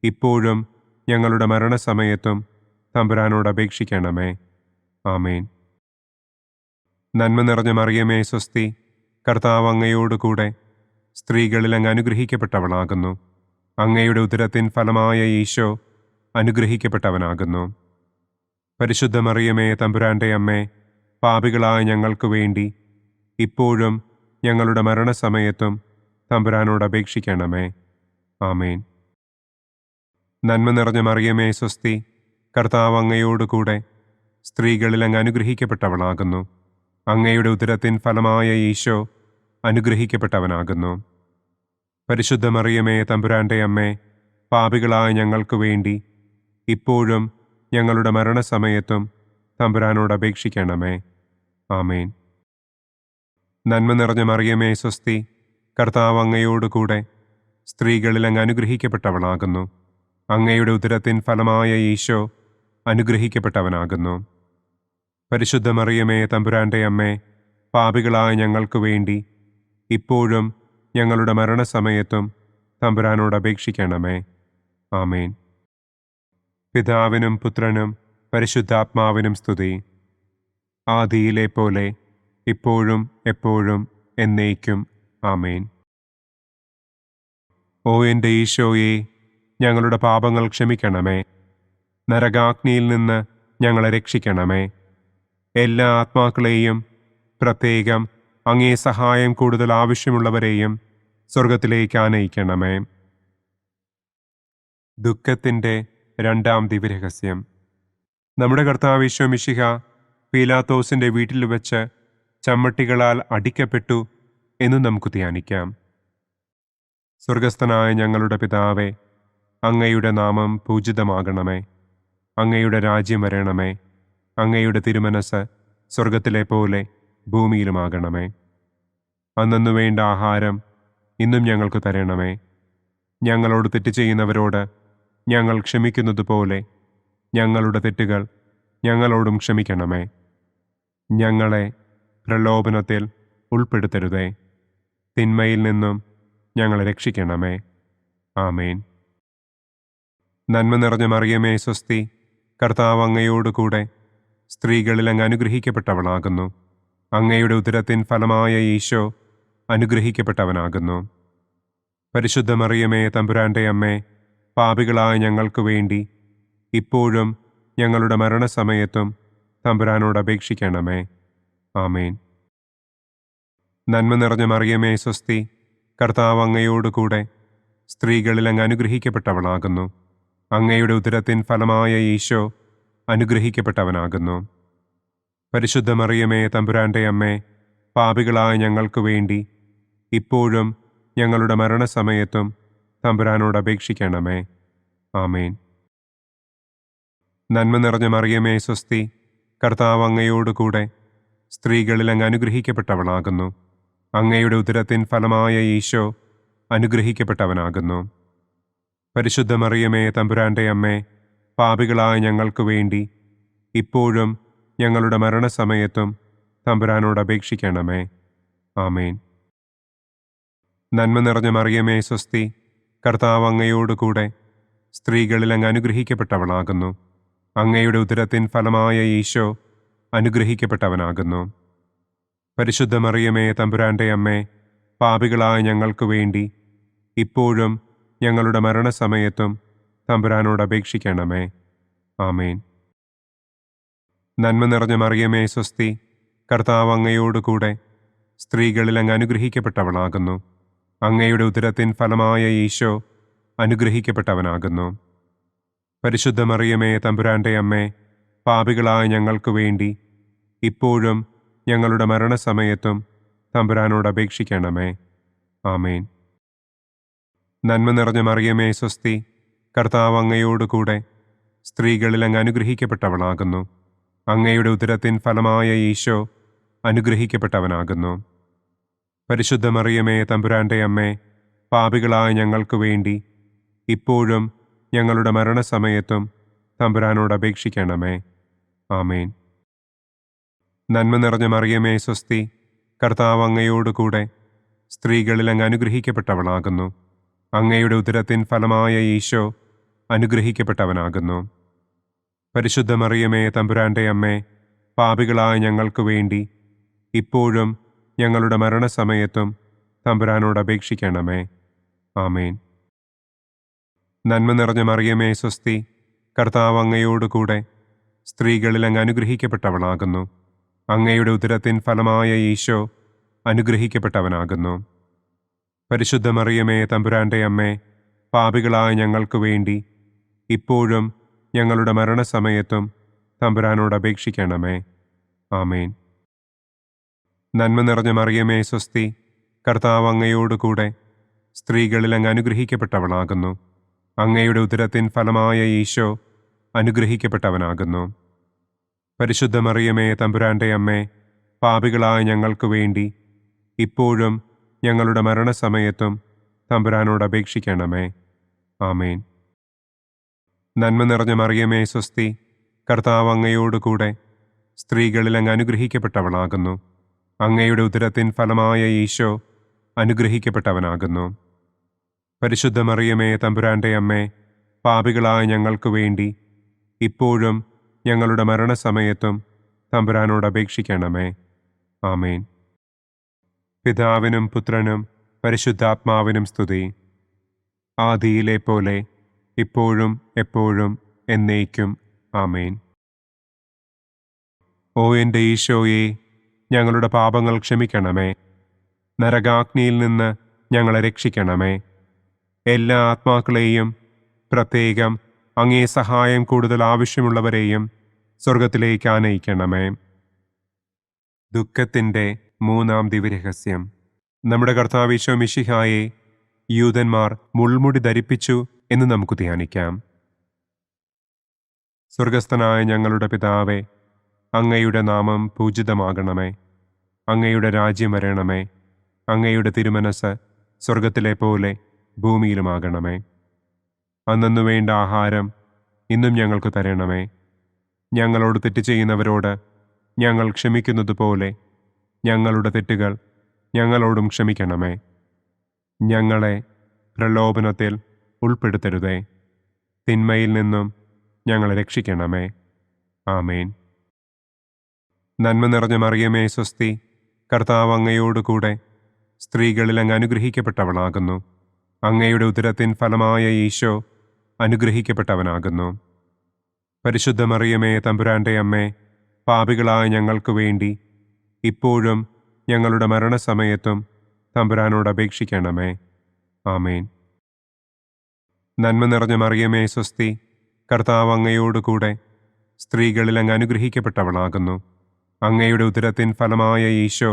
ഇപ്പോഴും ഞങ്ങളുടെ മരണസമയത്തും തമ്പുരാനോട് അപേക്ഷിക്കണമേ. ആമേൻ. നന്മ നിറഞ്ഞ മറിയമേ, സ്വസ്തി, കർത്താവ് അങ്ങയോടുകൂടെ സ്ത്രീകളിൽ അങ്ങ് അനുഗ്രഹിക്കപ്പെട്ടവളാകുന്നു. അങ്ങയുടെ ഉദരത്തിൻ ഫലമായ ഈശോ അനുഗ്രഹിക്കപ്പെട്ടവനാകുന്നു. പരിശുദ്ധ മറിയമേ, തമ്പുരാന്റെ അമ്മേ, പാപികളായ ഞങ്ങൾക്ക് വേണ്ടി ഇപ്പോഴും ഞങ്ങളുടെ മരണസമയത്തും തമ്പുരാനോട് അപേക്ഷിക്കണമേ. ആമേൻ. നന്മ നിറഞ്ഞ മറിയമേ, സ്വസ്തി, കർത്താവ് അങ്ങയോടുകൂടെ സ്ത്രീകളിൽ അങ്ങ് അനുഗ്രഹിക്കപ്പെട്ടവളാകുന്നു. അങ്ങയുടെ ഉദരത്തിൻ ഫലമായ ഈശോ അനുഗ്രഹിക്കപ്പെട്ടവനാകുന്നു. പരിശുദ്ധ മറിയമേ, തമ്പുരാന്റെ അമ്മേ, പാപികളായ ഞങ്ങൾക്ക് വേണ്ടി ഇപ്പോഴും ഞങ്ങളുടെ മരണസമയത്തും തമ്പുരാനോട് അപേക്ഷിക്കണമേ. ആമേൻ. നന്മ നിറഞ്ഞ മറിയമേ, സ്വസ്തി, കർത്താവ് അങ്ങയോടുകൂടെ സ്ത്രീകളിൽ അങ്ങ് അനുഗ്രഹിക്കപ്പെട്ടവളാകുന്നു. അങ്ങയുടെ ഉദരത്തിൻ ഫലമായ ഈശോ അനുഗ്രഹിക്കപ്പെട്ടവനാകുന്നു. പരിശുദ്ധ മറിയമേ, തമ്പുരാന്റെ അമ്മേ, പാപികളായ ഞങ്ങൾക്ക് വേണ്ടി ഇപ്പോഴും ഞങ്ങളുടെ മരണസമയത്തും തമ്പുരാനോട് അപേക്ഷിക്കണമേ. ആമേൻ. പിതാവിനും പുത്രനും പരിശുദ്ധാത്മാവിനും സ്തുതി. ആദിയിലെ പോലെ ഇപ്പോഴും എപ്പോഴും എന്നേക്കും. ആമേൻ. ഓ എൻ്റെ ഈശോയെ, ഞങ്ങളുടെ പാപങ്ങൾ ക്ഷമിക്കണമേ. നരകാഗ്നിയിൽ നിന്ന് ഞങ്ങളെ രക്ഷിക്കണമേ. എല്ലാ ആത്മാക്കളെയും, പ്രത്യേകം അങ്ങേ സഹായം കൂടുതൽ ആവശ്യമുള്ളവരെയും സ്വർഗത്തിലേക്ക് ആനയിക്കണമേ. ദുഃഖത്തിൻ്റെ രണ്ടാം ദിവ്യരഹസ്യം. നമ്മുടെ കർത്താവ് ഈശോ മിശിഹ പീലാത്തോസിൻ്റെ വീട്ടിൽ വെച്ച് ചമ്മട്ടികളാൽ അടിക്കപ്പെട്ടു എന്ന് നമുക്ക് ധ്യാനിക്കാം. സ്വർഗസ്ഥനായ ഞങ്ങളുടെ പിതാവേ, അങ്ങയുടെ നാമം പൂജിതമാകണമേ. അങ്ങയുടെ രാജ്യം വരണമേ. അങ്ങയുടെ തിരുമനസ് സ്വർഗത്തിലെ പോലെ ഭൂമിയിലുമാകണമേ. അന്നന്നു വേണ്ട ആഹാരം ഇന്നും ഞങ്ങൾക്ക് തരണമേ. ഞങ്ങളോട് തെറ്റ് ചെയ്യുന്നവരോട് ഞങ്ങൾ ക്ഷമിക്കുന്നത് പോലെ ഞങ്ങളുടെ തെറ്റുകൾ ഞങ്ങളോടും ക്ഷമിക്കണമേ. ഞങ്ങളെ പ്രലോഭനത്തിൽ ഉൾപ്പെടുത്തരുതേ. തിന്മയിൽ നിന്നും ഞങ്ങളെ രക്ഷിക്കണമേ. ആമേൻ. നന്മ നിറഞ്ഞ മറിയമേ, സ്വസ്തി, കർത്താവ് അങ്ങയോടുകൂടെ സ്ത്രീകളിൽ അങ്ങ് അനുഗ്രഹിക്കപ്പെട്ടവളാകുന്നു. അങ്ങയുടെ ഉദരത്തിൻ ഫലമായ ഈശോ അനുഗ്രഹിക്കപ്പെട്ടവനാകുന്നു. പരിശുദ്ധ മറിയമേ, തമ്പുരാന്റെ അമ്മേ, പാപികളായ ഞങ്ങൾക്ക് വേണ്ടി ഇപ്പോഴും ഞങ്ങളുടെ മരണസമയത്തും തമ്പുരാനോട് അപേക്ഷിക്കണമേ. ആമേൻ. നന്മ നിറഞ്ഞ മറിയമേ, സ്വസ്തി, കർത്താവ് അങ്ങയോടുകൂടെ സ്ത്രീകളിൽ അങ്ങ് അനുഗ്രഹിക്കപ്പെട്ടവളാകുന്നു. അങ്ങയുടെ ഉദരത്തിൻ ഫലമായ ഈശോ അനുഗ്രഹിക്കപ്പെട്ടവനാകുന്നു. പരിശുദ്ധ മറിയമേ, തമ്പുരാന്റെ അമ്മേ, പാപികളായ ഞങ്ങൾക്ക് വേണ്ടി ഇപ്പോഴും ഞങ്ങളുടെ മരണസമയത്തും തമ്പുരാനോട് അപേക്ഷിക്കണമേ. ആമേൻ. നന്മ നിറഞ്ഞ മറിയമേ, സ്വസ്തി, കർത്താവ് അങ്ങയോടുകൂടെ സ്ത്രീകളിൽ അങ്ങ് അനുഗ്രഹിക്കപ്പെട്ടവളാകുന്നു. അങ്ങയുടെ ഉദരത്തിൻ ഫലമായ ഈശോ അനുഗ്രഹിക്കപ്പെട്ടവനാകുന്നു. പരിശുദ്ധ മറിയമേ, തമ്പുരാന്റെ അമ്മേ, പാപികളായ ഞങ്ങൾക്ക് വേണ്ടി ഇപ്പോഴും ഞങ്ങളുടെ മരണസമയത്തും തമ്പുരാനോട് അപേക്ഷിക്കണമേ. ആമേൻ. നന്മ നിറഞ്ഞ മറിയമേ, സ്വസ്തി, കർത്താവ് അങ്ങയോടുകൂടെ സ്ത്രീകളിൽ അങ്ങ് അനുഗ്രഹിക്കപ്പെട്ടവളാകുന്നു. അങ്ങയുടെ ഉദരത്തിൻ ഫലമായ ഈശോ അനുഗ്രഹിക്കപ്പെട്ടവനാകുന്നു. പരിശുദ്ധ മറിയമേ, തമ്പുരാന്റെ അമ്മേ, പാപികളായ ഞങ്ങൾക്ക് വേണ്ടി ഇപ്പോഴും ഞങ്ങളുടെ മരണസമയത്തും തമ്പുരാനോട് അപേക്ഷിക്കണമേ. ആമേൻ. നന്മ നിറഞ്ഞ മറിയമേ, സ്വസ്തി, കർത്താവ് അങ്ങയോടുകൂടെ സ്ത്രീകളിൽ അങ്ങ് അനുഗ്രഹിക്കപ്പെട്ടവളാകുന്നു. അങ്ങയുടെ ഉദരത്തിൻ ഫലമായ ഈശോ അനുഗ്രഹിക്കപ്പെട്ടവനാകുന്നു. പരിശുദ്ധ മറിയമേ, തമ്പുരാന്റെ അമ്മേ, പാപികളായ ഞങ്ങൾക്ക് വേണ്ടി ഇപ്പോഴും ഞങ്ങളുടെ മരണസമയത്തും തമ്പുരാനോട് അപേക്ഷിക്കണമേ. ആമേൻ. നന്മ നിറഞ്ഞ മറിയമേ സ്വസ്തി, കർത്താവ് അങ്ങയോടുകൂടെ സ്ത്രീകളിൽ അങ്ങ് അനുഗ്രഹിക്കപ്പെട്ടവളാകുന്നു. അങ്ങയുടെ ഉദരത്തിൻ ഫലമായ ഈശോ അനുഗ്രഹിക്കപ്പെട്ടവനാകുന്നു. പരിശുദ്ധ മറിയമേ തമ്പുരാന്റെ അമ്മേ, പാപികളായ ഞങ്ങൾക്ക് വേണ്ടി ഇപ്പോഴും ഞങ്ങളുടെ മരണസമയത്തും തമ്പുരാനോട് അപേക്ഷിക്കണമേ. ആമേൻ. നന്മ നിറഞ്ഞ മറിയമേ സ്വസ്തി, കർത്താവ് അങ്ങയോടുകൂടെ സ്ത്രീകളിൽ അങ്ങ് അനുഗ്രഹിക്കപ്പെട്ടവളാകുന്നു. അങ്ങയുടെ ഉദരത്തിൻ ഫലമായ ഈശോ അനുഗ്രഹിക്കപ്പെട്ടവനാകുന്നു. പരിശുദ്ധ മറിയമേ തമ്പുരാന്റെ അമ്മേ, പാപികളായ ഞങ്ങൾക്ക് വേണ്ടി ഇപ്പോഴും ഞങ്ങളുടെ മരണസമയത്തും തമ്പുരാനോട് അപേക്ഷിക്കണമേ. ആമേൻ. നന്മ നിറഞ്ഞ മറിയമേ സ്വസ്തി, കർത്താവ് അങ്ങയോടുകൂടെ സ്ത്രീകളിൽ അങ്ങ് അനുഗ്രഹിക്കപ്പെട്ടവളാകുന്നു. അങ്ങയുടെ ഉദരത്തിൻ ഫലമായ ഈശോ അനുഗ്രഹിക്കപ്പെട്ടവനാകുന്നു. പരിശുദ്ധ മറിയമേ തമ്പുരാന്റെ അമ്മേ, പാപികളായ ഞങ്ങൾക്ക് വേണ്ടി ഇപ്പോഴും ഞങ്ങളുടെ മരണസമയത്തും തമ്പുരാനോട് അപേക്ഷിക്കണമേ. ആമേൻ. നന്മ നിറഞ്ഞ മറിയമേ സ്വസ്തി, കർത്താവ് അങ്ങയോടുകൂടെ സ്ത്രീകളിൽ അങ്ങ് അനുഗ്രഹിക്കപ്പെട്ടവളാകുന്നു. അങ്ങയുടെ ഉദരത്തിൻ ഫലമായ ഈശോ അനുഗ്രഹിക്കപ്പെട്ടവനാകുന്നു. പരിശുദ്ധ മറിയമേ തമ്പുരാന്റെ അമ്മേ, പാപികളായ ഞങ്ങൾക്ക് വേണ്ടി ഇപ്പോഴും ഞങ്ങളുടെ മരണസമയത്തും തമ്പുരാനോട് അപേക്ഷിക്കണമേ. ആമേൻ. നന്മ നിറഞ്ഞ മറിയമേ സ്വസ്തി, കർത്താവ് അങ്ങയോടുകൂടെ സ്ത്രീകളിൽ അങ്ങ് അനുഗ്രഹിക്കപ്പെട്ടവളാകുന്നു. അങ്ങയുടെ ഉദരത്തിൻ ഫലമായ ഈശോ അനുഗ്രഹിക്കപ്പെട്ടവനാകുന്നു. പരിശുദ്ധ മറിയമേ തമ്പുരാന്റെ അമ്മേ, പാപികളായ ഞങ്ങൾക്ക് വേണ്ടി ഇപ്പോഴും ഞങ്ങളുടെ മരണസമയത്തും തമ്പുരാനോട് അപേക്ഷിക്കണമേ. ആമേൻ. പിതാവിനും പുത്രനും പരിശുദ്ധാത്മാവിനും സ്തുതി. ആദിയിലെ പോലെ ഇപ്പോഴും എപ്പോഴും എന്നേക്കും. ആമേൻ. ഓ എൻ്റെ ഈശോയെ, ഞങ്ങളുടെ പാപങ്ങൾ ക്ഷമിക്കണമേ. നരകാഗ്നിയിൽ നിന്ന് ഞങ്ങളെ രക്ഷിക്കണമേ. എല്ലാ ആത്മാക്കളെയും, പ്രത്യേകം അങ്ങേ സഹായം കൂടുതൽ ആവശ്യമുള്ളവരെയും സ്വർഗത്തിലേക്ക് ആനയിക്കണമേ. ദുഃഖത്തിൻ്റെ മൂന്നാം ദിവ്യരഹസ്യം. നമ്മുടെ കർത്താവ് ഈശോ മിശിഹായെ യൂദന്മാർ മുൾമുടി ധരിപ്പിച്ചു എന്ന് നമുക്ക് ധ്യാനിക്കാം. സ്വർഗസ്ഥനായ ഞങ്ങളുടെ പിതാവേ, അങ്ങയുടെ നാമം പൂജിതമാകണമേ. അങ്ങയുടെ രാജ്യം വരണമേ. അങ്ങയുടെ തിരുമനസ് സ്വർഗത്തിലെ പോലെ ഭൂമിയിലുമാകണമേ. അന്നന്നു വേണ്ട ആഹാരം ഇന്നും ഞങ്ങൾക്ക് തരണമേ. ഞങ്ങളോട് തെറ്റ് ചെയ്യുന്നവരോട് ഞങ്ങൾ ക്ഷമിക്കുന്നത് പോലെ ഞങ്ങളുടെ തെറ്റുകൾ ഞങ്ങളോടും ക്ഷമിക്കണമേ. ഞങ്ങളെ പ്രലോഭനത്തിൽ ഉൾപ്പെടുത്തരുതേ. തിന്മയിൽ നിന്നും ഞങ്ങളെ രക്ഷിക്കണമേ. ആമേൻ. നന്മ നിറഞ്ഞ മറിയമേ സ്വസ്തി, കർത്താവ് അങ്ങയോടുകൂടെ സ്ത്രീകളിൽ അങ്ങ് അനുഗ്രഹിക്കപ്പെട്ടവളാകുന്നു. അങ്ങയുടെ ഉദരത്തിൻ ഫലമായ ഈശോ അനുഗ്രഹിക്കപ്പെട്ടവനാകുന്നു. പരിശുദ്ധ മറിയമേ തമ്പുരാന്റെ അമ്മേ, പാപികളായ ഞങ്ങൾക്ക് വേണ്ടി ഇപ്പോഴും ഞങ്ങളുടെ മരണസമയത്തും തമ്പുരാനോട് അപേക്ഷിക്കണമേ. ആമേൻ. നന്മ നിറഞ്ഞ മറിയമേ സ്വസ്തി, കർത്താവ് അങ്ങയോടുകൂടെ സ്ത്രീകളിൽ അങ്ങ് അനുഗ്രഹിക്കപ്പെട്ടവളാകുന്നു. അങ്ങയുടെ ഉദരത്തിൻ ഫലമായ ഈശോ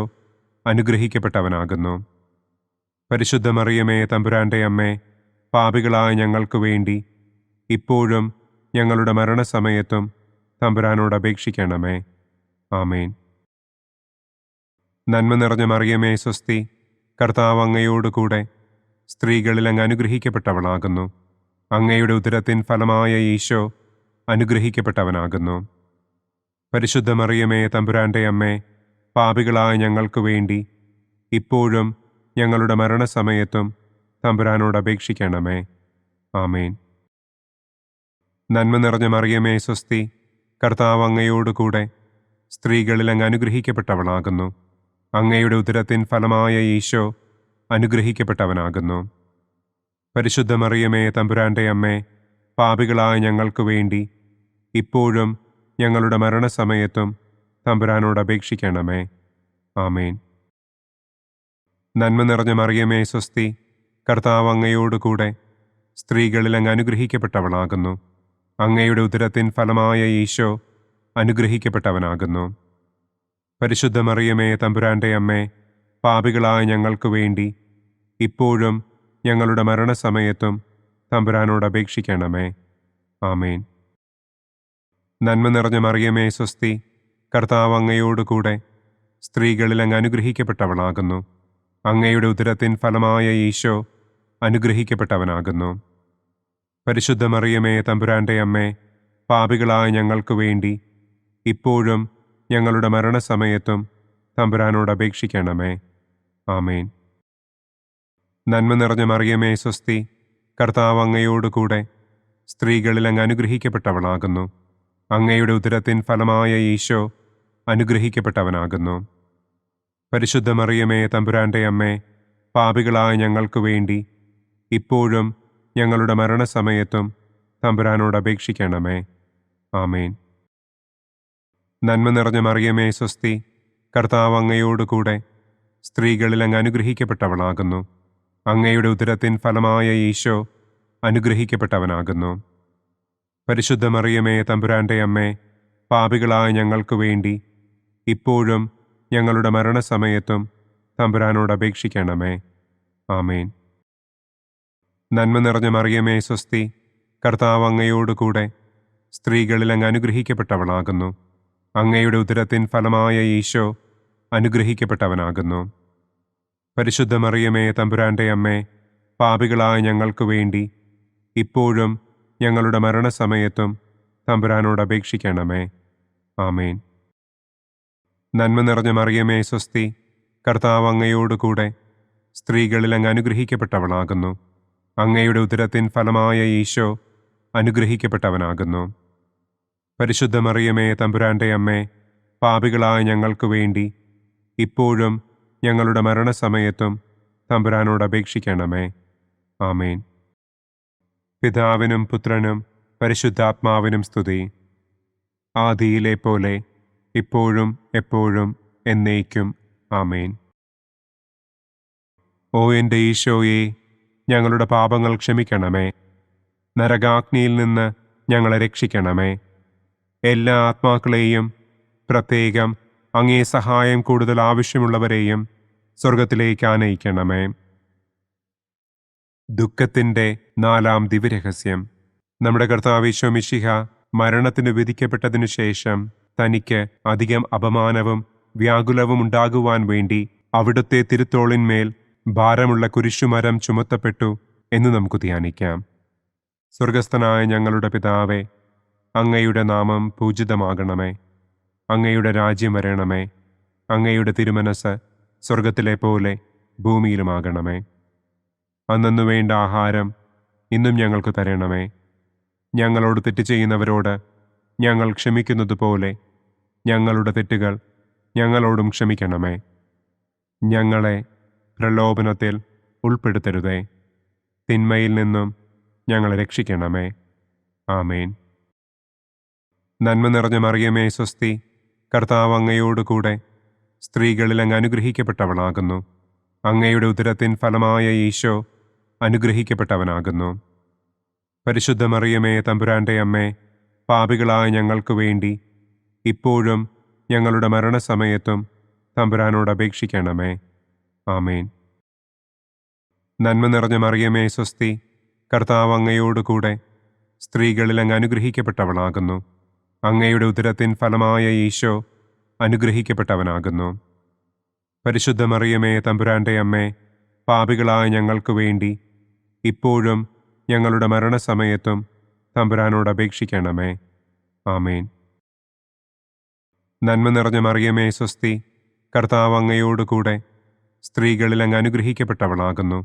അനുഗ്രഹിക്കപ്പെട്ടവനാകുന്നു. പരിശുദ്ധ മറിയമേ തമ്പുരാന്റെ അമ്മേ, പാപികളായ ഞങ്ങൾക്ക് വേണ്ടി ഇപ്പോഴും ഞങ്ങളുടെ മരണസമയത്തും തമ്പുരാനോട് അപേക്ഷിക്കണമേ. ആമേൻ. നന്മ നിറഞ്ഞ മറിയമേ സ്വസ്തി, കർത്താവ് അങ്ങയോടുകൂടെ സ്ത്രീകളിൽ അങ്ങ് അനുഗ്രഹിക്കപ്പെട്ടവളാകുന്നു. അങ്ങയുടെ ഉദരത്തിൻ ഫലമായ ഈശോ അനുഗ്രഹിക്കപ്പെട്ടവനാകുന്നു. പരിശുദ്ധ മറിയമേ തമ്പുരാന്റെ അമ്മേ, പാപികളായ ഞങ്ങൾക്ക് വേണ്ടി ഇപ്പോഴും ഞങ്ങളുടെ മരണസമയത്തും തമ്പുരാനോട് അപേക്ഷിക്കണമേ. ആമേൻ. നന്മ നിറഞ്ഞ മറിയമേ സ്വസ്തി, കർത്താവ് അങ്ങയോടുകൂടെ സ്ത്രീകളിൽ അങ്ങ് അനുഗ്രഹിക്കപ്പെട്ടവളാകുന്നു. അങ്ങയുടെ ഉദരത്തിൻ ഫലമായ ഈശോ അനുഗ്രഹിക്കപ്പെട്ടവനാകുന്നു. പരിശുദ്ധ മറിയമേ തമ്പുരാന്റെ അമ്മേ, പാപികളായ ഞങ്ങൾക്ക് വേണ്ടി ഇപ്പോഴും ഞങ്ങളുടെ മരണസമയത്തും തമ്പുരാനോട് അപേക്ഷിക്കണമേ. ആമേൻ. നന്മ നിറഞ്ഞ മറിയമേ സ്വസ്തി, കർത്താവ് അങ്ങയോടുകൂടെ സ്ത്രീകളിൽ അങ്ങ് അനുഗ്രഹിക്കപ്പെട്ടവളാകുന്നു. അങ്ങയുടെ ഉദരത്തിൻ ഫലമായ ഈശോ അനുഗ്രഹിക്കപ്പെട്ടവനാകുന്നു. പരിശുദ്ധ മറിയമേ തമ്പുരാന്റെ അമ്മേ, പാപികളായ ഞങ്ങൾക്ക് വേണ്ടി ഇപ്പോഴും ഞങ്ങളുടെ മരണസമയത്തും തമ്പുരാനോട് അപേക്ഷിക്കണമേ. ആമേൻ. നന്മ നിറഞ്ഞ മറിയമേ സ്വസ്തി, കർത്താവ് അങ്ങയോട് കൂടെ സ്ത്രീകളിൽ അങ്ങ് അനുഗ്രഹിക്കപ്പെട്ടവളാകുന്നു. അങ്ങയുടെ ഉദരത്തിൻ ഫലമായ ഈശോ അനുഗ്രഹിക്കപ്പെട്ടവനാകുന്നു. പരിശുദ്ധ മറിയമേ തമ്പുരാന്റെ അമ്മേ, പാപികളായ ഞങ്ങൾക്ക് വേണ്ടി ഇപ്പോഴും ഞങ്ങളുടെ മരണസമയത്തും തമ്പുരാനോട് അപേക്ഷിക്കണമേ. ആമേൻ. നന്മ നിറഞ്ഞ മറിയമേ സ്വസ്തി, കർത്താവ് അങ്ങയോട് കൂടെ സ്ത്രീകളിൽ അങ്ങ് അനുഗ്രഹിക്കപ്പെട്ടവളാകുന്നു. അങ്ങയുടെ ഉദരത്തിൻ ഫലമായ ഈശോ അനുഗ്രഹിക്കപ്പെട്ടവനാകുന്നു. പരിശുദ്ധ മറിയമേ തമ്പുരാന്റെ അമ്മേ, പാപികളായ ഞങ്ങൾക്ക് വേണ്ടി ഇപ്പോഴും ഞങ്ങളുടെ മരണസമയത്തും തമ്പുരാനോട് അപേക്ഷിക്കണമേ. ആമേൻ. നന്മ നിറഞ്ഞ മറിയമേ സ്വസ്തി, കർത്താവ് അങ്ങയോട് കൂടെ സ്ത്രീകളിൽ അങ്ങ് അനുഗ്രഹിക്കപ്പെട്ടവളാകുന്നു. അങ്ങയുടെ ഉദരത്തിൻ ഫലമായ ഈശോ അനുഗ്രഹിക്കപ്പെട്ടവനാകുന്നു. പരിശുദ്ധ മറിയമേ തമ്പുരാന്റെ അമ്മേ, പാപികളായ ഞങ്ങൾക്ക് വേണ്ടി ഇപ്പോഴും ഞങ്ങളുടെ മരണസമയത്തും തമ്പുരാനോട് അപേക്ഷിക്കണമേ. ആമേൻ. നന്മ നിറഞ്ഞ മറിയമേ സ്വസ്തി, കർത്താവ് അങ്ങയോട് കൂടെ സ്ത്രീകളിൽ അങ്ങ് അനുഗ്രഹിക്കപ്പെട്ടവളാകുന്നു. അങ്ങയുടെ ഉദരത്തിൻ ഫലമായ ഈശോ അനുഗ്രഹിക്കപ്പെട്ടവനാകുന്നു. പരിശുദ്ധ മറിയമേ തമ്പുരാന്റെ അമ്മേ, പാപികളായ ഞങ്ങൾക്ക് വേണ്ടി ഇപ്പോഴും ഞങ്ങളുടെ മരണസമയത്തും തമ്പുരാനോട് അപേക്ഷിക്കണമേ. ആമേൻ. നന്മ നിറഞ്ഞ മറിയമേ സ്വസ്തി, കർത്താവ് അങ്ങയോട് കൂടെ സ്ത്രീകളിൽ അങ്ങ് അനുഗ്രഹിക്കപ്പെട്ടവളാകുന്നു. അങ്ങയുടെ ഉദരത്തിൻ ഫലമായ ഈശോ അനുഗ്രഹിക്കപ്പെട്ടവനാകുന്നു. പരിശുദ്ധ മറിയമേ തമ്പുരാന്റെ അമ്മേ, പാപികളായ ഞങ്ങൾക്ക് വേണ്ടി ഇപ്പോഴും ഞങ്ങളുടെ മരണസമയത്തും തമ്പുരാനോട് അപേക്ഷിക്കണമേ. ആമേൻ. പിതാവിനും പുത്രനും പരിശുദ്ധാത്മാവിനും സ്തുതി. ആദിയിലെ പോലെ ഇപ്പോഴും എപ്പോഴും എന്നേക്കും. ആമേൻ. ഓ എൻ്റെ ഈശോയെ, ഞങ്ങളുടെ പാപങ്ങൾ ക്ഷമിക്കണമേ. നരകാഗ്നിയിൽ നിന്ന് ഞങ്ങളെ രക്ഷിക്കണമേ. എല്ലാ ആത്മാക്കളെയും, പ്രത്യേകം അങ്ങേ സഹായം കൂടുതൽ ആവശ്യമുള്ളവരെയും സ്വർഗത്തിലേക്ക് ആനയിക്കണമേ. ദുഃഖത്തിൻ്റെ 4-ാം ദിവ്യരഹസ്യം. നമ്മുടെ കർത്താവ് ഈശോ മിശിഹ മരണത്തിന് വിധിക്കപ്പെട്ടതിനു ശേഷം തനിക്ക് അധികം അപമാനവും വ്യാകുലവും ഉണ്ടാകുവാൻ വേണ്ടി അവിടുത്തെ തിരുത്തോളിന്മേൽ ഭാരമുള്ള കുരിശുമരം ചുമത്തപ്പെട്ടു എന്ന് നമുക്ക് ധ്യാനിക്കാം. സ്വർഗസ്ഥനായ ഞങ്ങളുടെ പിതാവേ, അങ്ങയുടെ നാമം പൂജിതമാകണമേ. അങ്ങയുടെ രാജ്യം വരണമേ. അങ്ങയുടെ തിരുമനസ് സ്വർഗത്തിലെ പോലെ ഭൂമിയിലുമാകണമേ. അന്നന്നു വേണ്ട ആഹാരം ഇന്നും ഞങ്ങൾക്ക് തരണമേ. ഞങ്ങളോട് തെറ്റ് ചെയ്യുന്നവരോട് ഞങ്ങൾ ക്ഷമിക്കുന്നത് പോലെ ഞങ്ങളുടെ തെറ്റുകൾ ഞങ്ങളോടും ക്ഷമിക്കണമേ. ഞങ്ങളെ പ്രലോഭനത്തിൽ ഉൾപ്പെടുത്തരുതേ. തിന്മയിൽ നിന്നും ഞങ്ങളെ രക്ഷിക്കണമേ. ആമേൻ. നന്മ നിറഞ്ഞ മറിയമേ സ്വസ്തി, കർത്താവ് അങ്ങയോട് കൂടെ സ്ത്രീകളിൽ അങ്ങ് അനുഗ്രഹിക്കപ്പെട്ടവളാകുന്നു. അങ്ങയുടെ ഉദരത്തിൻ ഫലമായ ഈശോ അനുഗ്രഹിക്കപ്പെട്ടവനാകുന്നു. പരിശുദ്ധ മറിയമേ തമ്പുരാന്റെ അമ്മേ, പാപികളായ ഞങ്ങൾക്ക് വേണ്ടി ഇപ്പോഴും ഞങ്ങളുടെ മരണസമയത്തും തമ്പുരാനോട് അപേക്ഷിക്കണമേ. ആമേൻ. നന്മ നിറഞ്ഞ മറിയമേ സ്വസ്തി, കർത്താവ് അങ്ങയോട് കൂടെ സ്ത്രീകളിൽ അങ്ങ് അനുഗ്രഹിക്കപ്പെട്ടവളാകുന്നു. അങ്ങയുടെ ഉദരത്തിൻ ഫലമായ ഈശോ അനുഗ്രഹിക്കപ്പെട്ടവനാകുന്നു. പരിശുദ്ധ മറിയമേ തമ്പുരാന്റെ അമ്മേ, പാപികളായ ഞങ്ങൾക്ക് വേണ്ടി ഇപ്പോഴും ഞങ്ങളുടെ മരണസമയത്തും തമ്പുരാനോട് അപേക്ഷിക്കണമേ. ആമേൻ. നന്മ നിറഞ്ഞ മറിയമേ സ്വസ്തി, കർത്താവ് അങ്ങയോട് കൂടെ സ്ത്രീകളിൽ അങ്ങ് അനുഗ്രഹിക്കപ്പെട്ടവളാകുന്നു.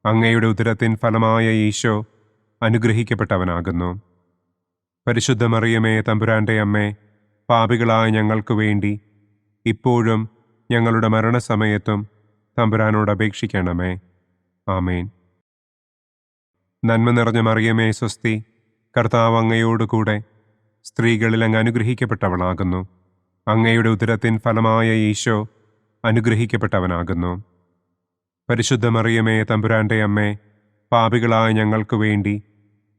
അങ്ങയുടെ ഉദരത്തിൻ ഫലമായ ഈശോ അനുഗ്രഹിക്കപ്പെട്ടവനാകുന്നു. പരിശുദ്ധ മറിയമേ തമ്പുരാന്റെ അമ്മേ, പാപികളായ ഞങ്ങൾക്ക് വേണ്ടി ഇപ്പോഴും ഞങ്ങളുടെ മരണസമയത്തും തമ്പുരാനോട് അപേക്ഷിക്കണമേ. ആമേൻ. നന്മ നിറഞ്ഞ മറിയമേ സ്വസ്തി, കർത്താവ് അങ്ങയോട് കൂടെ സ്ത്രീകളിൽ അങ്ങ് അനുഗ്രഹിക്കപ്പെട്ടവളാകുന്നു. അങ്ങയുടെ ഉദരത്തിൻ ഫലമായ ഈശോ അനുഗ്രഹിക്കപ്പെട്ടവനാകുന്നു. പരിശുദ്ധ മറിയമേ തമ്പുരാന്റെ അമ്മേ, പാപികളായ ഞങ്ങൾക്ക് വേണ്ടി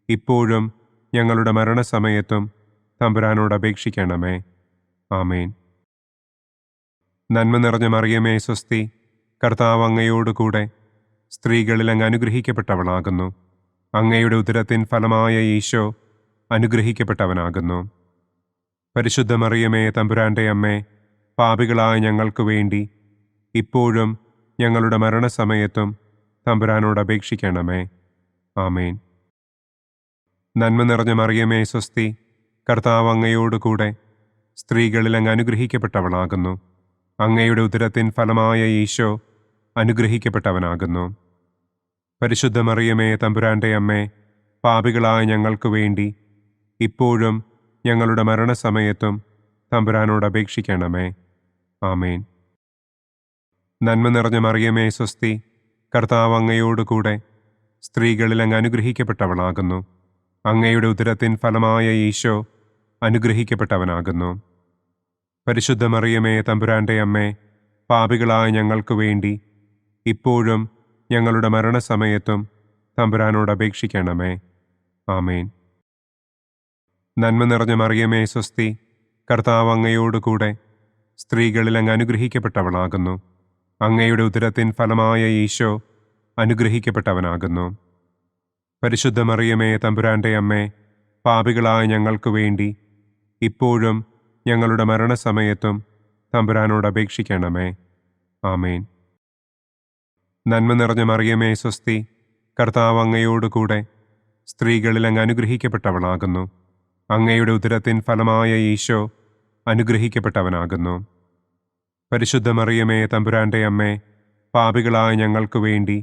ഇപ്പോഴും ഞങ്ങളുടെ മരണസമയത്തും തമ്പുരാനോട് അപേക്ഷിക്കണമേ. ആമേൻ. നന്മ നിറഞ്ഞ മറിയമേ സ്വസ്തി, കർത്താവ് അങ്ങയോട് കൂടെ സ്ത്രീകളിൽ അങ്ങ് അനുഗ്രഹിക്കപ്പെട്ടവളാകുന്നു. അങ്ങയുടെ ഉദരത്തിൻ ഫലമായ ഈശോ അനുഗ്രഹിക്കപ്പെട്ടവനാകുന്നു. പരിശുദ്ധ മറിയമേ, തമ്പുരാന്റെ അമ്മേ, പാപികളായ ഞങ്ങൾക്ക് വേണ്ടി ഇപ്പോഴും ഞങ്ങളുടെ മരണസമയത്തും തമ്പുരാനോട് അപേക്ഷിക്കണമേ. ആമേൻ. നന്മ നിറഞ്ഞ മറിയമേ, സ്വസ്തി. കർത്താവ് അങ്ങയോടുകൂടെ സ്ത്രീകളിൽ അങ്ങ് അനുഗ്രഹിക്കപ്പെട്ടവളാകുന്നു. അങ്ങയുടെ ഉദരത്തിൻ ഫലമായ ഈശോ അനുഗ്രഹിക്കപ്പെട്ടവനാകുന്നു. പരിശുദ്ധ മറിയമേ, തമ്പുരാന്റെ അമ്മേ, പാപികളായ ഞങ്ങൾക്ക് വേണ്ടി ഇപ്പോഴും ഞങ്ങളുടെ മരണസമയത്തും തമ്പുരാനോട് അപേക്ഷിക്കണമേ. ആമേൻ. നന്മ നിറഞ്ഞ മറിയമേ, സ്വസ്തി. കർത്താവ് അങ്ങയോടുകൂടെ സ്ത്രീകളിൽ അങ്ങ് അനുഗ്രഹിക്കപ്പെട്ടവളാകുന്നു. അങ്ങയുടെ ഉദരത്തിൻ ഫലമായ ഈശോ അനുഗ്രഹിക്കപ്പെട്ടവനാകുന്നു. പരിശുദ്ധ മറിയമേ, തമ്പുരാന്റെ അമ്മേ, പാപികളായ ഞങ്ങൾക്ക് വേണ്ടി ഇപ്പോഴും ഞങ്ങളുടെ മരണസമയത്തും തമ്പുരാനോട് അപേക്ഷിക്കണമേ. ആമേൻ. നന്മ നിറഞ്ഞ മറിയമേ, സ്വസ്തി. കർത്താവ് അങ്ങയോടുകൂടെ സ്ത്രീകളിൽ അങ്ങ് അനുഗ്രഹിക്കപ്പെട്ടവളാകുന്നു. അങ്ങയുടെ ഉദരത്തിൻ ഫലമായ ഈശോ അനുഗ്രഹിക്കപ്പെട്ടവനാകുന്നു. പരിശുദ്ധ മറിയമേ, തമ്പുരാന്റെ അമ്മേ, പാപികളായ ഞങ്ങൾക്ക് വേണ്ടി ഇപ്പോഴും ഞങ്ങളുടെ മരണസമയത്തും തമ്പുരാനോട് അപേക്ഷിക്കണമേ. ആമേൻ. നന്മ നിറഞ്ഞ മറിയമേ, സ്വസ്തി. കർത്താവ് അങ്ങയോടുകൂടെ സ്ത്രീകളിൽ അങ്ങ് അനുഗ്രഹിക്കപ്പെട്ടവളാകുന്നു. അങ്ങയുടെ ഉദരത്തിൻ ഫലമായ ഈശോ അനുഗ്രഹിക്കപ്പെട്ടവനാകുന്നു. പരിശുദ്ധ മറിയമേ, തമ്പുരാന്റെ അമ്മേ, പാപികളായ ഞങ്ങൾക്ക് വേണ്ടി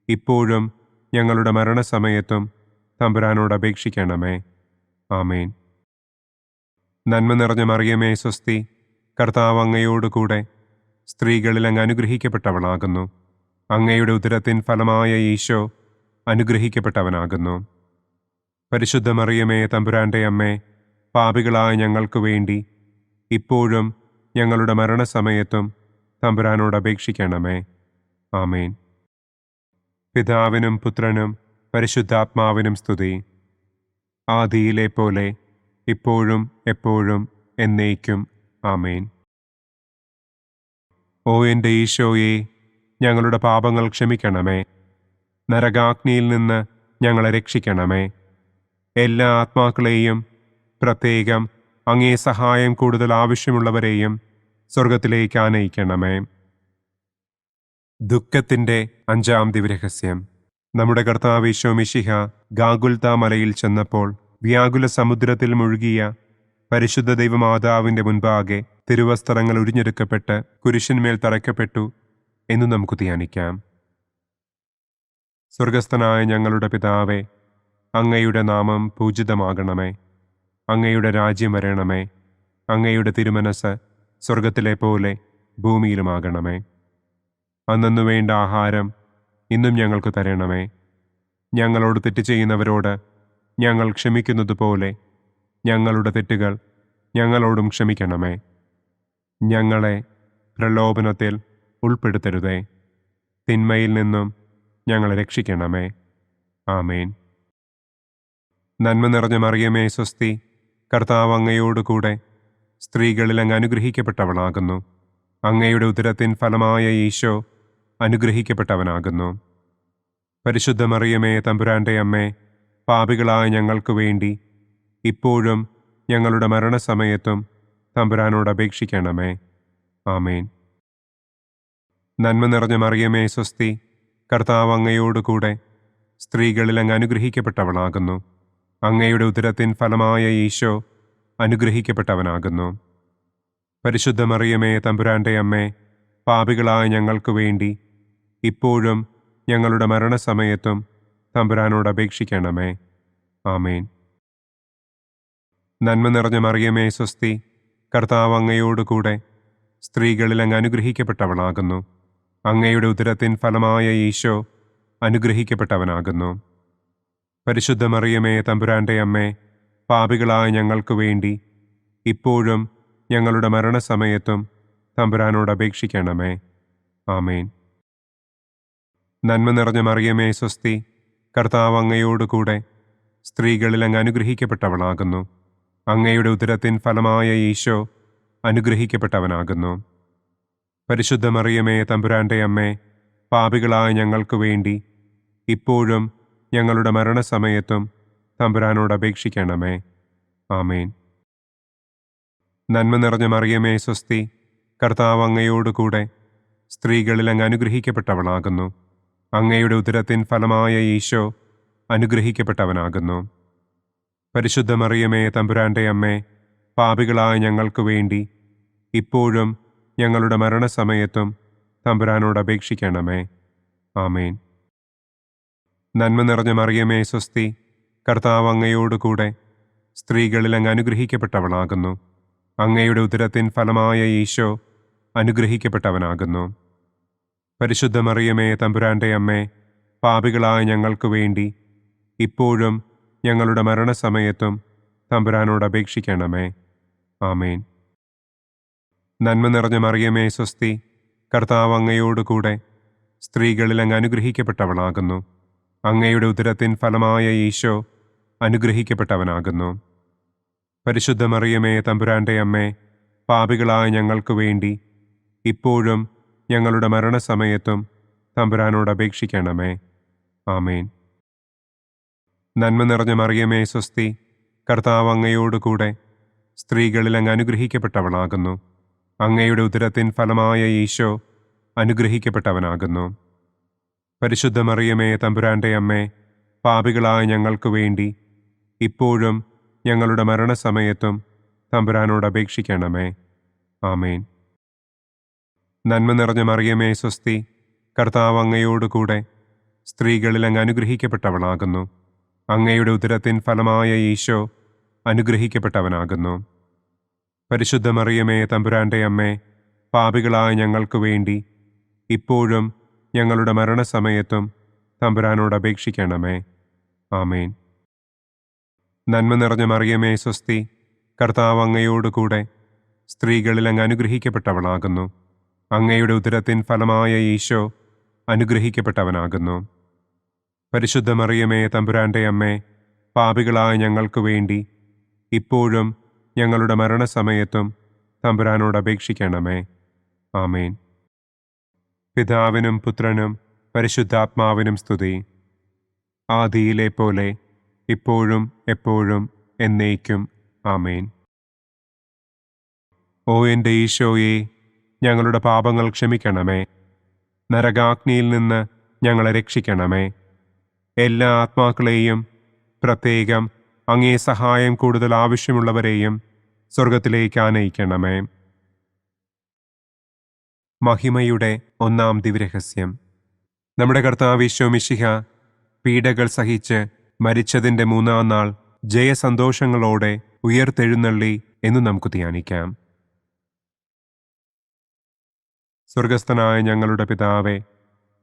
ഇപ്പോഴും ഞങ്ങളുടെ മരണസമയത്തും തമ്പുരാനോട് അപേക്ഷിക്കണമേ. ആമേൻ. നന്മ നിറഞ്ഞ മറിയമേ, സ്വസ്തി. കർത്താവ് അങ്ങയോടുകൂടെ സ്ത്രീകളിൽ അങ്ങ് അനുഗ്രഹിക്കപ്പെട്ടവളാകുന്നു. അങ്ങയുടെ ഉദരത്തിൻ ഫലമായ ഈശോ അനുഗ്രഹിക്കപ്പെട്ടവനാകുന്നു. പരിശുദ്ധ മറിയമേ, തമ്പുരാന്റെ അമ്മേ, പാപികളായ ഞങ്ങൾക്ക് വേണ്ടി ഇപ്പോഴും ഞങ്ങളുടെ മരണസമയത്തും തമ്പുരാനോട് അപേക്ഷിക്കണമേ. ആമേൻ. പിതാവിനും പുത്രനും പരിശുദ്ധാത്മാവിനും സ്തുതി. ആദിയിലെ പോലെ ഇപ്പോഴും എപ്പോഴും എന്നേക്കും. ആമേൻ. ഓ എൻ്റെ ഈശോയെ, ഞങ്ങളുടെ പാപങ്ങൾ ക്ഷമിക്കണമേ. നരകാഗ്നിയിൽ നിന്ന് ഞങ്ങളെ രക്ഷിക്കണമേ. എല്ലാ ആത്മാക്കളെയും, പ്രത്യേകം അങ്ങേ സഹായം കൂടുതൽ ആവശ്യമുള്ളവരെയും സ്വർഗത്തിലേക്ക് ആനയിക്കണമേ. ദുഃഖത്തിൻ്റെ 5-ാം ദിവ്യരഹസ്യം. നമ്മുടെ കർത്താവ് ഈശോ മിശിഹ ഗാഗുൽത്ത മലയിൽ ചെന്നപ്പോൾ വ്യാകുല സമുദ്രത്തിൽ മുഴുകിയ പരിശുദ്ധ ദൈവമാതാവിൻ്റെ മുൻപാകെ തിരുവസ്ത്രങ്ങൾ ഉരിഞ്ഞെടുക്കപ്പെട്ട് കുരിശിന്മേൽ തറയ്ക്കപ്പെട്ടു എന്ന് നമുക്ക് ധ്യാനിക്കാം. സ്വർഗസ്ഥനായ ഞങ്ങളുടെ പിതാവേ, അങ്ങയുടെ നാമം പൂജിതമാകണമേ. അങ്ങയുടെ രാജ്യം വരണമേ. അങ്ങയുടെ തിരുമനസ് സ്വർഗത്തിലെ പോലെ ഭൂമിയിലുമാകണമേ. അന്നന്നു വേണ്ട ആഹാരം ഇന്നും ഞങ്ങൾക്ക് തരണമേ. ഞങ്ങളോട് തെറ്റ് ചെയ്യുന്നവരോട് ഞങ്ങൾ ക്ഷമിക്കുന്നത് പോലെ ഞങ്ങളുടെ തെറ്റുകൾ ഞങ്ങളോടും ക്ഷമിക്കണമേ. ഞങ്ങളെ പ്രലോഭനത്തിൽ ഉൾപ്പെടുത്തരുതേ. തിന്മയിൽ നിന്നും ഞങ്ങളെ രക്ഷിക്കണമേ. ആമേൻ. നന്മ നിറഞ്ഞ മറിയമേ, സ്വസ്തി. കർത്താവ് അങ്ങയോടുകൂടെ സ്ത്രീകളിൽ അങ്ങ് അനുഗ്രഹിക്കപ്പെട്ടവളാകുന്നു. അങ്ങയുടെ ഉദരത്തിൻ ഫലമായ ഈശോ അനുഗ്രഹിക്കപ്പെട്ടവനാകുന്നു. പരിശുദ്ധ മറിയമേ, തമ്പുരാന്റെ അമ്മേ, പാപികളായ ഞങ്ങൾക്ക് വേണ്ടി ഇപ്പോഴും ഞങ്ങളുടെ മരണസമയത്തും തമ്പുരാനോട് അപേക്ഷിക്കണമേ. ആമേൻ. നന്മ നിറഞ്ഞ മറിയമേ, സ്വസ്തി. കർത്താവ് അങ്ങയോടുകൂടെ സ്ത്രീകളിൽ അങ്ങ് അനുഗ്രഹിക്കപ്പെട്ടവളാകുന്നു. അങ്ങയുടെ ഉദരത്തിൻ ഫലമായ ഈശോ അനുഗ്രഹിക്കപ്പെട്ടവനാകുന്നു. പരിശുദ്ധ മറിയമേ, തമ്പുരാന്റെ അമ്മേ, പാപികളായ ഞങ്ങൾക്ക് വേണ്ടി ഇപ്പോഴും ഞങ്ങളുടെ മരണസമയത്തും തമ്പുരാനോട് അപേക്ഷിക്കണമേ. ആമേൻ. നന്മ നിറഞ്ഞ മറിയമേ, സ്വസ്തി. കർത്താവ് അങ്ങയോടുകൂടെ സ്ത്രീകളിൽ അങ്ങ് അനുഗ്രഹിക്കപ്പെട്ടവളാകുന്നു. അങ്ങയുടെ ഉദരത്തിൻ ഫലമായ ഈശോ അനുഗ്രഹിക്കപ്പെട്ടവനാകുന്നു. പരിശുദ്ധ മറിയമേ, തമ്പുരാന്റെ അമ്മേ, പാപികളായ ഞങ്ങൾക്ക് വേണ്ടി ഇപ്പോഴും ഞങ്ങളുടെ മരണസമയത്തും തമ്പുരാനോട് അപേക്ഷിക്കണമേ. ആമേൻ. നന്മ നിറഞ്ഞ മറിയമേ, സ്വസ്തി. കർത്താവ് അങ്ങയോടുകൂടെ സ്ത്രീകളിൽ അങ്ങ് അനുഗ്രഹിക്കപ്പെട്ടവളാകുന്നു. അങ്ങയുടെ ഉദരത്തിൻ ഫലമായ ഈശോ അനുഗ്രഹിക്കപ്പെട്ടവനാകുന്നു. പരിശുദ്ധ മറിയമേ, തമ്പുരാന്റെ അമ്മേ, പാപികളായ ഞങ്ങൾക്ക് വേണ്ടി ഇപ്പോഴും ഞങ്ങളുടെ മരണസമയത്തും തമ്പുരാനോട് അപേക്ഷിക്കണമേ. ആമേൻ. നന്മ നിറഞ്ഞ മറിയമേ സ്വസ്തി, കർത്താവ് അങ്ങയോടുകൂടെ സ്ത്രീകളിൽ അങ്ങ് അനുഗ്രഹിക്കപ്പെട്ടവളാകുന്നു. അങ്ങയുടെ ഉദരത്തിൻ ഫലമായ ഈശോ അനുഗ്രഹിക്കപ്പെട്ടവനാകുന്നു. പരിശുദ്ധ മറിയമേ തമ്പുരാന്റെ അമ്മേ, പാപികളായ ഞങ്ങൾക്ക് വേണ്ടി ഇപ്പോഴും ഞങ്ങളുടെ മരണസമയത്തും തമ്പുരാനോട് അപേക്ഷിക്കണമേ. ആമേൻ. നന്മ നിറഞ്ഞ മറിയമേ സ്വസ്തി, കർത്താവ് അങ്ങയോടുകൂടെ സ്ത്രീകളിൽ അങ്ങ് അനുഗ്രഹിക്കപ്പെട്ടവളാകുന്നു. അങ്ങയുടെ ഉദരത്തിൻ ഫലമായ ഈശോ അനുഗ്രഹിക്കപ്പെട്ടവനാകുന്നു. പരിശുദ്ധ മറിയമേ തമ്പുരാന്റെ അമ്മേ, പാപികളായ ഞങ്ങൾക്ക് വേണ്ടി ഇപ്പോഴും ഞങ്ങളുടെ മരണസമയത്തും തമ്പുരാനോട് അപേക്ഷിക്കണമേ. ആമേൻ. നന്മ നിറഞ്ഞ മറിയമേ സ്വസ്തി, കർത്താവ് അങ്ങയോടുകൂടെ സ്ത്രീകളിൽ അങ്ങ് അനുഗ്രഹിക്കപ്പെട്ടവളാകുന്നു. അങ്ങയുടെ ഉദരത്തിൻ ഫലമായ ഈശോ അനുഗ്രഹിക്കപ്പെട്ടവനാകുന്നു. പരിശുദ്ധ മറിയമേ തമ്പുരാന്റെ അമ്മേ, പാപികളായ ഞങ്ങൾക്ക് വേണ്ടി ഇപ്പോഴും ഞങ്ങളുടെ മരണസമയത്തും തമ്പുരാനോട് അപേക്ഷിക്കണമേ. ആമേൻ. നന്മ നിറഞ്ഞ മറിയമേ സ്വസ്തി, കർത്താവ് അങ്ങയോടുകൂടെ സ്ത്രീകളിൽ അങ്ങ് അനുഗ്രഹിക്കപ്പെട്ടവളാകുന്നു. അങ്ങയുടെ ഉദരത്തിൻ ഫലമായ ഈശോ അനുഗ്രഹിക്കപ്പെട്ടവനാകുന്നു. പരിശുദ്ധ മറിയമേ തമ്പുരാന്റെ അമ്മേ, പാപികളായ ഞങ്ങൾക്ക് വേണ്ടി ഇപ്പോഴും ഞങ്ങളുടെ മരണസമയത്തും തമ്പുരാനോട് അപേക്ഷിക്കണമേ. ആമേൻ. നന്മ നിറഞ്ഞ മറിയമേ സ്വസ്തി, കർത്താവ് അങ്ങയോടുകൂടെ സ്ത്രീകളിൽ അങ്ങ് അനുഗ്രഹിക്കപ്പെട്ടവളാകുന്നു. അങ്ങയുടെ ഉദരത്തിൻ ഫലമായ ഈശോ അനുഗ്രഹിക്കപ്പെട്ടവനാകുന്നു. പരിശുദ്ധ മറിയമേ തമ്പുരാന്റെ അമ്മേ, പാപികളായ ഞങ്ങൾക്ക് വേണ്ടി ഇപ്പോഴും ഞങ്ങളുടെ മരണസമയത്തും തമ്പുരാനോട് അപേക്ഷിക്കണമേ. ആമേൻ. നന്മ നിറഞ്ഞ മറിയമേ സ്വസ്തി, കർത്താവ് അങ്ങയോടുകൂടെ സ്ത്രീകളിൽ അങ്ങ് അനുഗ്രഹിക്കപ്പെട്ടവളാകുന്നു. അങ്ങയുടെ ഉദരത്തിൻ ഫലമായ ഈശോ അനുഗ്രഹിക്കപ്പെട്ടവനാകുന്നു. പരിശുദ്ധ മറിയമേ തമ്പുരാന്റെ അമ്മേ, പാപികളായ ഞങ്ങൾക്ക് വേണ്ടി ഇപ്പോഴും ഞങ്ങളുടെ മരണസമയത്തും തമ്പുരാനോട് അപേക്ഷിക്കണമേ. ആമേൻ. പിതാവിനും പുത്രനും പരിശുദ്ധാത്മാവിനും സ്തുതി. ആദിയിലെ പോലെ ഇപ്പോഴും എപ്പോഴും എന്നേക്കും. ആമേൻ. ഓ എൻ്റെ ഈശോയെ, ഞങ്ങളുടെ പാപങ്ങൾ ക്ഷമിക്കണമേ. നരകാഗ്നിയിൽ നിന്ന് ഞങ്ങളെ രക്ഷിക്കണമേ. എല്ലാ ആത്മാക്കളെയും, പ്രത്യേകം അങ്ങേ സഹായം കൂടുതൽ ആവശ്യമുള്ളവരെയും സ്വർഗത്തിലേക്ക് ആനയിക്കണമേ. മഹിമയുടെ ഒന്നാം ദിവ്യരഹസ്യം. നമ്മുടെ കർത്താവ് ഈശോ മിശിഹ പീഡകൾ സഹിച്ച് മരിച്ചതിൻ്റെ മൂന്നാം നാൾ ജയസന്തോഷങ്ങളോടെ ഉയർത്തെഴുന്നള്ളി എന്ന് നമുക്ക് ധ്യാനിക്കാം. സ്വർഗസ്ഥനായ ഞങ്ങളുടെ പിതാവേ,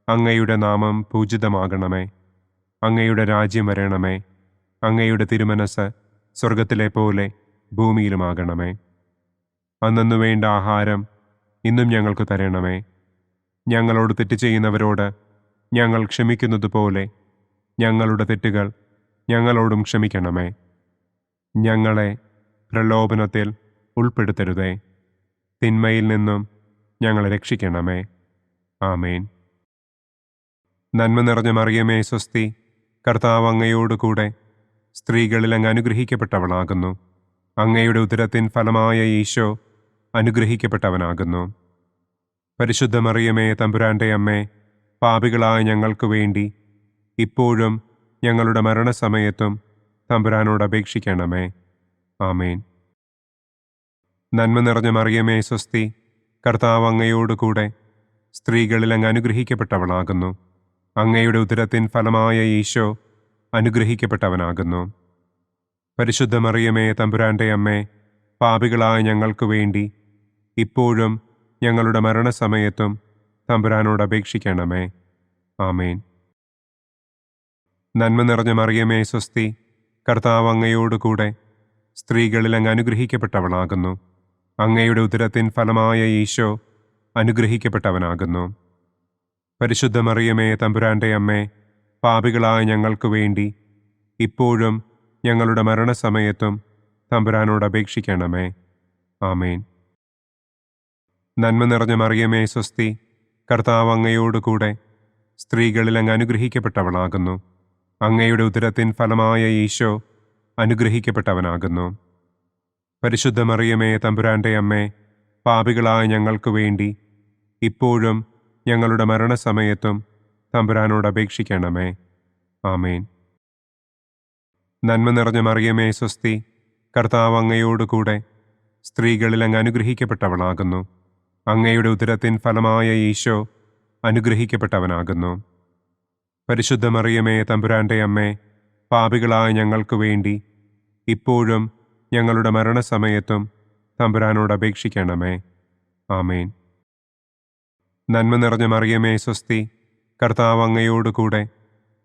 അങ്ങയുടെ നാമം പൂജിതമാകണമേ. അങ്ങയുടെ രാജ്യം വരണമേ. അങ്ങയുടെ തിരുമനസ് സ്വർഗത്തിലെ പോലെ ഭൂമിയിലുമാകണമേ. അന്നന്നു വേണ്ട ആഹാരം ഇന്നും ഞങ്ങൾക്ക് തരണമേ. ഞങ്ങളോട് തെറ്റ് ചെയ്യുന്നവരോട് ഞങ്ങൾ ക്ഷമിക്കുന്നത് പോലെ ഞങ്ങളുടെ തെറ്റുകൾ ഞങ്ങളോടും ക്ഷമിക്കണമേ. ഞങ്ങളെ പ്രലോഭനത്തിൽ ഉൾപ്പെടുത്തരുതേ. തിന്മയിൽ നിന്നും ഞങ്ങളെ രക്ഷിക്കണമേ. ആമേൻ. നന്മ നിറഞ്ഞ മറിയമേ സ്വസ്തി, കർത്താവ് അങ്ങയോടുകൂടെ സ്ത്രീകളിൽ അങ്ങ് അനുഗ്രഹിക്കപ്പെട്ടവളാകുന്നു. അങ്ങയുടെ ഉദരത്തിൻ ഫലമായ ഈശോ അനുഗ്രഹിക്കപ്പെട്ടവനാകുന്നു. പരിശുദ്ധ മറിയമേ തമ്പുരാന്റെ അമ്മേ, പാപികളായ ഞങ്ങൾക്ക് വേണ്ടി ഇപ്പോഴും ഞങ്ങളുടെ മരണസമയത്തും തമ്പുരാനോട് അപേക്ഷിക്കണമേ. ആമേൻ. നന്മ നിറഞ്ഞ മറിയമേ സ്വസ്തി, കർത്താവ് അങ്ങയോടുകൂടെ സ്ത്രീകളിൽ അങ്ങ് അനുഗ്രഹിക്കപ്പെട്ടവളാകുന്നു. അങ്ങയുടെ ഉദരത്തിൻ ഫലമായ ഈശോ അനുഗ്രഹിക്കപ്പെട്ടവനാകുന്നു. പരിശുദ്ധ മറിയമേ തമ്പുരാന്റെ അമ്മേ, പാപികളായ ഞങ്ങൾക്ക് വേണ്ടി ഇപ്പോഴും ഞങ്ങളുടെ മരണസമയത്തും തമ്പുരാനോട് അപേക്ഷിക്കണമേ. ആമേൻ. നന്മ നിറഞ്ഞ മറിയമേ സ്വസ്തി, കർത്താവ് അങ്ങയോടുകൂടെ സ്ത്രീകളിൽ അങ്ങ് അനുഗ്രഹിക്കപ്പെട്ടവളാകുന്നു. അങ്ങയുടെ ഉദരത്തിൻ ഫലമായ ഈശോ അനുഗ്രഹിക്കപ്പെട്ടവനാകുന്നു. പരിശുദ്ധ മറിയമേ തമ്പുരാന്റെ അമ്മേ, പാപികളായ ഞങ്ങൾക്ക് വേണ്ടി ഇപ്പോഴും ഞങ്ങളുടെ മരണസമയത്തും തമ്പുരാനോട് അപേക്ഷിക്കണമേ. ആമേൻ. നന്മ നിറഞ്ഞ മറിയമേ സ്വസ്തി, കർത്താവ് അങ്ങയോടുകൂടെ സ്ത്രീകളിൽ അങ്ങ് അനുഗ്രഹിക്കപ്പെട്ടവളാകുന്നു. അങ്ങയുടെ ഉദരത്തിൻ ഫലമായ ഈശോ അനുഗ്രഹിക്കപ്പെട്ടവനാകുന്നു. പരിശുദ്ധ മറിയമേ, തമ്പുരാന്റെ അമ്മേ, പാപികളായ ഞങ്ങൾക്ക് വേണ്ടി ഇപ്പോഴും ഞങ്ങളുടെ മരണസമയത്തും തമ്പുരാനോട് അപേക്ഷിക്കണമേ. ആമേൻ. നന്മ നിറഞ്ഞ മറിയമേ, സ്വസ്തി. കർത്താവ് അങ്ങയോടുകൂടെ സ്ത്രീകളിൽ അങ്ങ് അനുഗ്രഹിക്കപ്പെട്ടവളാകുന്നു. അങ്ങയുടെ ഉദരത്തിൻ ഫലമായ ഈശോ അനുഗ്രഹിക്കപ്പെട്ടവനാകുന്നു. പരിശുദ്ധ മറിയമേ, തമ്പുരാന്റെ അമ്മേ, പാപികളായ ഞങ്ങൾക്ക് വേണ്ടി ഇപ്പോഴും ഞങ്ങളുടെ മരണസമയത്തും തമ്പുരാനോട് അപേക്ഷിക്കണമേ. ആമേൻ. നന്മ നിറഞ്ഞ മറിയമേ, സ്വസ്തി. കർത്താവ് അങ്ങയോടുകൂടെ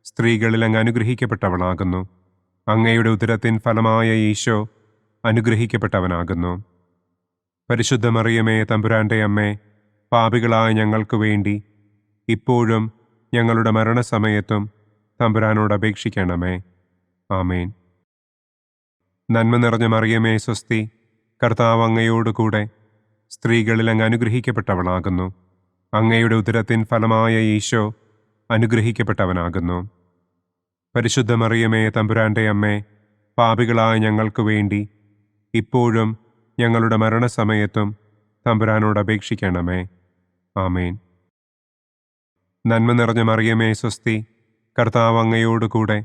സ്ത്രീകളിൽ അങ്ങ് അനുഗ്രഹിക്കപ്പെട്ടവളാകുന്നു. അങ്ങയുടെ ഉദരത്തിൻ ഫലമായ ഈശോ അനുഗ്രഹിക്കപ്പെട്ടവനാകുന്നു. പരിശുദ്ധ മറിയമേ, തമ്പുരാന്റെ അമ്മേ, പാപികളായ ഞങ്ങൾക്ക് വേണ്ടി ഇപ്പോഴും ഞങ്ങളുടെ മരണസമയത്തും തമ്പുരാനോട് അപേക്ഷിക്കണമേ. ആമേൻ. നന്മ നിറഞ്ഞ മറിയമേ, സ്വസ്തി. കർത്താവ് അങ്ങയോടുകൂടെ സ്ത്രീകളിൽ അങ്ങ് അനുഗ്രഹിക്കപ്പെട്ടവളാകുന്നു. അങ്ങയുടെ ഉദരത്തിൻ ഫലമായ ഈശോ അനുഗ്രഹിക്കപ്പെട്ടവനാകുന്നു. പരിശുദ്ധ മറിയമേ, തമ്പുരാന്റെ അമ്മേ, പാപികളായ ഞങ്ങൾക്ക് വേണ്ടി ഇപ്പോഴും ഞങ്ങളുടെ മരണസമയത്തും തമ്പുരാനോട് അപേക്ഷിക്കണമേ. ആമേൻ. നന്മ നിറഞ്ഞ മറിയമേ, സ്വസ്തി. കർത്താവ് അങ്ങയോടുകൂടെ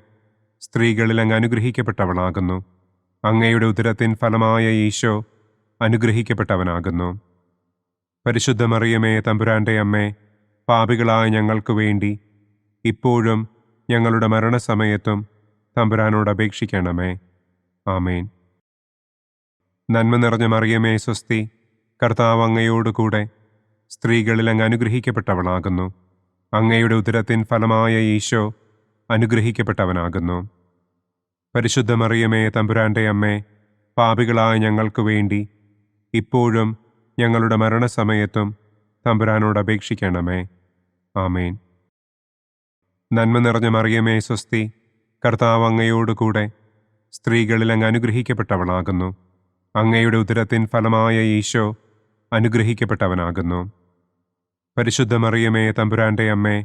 സ്ത്രീകളിൽ അങ്ങ് അനുഗ്രഹിക്കപ്പെട്ടവളാകുന്നു. അങ്ങയുടെ ഉദരത്തിൻ ഫലമായ ഈശോ അനുഗ്രഹിക്കപ്പെട്ടവനാകുന്നു. പരിശുദ്ധ മറിയമേ, തമ്പുരാന്റെ അമ്മേ, പാപികളായ ഞങ്ങൾക്ക് വേണ്ടി ഇപ്പോഴും ഞങ്ങളുടെ മരണസമയത്തും തമ്പുരാനോട് അപേക്ഷിക്കണമേ. ആമേൻ. നന്മ നിറഞ്ഞ മറിയമേ, സ്വസ്തി. കർത്താവ് അങ്ങയോടുകൂടെ സ്ത്രീകളിൽ അങ്ങ് അനുഗ്രഹിക്കപ്പെട്ടവളാകുന്നു. അങ്ങയുടെ ഉദരത്തിൻ ഫലമായ ഈശോ അനുഗ്രഹിക്കപ്പെട്ടവനാകുന്നു. പരിശുദ്ധ മറിയമേ, തമ്പുരാന്റെ അമ്മേ, പാപികളായ ഞങ്ങൾക്ക് വേണ്ടി ഇപ്പോഴും ഞങ്ങളുടെ മരണസമയത്തും തമ്പുരാനോട് അപേക്ഷിക്കണമേ. ആമേൻ. നന്മ നിറഞ്ഞ മറിയമേ, സ്വസ്തി. കർത്താവ് അങ്ങയോടുകൂടെ സ്ത്രീകളിൽ അങ്ങ് അനുഗ്രഹിക്കപ്പെട്ടവളാകുന്നു. അങ്ങയുടെ ഉദരത്തിൻ ഫലമായ ഈശോ അനുഗ്രഹിക്കപ്പെട്ടവനാകുന്നു. പരിശുദ്ധ മറിയമേ, തമ്പുരാന്റെ അമ്മേ,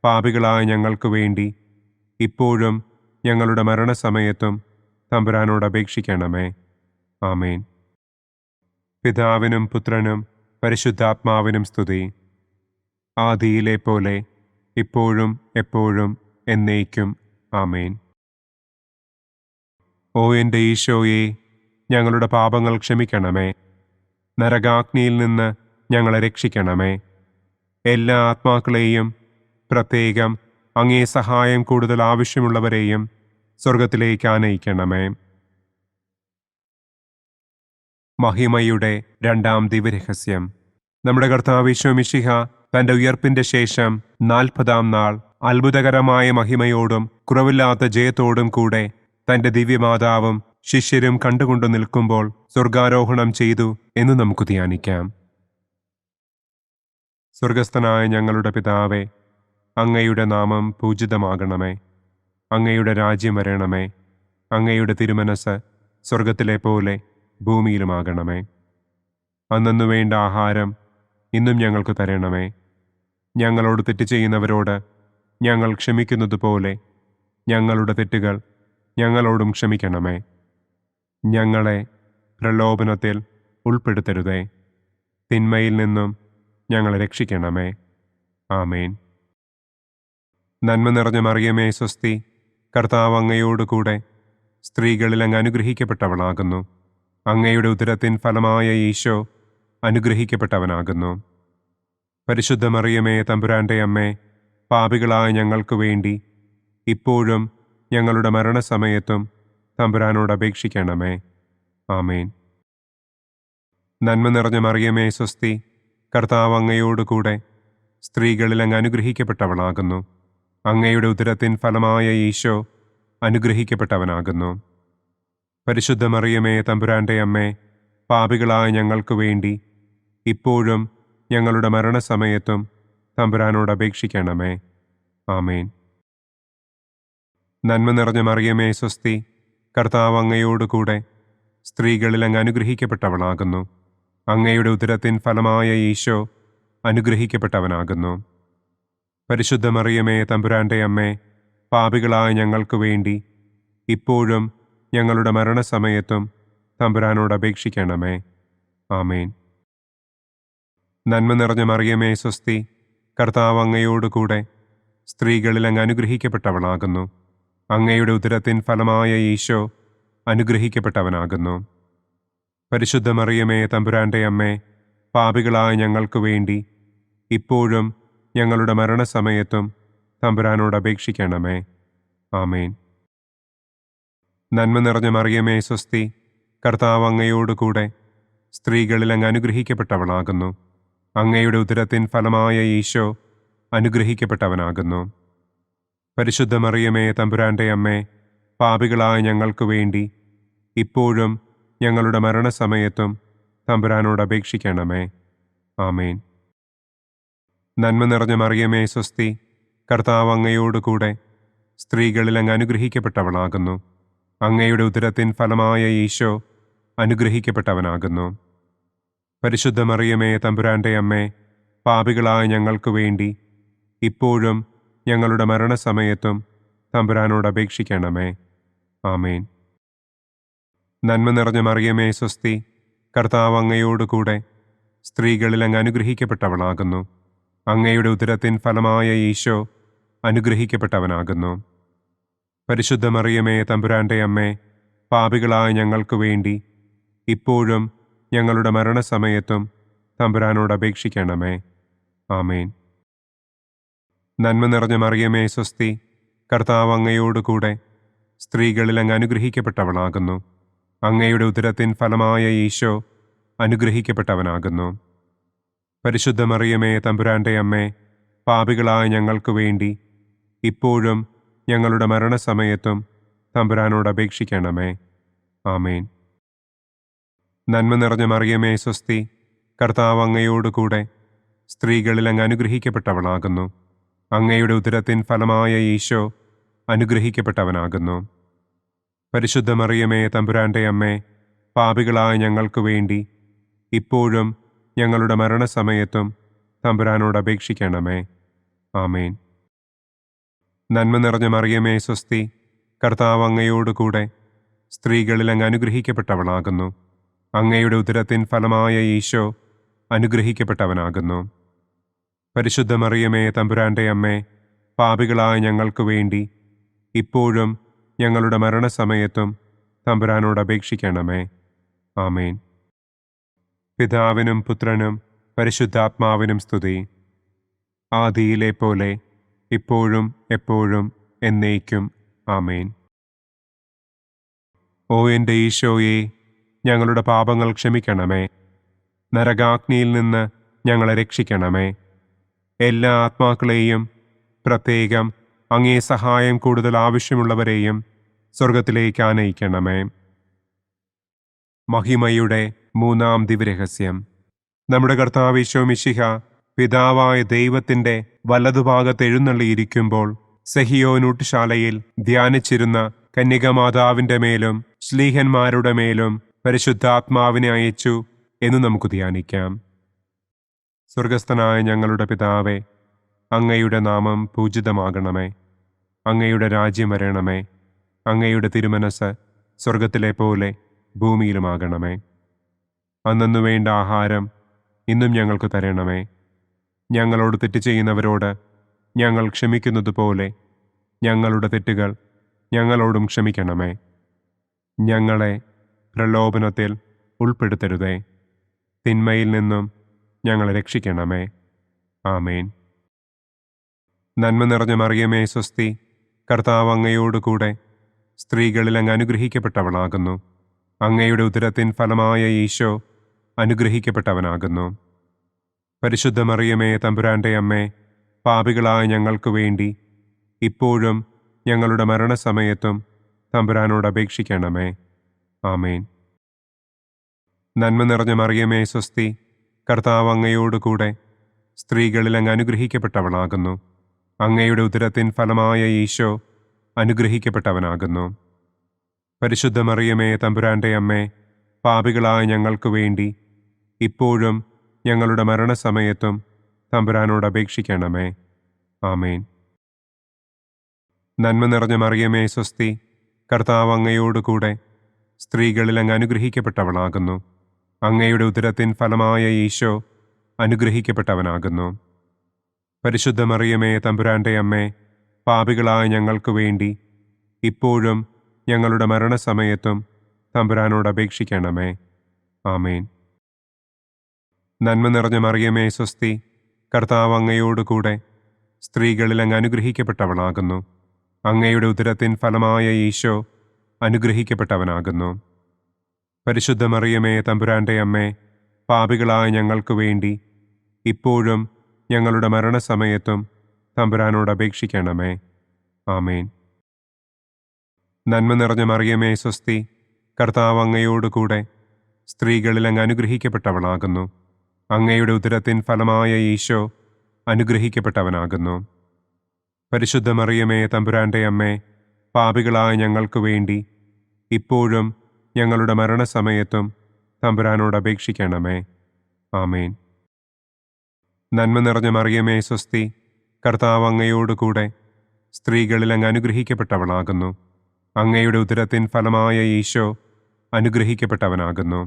പാപികളായ ഞങ്ങൾക്ക് വേണ്ടി ഇപ്പോഴും ഞങ്ങളുടെ മരണസമയത്തും തമ്പുരാനോട് അപേക്ഷിക്കണമേ. ആമേൻ. പിതാവിനും പുത്രനും പരിശുദ്ധാത്മാവിനും സ്തുതി. ആദിയിലെ പോലെ ഇപ്പോഴും എപ്പോഴും എന്നേക്കും. ആമേൻ. ഓ എൻ്റെ ഈശോയെ, ഞങ്ങളുടെ പാപങ്ങൾ ക്ഷമിക്കണമേ. നരകാഗ്നിയിൽ നിന്ന് ഞങ്ങളെ രക്ഷിക്കണമേ. എല്ലാ ആത്മാക്കളെയും, പ്രത്യേകം അങ്ങേ സഹായം കൂടുതൽ ആവശ്യമുള്ളവരെയും സ്വർഗത്തിലേക്ക് ആനയിക്കണമേ. മഹിമയുടെ രണ്ടാം ദിവ്യരഹസ്യം. നമ്മുടെ കർത്താവ് ഈശോ മിശിഹ തന്റെ ഉയർപ്പിന്റെ ശേഷം 40-ാം നാൾ അത്ഭുതകരമായ മഹിമയോടും കുറവില്ലാത്ത ജയത്തോടും കൂടെ തന്റെ ദിവ്യമാതാവും ശിഷ്യരും കണ്ടുകൊണ്ടു നിൽക്കുമ്പോൾ സ്വർഗാരോഹണം ചെയ്തു എന്ന് നമുക്ക് ധ്യാനിക്കാം. സ്വർഗസ്ഥനായ ഞങ്ങളുടെ പിതാവേ, അങ്ങയുടെ നാമം പൂജിതമാകണമേ. അങ്ങയുടെ രാജ്യം വരണമേ. അങ്ങയുടെ തിരുമനസ് സ്വർഗത്തിലെ പോലെ ഭൂമിയിലുമാകണമേ. അന്നു വേണ്ട ആഹാരം ഇന്നും ഞങ്ങൾക്ക് തരണമേ. ഞങ്ങളോട് തെറ്റ് ചെയ്യുന്നവരോട് ഞങ്ങൾ ക്ഷമിക്കുന്നത് പോലെ ഞങ്ങളുടെ തെറ്റുകൾ ഞങ്ങളോടും ക്ഷമിക്കണമേ. ഞങ്ങളെ പ്രലോഭനത്തിൽ ഉൾപ്പെടുത്തരുതേ. തിന്മയിൽ നിന്നും ഞങ്ങളെ രക്ഷിക്കണമേ. ആമേൻ. നന്മ നിറഞ്ഞ മറിയമേ, സ്വസ്തി. കർത്താവ് അങ്ങയോടുകൂടെ സ്ത്രീകളിൽ അങ്ങ് അനുഗ്രഹിക്കപ്പെട്ടവളാകുന്നു. അങ്ങയുടെ ഉദരത്തിൻ ഫലമായ ഈശോ അനുഗ്രഹിക്കപ്പെട്ടവനാകുന്നു. പരിശുദ്ധ മറിയമേ, തമ്പുരാന്റെ അമ്മേ, പാപികളായ ഞങ്ങൾക്ക് വേണ്ടി ഇപ്പോഴും ഞങ്ങളുടെ മരണസമയത്തും തമ്പുരാനോട് അപേക്ഷിക്കണമേ. ആമേൻ. നന്മ നിറഞ്ഞ മറിയമേ, സ്വസ്തി. കർത്താവ് അങ്ങയോടുകൂടെ സ്ത്രീകളിൽ അങ്ങ് അനുഗ്രഹിക്കപ്പെട്ടവളാകുന്നു. അങ്ങയുടെ ഉദരത്തിൻ ഫലമായ ഈശോ അനുഗ്രഹിക്കപ്പെട്ടവനാകുന്നു. പരിശുദ്ധ മറിയമേ, തമ്പുരാന്റെ അമ്മേ, പാപികളായ ഞങ്ങൾക്ക് വേണ്ടി ഇപ്പോഴും ഞങ്ങളുടെ മരണസമയത്തും തമ്പുരാനോട് അപേക്ഷിക്കണമേ. ആമേൻ. നന്മ നിറഞ്ഞ മറിയമേ, സ്വസ്തി. കർത്താവ് അങ്ങയോടുകൂടെ സ്ത്രീകളിൽ അങ്ങ് അനുഗ്രഹിക്കപ്പെട്ടവളാകുന്നു. അങ്ങയുടെ ഉദരത്തിൻ ഫലമായ ഈശോ അനുഗ്രഹിക്കപ്പെട്ടവനാകുന്നു. പരിശുദ്ധ മറിയമേ തമ്പുരാന്റെ അമ്മേ, പാപികളായ ഞങ്ങൾക്ക് വേണ്ടി ഇപ്പോഴും ഞങ്ങളുടെ മരണസമയത്തും തമ്പുരാനോട് അപേക്ഷിക്കണമേ. ആമേൻ. നന്മ നിറഞ്ഞ മറിയമേ സ്വസ്തി, കർത്താവ് അങ്ങയോടുകൂടെ സ്ത്രീകളിൽ അങ്ങ് അനുഗ്രഹിക്കപ്പെട്ടവളാകുന്നു. അങ്ങയുടെ ഉദരത്തിൻ ഫലമായ ഈശോ അനുഗ്രഹിക്കപ്പെട്ടവനാകുന്നു. പരിശുദ്ധ മറിയമേ തമ്പുരാന്റെ അമ്മേ, പാപികളായ ഞങ്ങൾക്ക് വേണ്ടി ഇപ്പോഴും ഞങ്ങളുടെ മരണസമയത്തും തമ്പുരാനോട് അപേക്ഷിക്കണമേ. ആമേൻ. നന്മ നിറഞ്ഞ മറിയമേ സ്വസ്തി, കർത്താവ് അങ്ങയോടുകൂടെ സ്ത്രീകളിൽ അങ്ങ് അനുഗ്രഹിക്കപ്പെട്ടവളാകുന്നു. അങ്ങയുടെ ഉദരത്തിൻ ഫലമായ ഈശോ അനുഗ്രഹിക്കപ്പെട്ടവനാകുന്നു. പരിശുദ്ധ മറിയമേ തമ്പുരാന്റെ അമ്മേ, പാപികളായ ഞങ്ങൾക്ക് വേണ്ടി ഇപ്പോഴും ഞങ്ങളുടെ മരണസമയത്തും തമ്പുരാനോട് അപേക്ഷിക്കണമേ. ആമേൻ. നന്മ നിറഞ്ഞ മറിയമേ സ്വസ്തി, കർത്താവ് അങ്ങയോടുകൂടെ സ്ത്രീകളിൽ അങ്ങ് അനുഗ്രഹിക്കപ്പെട്ടവളാകുന്നു. അങ്ങയുടെ ഉദരത്തിൻ ഫലമായ ഈശോ അനുഗ്രഹിക്കപ്പെട്ടവനാകുന്നു. പരിശുദ്ധ മറിയമേ തമ്പുരാന്റെ അമ്മേ, പാപികളായ ഞങ്ങൾക്ക് വേണ്ടി ഇപ്പോഴും ഞങ്ങളുടെ മരണസമയത്തും തമ്പുരാനോട് അപേക്ഷിക്കണമേ. ആമേൻ. നന്മ നിറഞ്ഞ മറിയമേ സ്വസ്തി, കർത്താവ് അങ്ങയോടുകൂടെ സ്ത്രീകളിൽ അങ്ങ് അനുഗ്രഹിക്കപ്പെട്ടവളാകുന്നു. അങ്ങയുടെ ഉദരത്തിൻ ഫലമായ ഈശോ അനുഗ്രഹിക്കപ്പെട്ടവനാകുന്നു. പരിശുദ്ധ മറിയമേ തമ്പുരാന്റെ അമ്മേ, പാപികളായ ഞങ്ങൾക്ക് വേണ്ടി ഇപ്പോഴും ഞങ്ങളുടെ മരണസമയത്തും തമ്പുരാനോട് അപേക്ഷിക്കണമേ. ആമേൻ. നന്മ നിറഞ്ഞ മറിയമേ സ്വസ്തി, കർത്താവ് അങ്ങയോടുകൂടെ സ്ത്രീകളിൽ അങ്ങ് അനുഗ്രഹിക്കപ്പെട്ടവളാകുന്നു. അങ്ങയുടെ ഉദരത്തിൻ ഫലമായ ഈശോ അനുഗ്രഹിക്കപ്പെട്ടവനാകുന്നു. പരിശുദ്ധ മറിയമേ തമ്പുരാന്റെ അമ്മേ, പാപികളായ ഞങ്ങൾക്ക് വേണ്ടി ഇപ്പോഴും ഞങ്ങളുടെ മരണസമയത്തും തമ്പുരാനോട് അപേക്ഷിക്കണമേ. ആമേൻ. നന്മ നിറഞ്ഞ മറിയമേ സ്വസ്തി, കർത്താവ് അങ്ങയോടുകൂടെ സ്ത്രീകളിൽ അങ്ങ് അനുഗ്രഹിക്കപ്പെട്ടവളാകുന്നു. അങ്ങയുടെ ഉദരത്തിൻ ഫലമായ ഈശോ അനുഗ്രഹിക്കപ്പെട്ടവനാകുന്നു. പരിശുദ്ധ മറിയമേ തമ്പുരാന്റെ അമ്മേ, പാപികളായ ഞങ്ങൾക്ക് വേണ്ടി ഇപ്പോഴും ഞങ്ങളുടെ മരണസമയത്തും തമ്പുരാനോട് അപേക്ഷിക്കണമേ. ആമേൻ. നന്മ നിറഞ്ഞ മറിയമേ സ്വസ്തി, കർത്താവ് അങ്ങയോടുകൂടെ സ്ത്രീകളിൽ അങ്ങ് അനുഗ്രഹിക്കപ്പെട്ടവളാകുന്നു. അങ്ങയുടെ ഉദരത്തിൻ ഫലമായ ഈശോ അനുഗ്രഹിക്കപ്പെട്ടവനാകുന്നു. പരിശുദ്ധ മറിയമേ തമ്പുരാന്റെ അമ്മേ, പാപികളായ ഞങ്ങൾക്ക് വേണ്ടി ഇപ്പോഴും ഞങ്ങളുടെ മരണസമയത്തും തമ്പുരാനോട് അപേക്ഷിക്കണമേ. ആമേൻ. പിതാവിനും പുത്രനും പരിശുദ്ധാത്മാവിനും സ്തുതി. ആദിയിലെ പോലെ ഇപ്പോഴും എപ്പോഴും എന്നേക്കും. ആമേൻ. ഓ എൻ്റെ ഈശോയെ, ഞങ്ങളുടെ പാപങ്ങൾ ക്ഷമിക്കണമേ. നരകാഗ്നിയിൽ നിന്ന് ഞങ്ങളെ രക്ഷിക്കണമേ. എല്ലാ ആത്മാക്കളെയും, പ്രത്യേകം അങ്ങേ സഹായം കൂടുതൽ ആവശ്യമുള്ളവരെയും സ്വർഗത്തിലേക്ക് ആനയിക്കണമേ. മഹിമയുടെ മൂന്നാം ദിവ്യരഹസ്യം. നമ്മുടെ കർത്താവ് ഈശോ മിശിഹ പിതാവായ ദൈവത്തിൻ്റെ വലതുഭാഗത്ത് എഴുന്നള്ളിയിരിക്കുമ്പോൾ സെഹിയോനൂട്ടുശാലയിൽ ധ്യാനിച്ചിരുന്ന കന്യകമാതാവിൻ്റെ മേലും ശ്ലീഹന്മാരുടെ മേലും പരിശുദ്ധാത്മാവിനെ അയച്ചു എന്ന് നമുക്ക് ധ്യാനിക്കാം. സ്വർഗസ്ഥനായ ഞങ്ങളുടെ പിതാവേ, അങ്ങയുടെ നാമം പൂജിതമാകണമേ. അങ്ങയുടെ രാജ്യം വരണമേ. അങ്ങയുടെ തിരുമനസ് സ്വർഗത്തിലെ പോലെ ഭൂമിയിലുമാകണമേ. അന്നു വേണ്ട ആഹാരം ഇന്നും ഞങ്ങൾക്ക് തരണമേ. ഞങ്ങളോട് തെറ്റ് ചെയ്യുന്നവരോട് ഞങ്ങൾ ക്ഷമിക്കുന്നത് പോലെ ഞങ്ങളുടെ തെറ്റുകൾ ഞങ്ങളോടും ക്ഷമിക്കണമേ. ഞങ്ങളെ പ്രലോഭനത്തിൽ ഉൾപ്പെടുത്തരുതേ. തിന്മയിൽ നിന്നും ഞങ്ങളെ രക്ഷിക്കണമേ. ആമേൻ. നന്മ നിറഞ്ഞ മറിയമേ സ്വസ്തി, കർത്താവ് അങ്ങയോടുകൂടെ സ്ത്രീകളിൽ അങ്ങ് അനുഗ്രഹിക്കപ്പെട്ടവളാകുന്നു. അങ്ങയുടെ ഉദരത്തിൻ ഫലമായ ഈശോ അനുഗ്രഹിക്കപ്പെട്ടവനാകുന്നു. പരിശുദ്ധ മറിയമേ തമ്പുരാന്റെ അമ്മേ, പാപികളായ ഞങ്ങൾക്ക് വേണ്ടി ഇപ്പോഴും ഞങ്ങളുടെ മരണസമയത്തും തമ്പുരാനോട് അപേക്ഷിക്കണമേ. ആമേൻ. നന്മ നിറഞ്ഞ മറിയമേ സ്വസ്തി, കർത്താവ് അങ്ങയോടുകൂടെ സ്ത്രീകളിൽ അങ്ങ് അനുഗ്രഹിക്കപ്പെട്ടവളാകുന്നു. അങ്ങയുടെ ഉദരത്തിൻ ഫലമായ ഈശോ അനുഗ്രഹിക്കപ്പെട്ടവനാകുന്നു. പരിശുദ്ധ മറിയമേ തമ്പുരാന്റെ അമ്മേ, പാപികളായ ഞങ്ങൾക്ക് വേണ്ടി ഇപ്പോഴും ഞങ്ങളുടെ മരണസമയത്തും തമ്പുരാനോട് അപേക്ഷിക്കണമേ. ആമേൻ. നന്മ നിറഞ്ഞ മറിയമേ സ്വസ്തി, കർത്താവ് അങ്ങയോടുകൂടെ സ്ത്രീകളിൽ അങ്ങ് അനുഗ്രഹിക്കപ്പെട്ടവളാകുന്നു. അങ്ങയുടെ ഉദരത്തിൻ ഫലമായ ഈശോ അനുഗ്രഹിക്കപ്പെട്ടവനാകുന്നു. പരിശുദ്ധ മറിയമേ തമ്പുരാന്റെ അമ്മേ, പാപികളായ ഞങ്ങൾക്ക് വേണ്ടി ഇപ്പോഴും ഞങ്ങളുടെ മരണസമയത്തും തമ്പുരാനോട് അപേക്ഷിക്കണമേ. ആമേൻ. നന്മ നിറഞ്ഞ മറിയമേ സ്വസ്തി, കർത്താവ് അങ്ങയോടുകൂടെ സ്ത്രീകളിൽ അങ്ങ് അനുഗ്രഹിക്കപ്പെട്ടവളാകുന്നു. അങ്ങയുടെ ഉദരത്തിൻ ഫലമായ ഈശോ അനുഗ്രഹിക്കപ്പെട്ടവനാകുന്നു. പരിശുദ്ധ മറിയമേ തമ്പുരാന്റെ അമ്മേ, പാപികളായ ഞങ്ങൾക്ക് വേണ്ടി ഇപ്പോഴും ഞങ്ങളുടെ മരണസമയത്തും തമ്പുരാനോട് അപേക്ഷിക്കണമേ. ആമേൻ. നന്മ നിറഞ്ഞ മറിയമേ സ്വസ്തി, കർത്താവ് അങ്ങയോടുകൂടെ സ്ത്രീകളിൽ അങ്ങ് അനുഗ്രഹിക്കപ്പെട്ടവളാകുന്നു. അങ്ങയുടെ ഉദരത്തിൻ ഫലമായ ഈശോ അനുഗ്രഹിക്കപ്പെട്ടവനാകുന്നു. പരിശുദ്ധ മറിയമേ തമ്പുരാന്റെ അമ്മേ, പാപികളായ ഞങ്ങൾക്ക് വേണ്ടി ഇപ്പോഴും ഞങ്ങളുടെ മരണസമയത്തും തമ്പുരാനോട് അപേക്ഷിക്കണമേ. ആമേൻ. നന്മ നിറഞ്ഞ മറിയമേ സ്വസ്തി, കർത്താവ് അങ്ങയോടുകൂടെ സ്ത്രീകളിൽ അങ്ങ് അനുഗ്രഹിക്കപ്പെട്ടവളാകുന്നു. അങ്ങയുടെ ഉദരത്തിൻ ഫലമായ ഈശോ അനുഗ്രഹിക്കപ്പെട്ടവനാകുന്നു.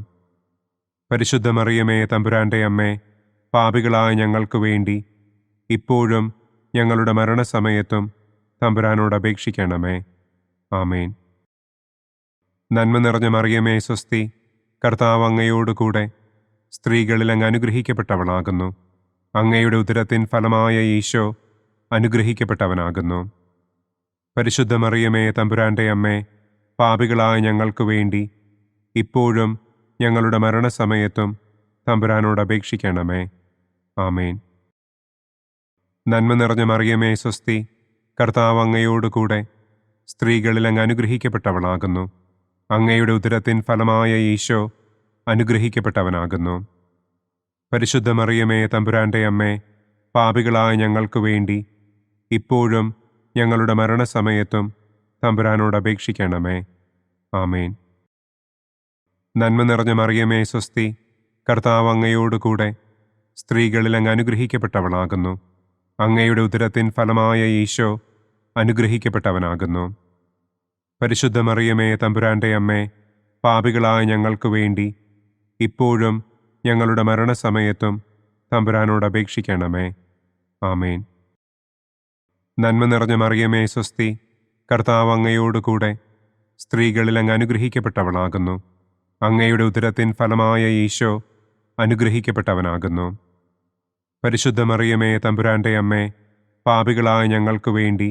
പരിശുദ്ധ മറിയമേ തമ്പുരാന്റെ അമ്മേ, പാപികളായ ഞങ്ങൾക്ക് വേണ്ടി ഇപ്പോഴും ഞങ്ങളുടെ മരണസമയത്തും തമ്പുരാനോട് അപേക്ഷിക്കണമേ. ആമേൻ. നന്മ നിറഞ്ഞ മറിയമേ സ്വസ്തി, കർത്താവ് അങ്ങയോടുകൂടെ സ്ത്രീകളിൽ അങ്ങ് അനുഗ്രഹിക്കപ്പെട്ടവളാകുന്നു. അങ്ങയുടെ ഉദരത്തിൻ ഫലമായ ഈശോ അനുഗ്രഹിക്കപ്പെട്ടവനാകുന്നു. പരിശുദ്ധ മറിയമേ തമ്പുരാന്റെ അമ്മേ, പാപികളായ ഞങ്ങൾക്ക് വേണ്ടി ഇപ്പോഴും ഞങ്ങളുടെ മരണസമയത്തും തമ്പുരാനോട് അപേക്ഷിക്കണമേ. ആമേൻ. നന്മ നിറഞ്ഞ മറിയമേ സ്വസ്തി, കർത്താവ് അങ്ങയോടുകൂടെ സ്ത്രീകളിൽ അങ്ങ് അനുഗ്രഹിക്കപ്പെട്ടവളാകുന്നു. അങ്ങയുടെ ഉദരത്തിൻ ഫലമായ ഈശോ അനുഗ്രഹിക്കപ്പെട്ടവനാകുന്നു. പരിശുദ്ധ മറിയമേ തമ്പുരാന്റെ അമ്മേ, പാപികളായ ഞങ്ങൾക്ക് വേണ്ടി ഇപ്പോഴും ഞങ്ങളുടെ മരണസമയത്തും തമ്പുരാനോട് അപേക്ഷിക്കണമേ. ആമേൻ. നന്മ നിറഞ്ഞ മറിയമേ സ്വസ്തി, കർത്താവ് അങ്ങയോടുകൂടെ സ്ത്രീകളിൽ അങ്ങ് അനുഗ്രഹിക്കപ്പെട്ടവളാകുന്നു. അങ്ങയുടെ ഉദരത്തിൻ ഫലമായ ഈശോ അനുഗ്രഹിക്കപ്പെട്ടവനാകുന്നു. പരിശുദ്ധ മറിയമേ തമ്പുരാന്റെ അമ്മേ, പാപികളായ ഞങ്ങൾക്ക് വേണ്ടി ഇപ്പോഴും ഞങ്ങളുടെ മരണസമയത്തും തമ്പുരാനോട് അപേക്ഷിക്കണമേ. ആമേൻ. നന്മ നിറഞ്ഞ മറിയമേ സ്വസ്തി, കർത്താവ് അങ്ങയോടുകൂടെ സ്ത്രീകളിൽ അങ്ങ് അനുഗ്രഹിക്കപ്പെട്ടവളാകുന്നു. അങ്ങയുടെ ഉദരത്തിൻ ഫലമായ ഈശോ അനുഗ്രഹിക്കപ്പെട്ടവനാകുന്നു. പരിശുദ്ധ മറിയമേ തമ്പുരാന്റെ അമ്മേ, പാപികളായ ഞങ്ങൾക്ക് വേണ്ടി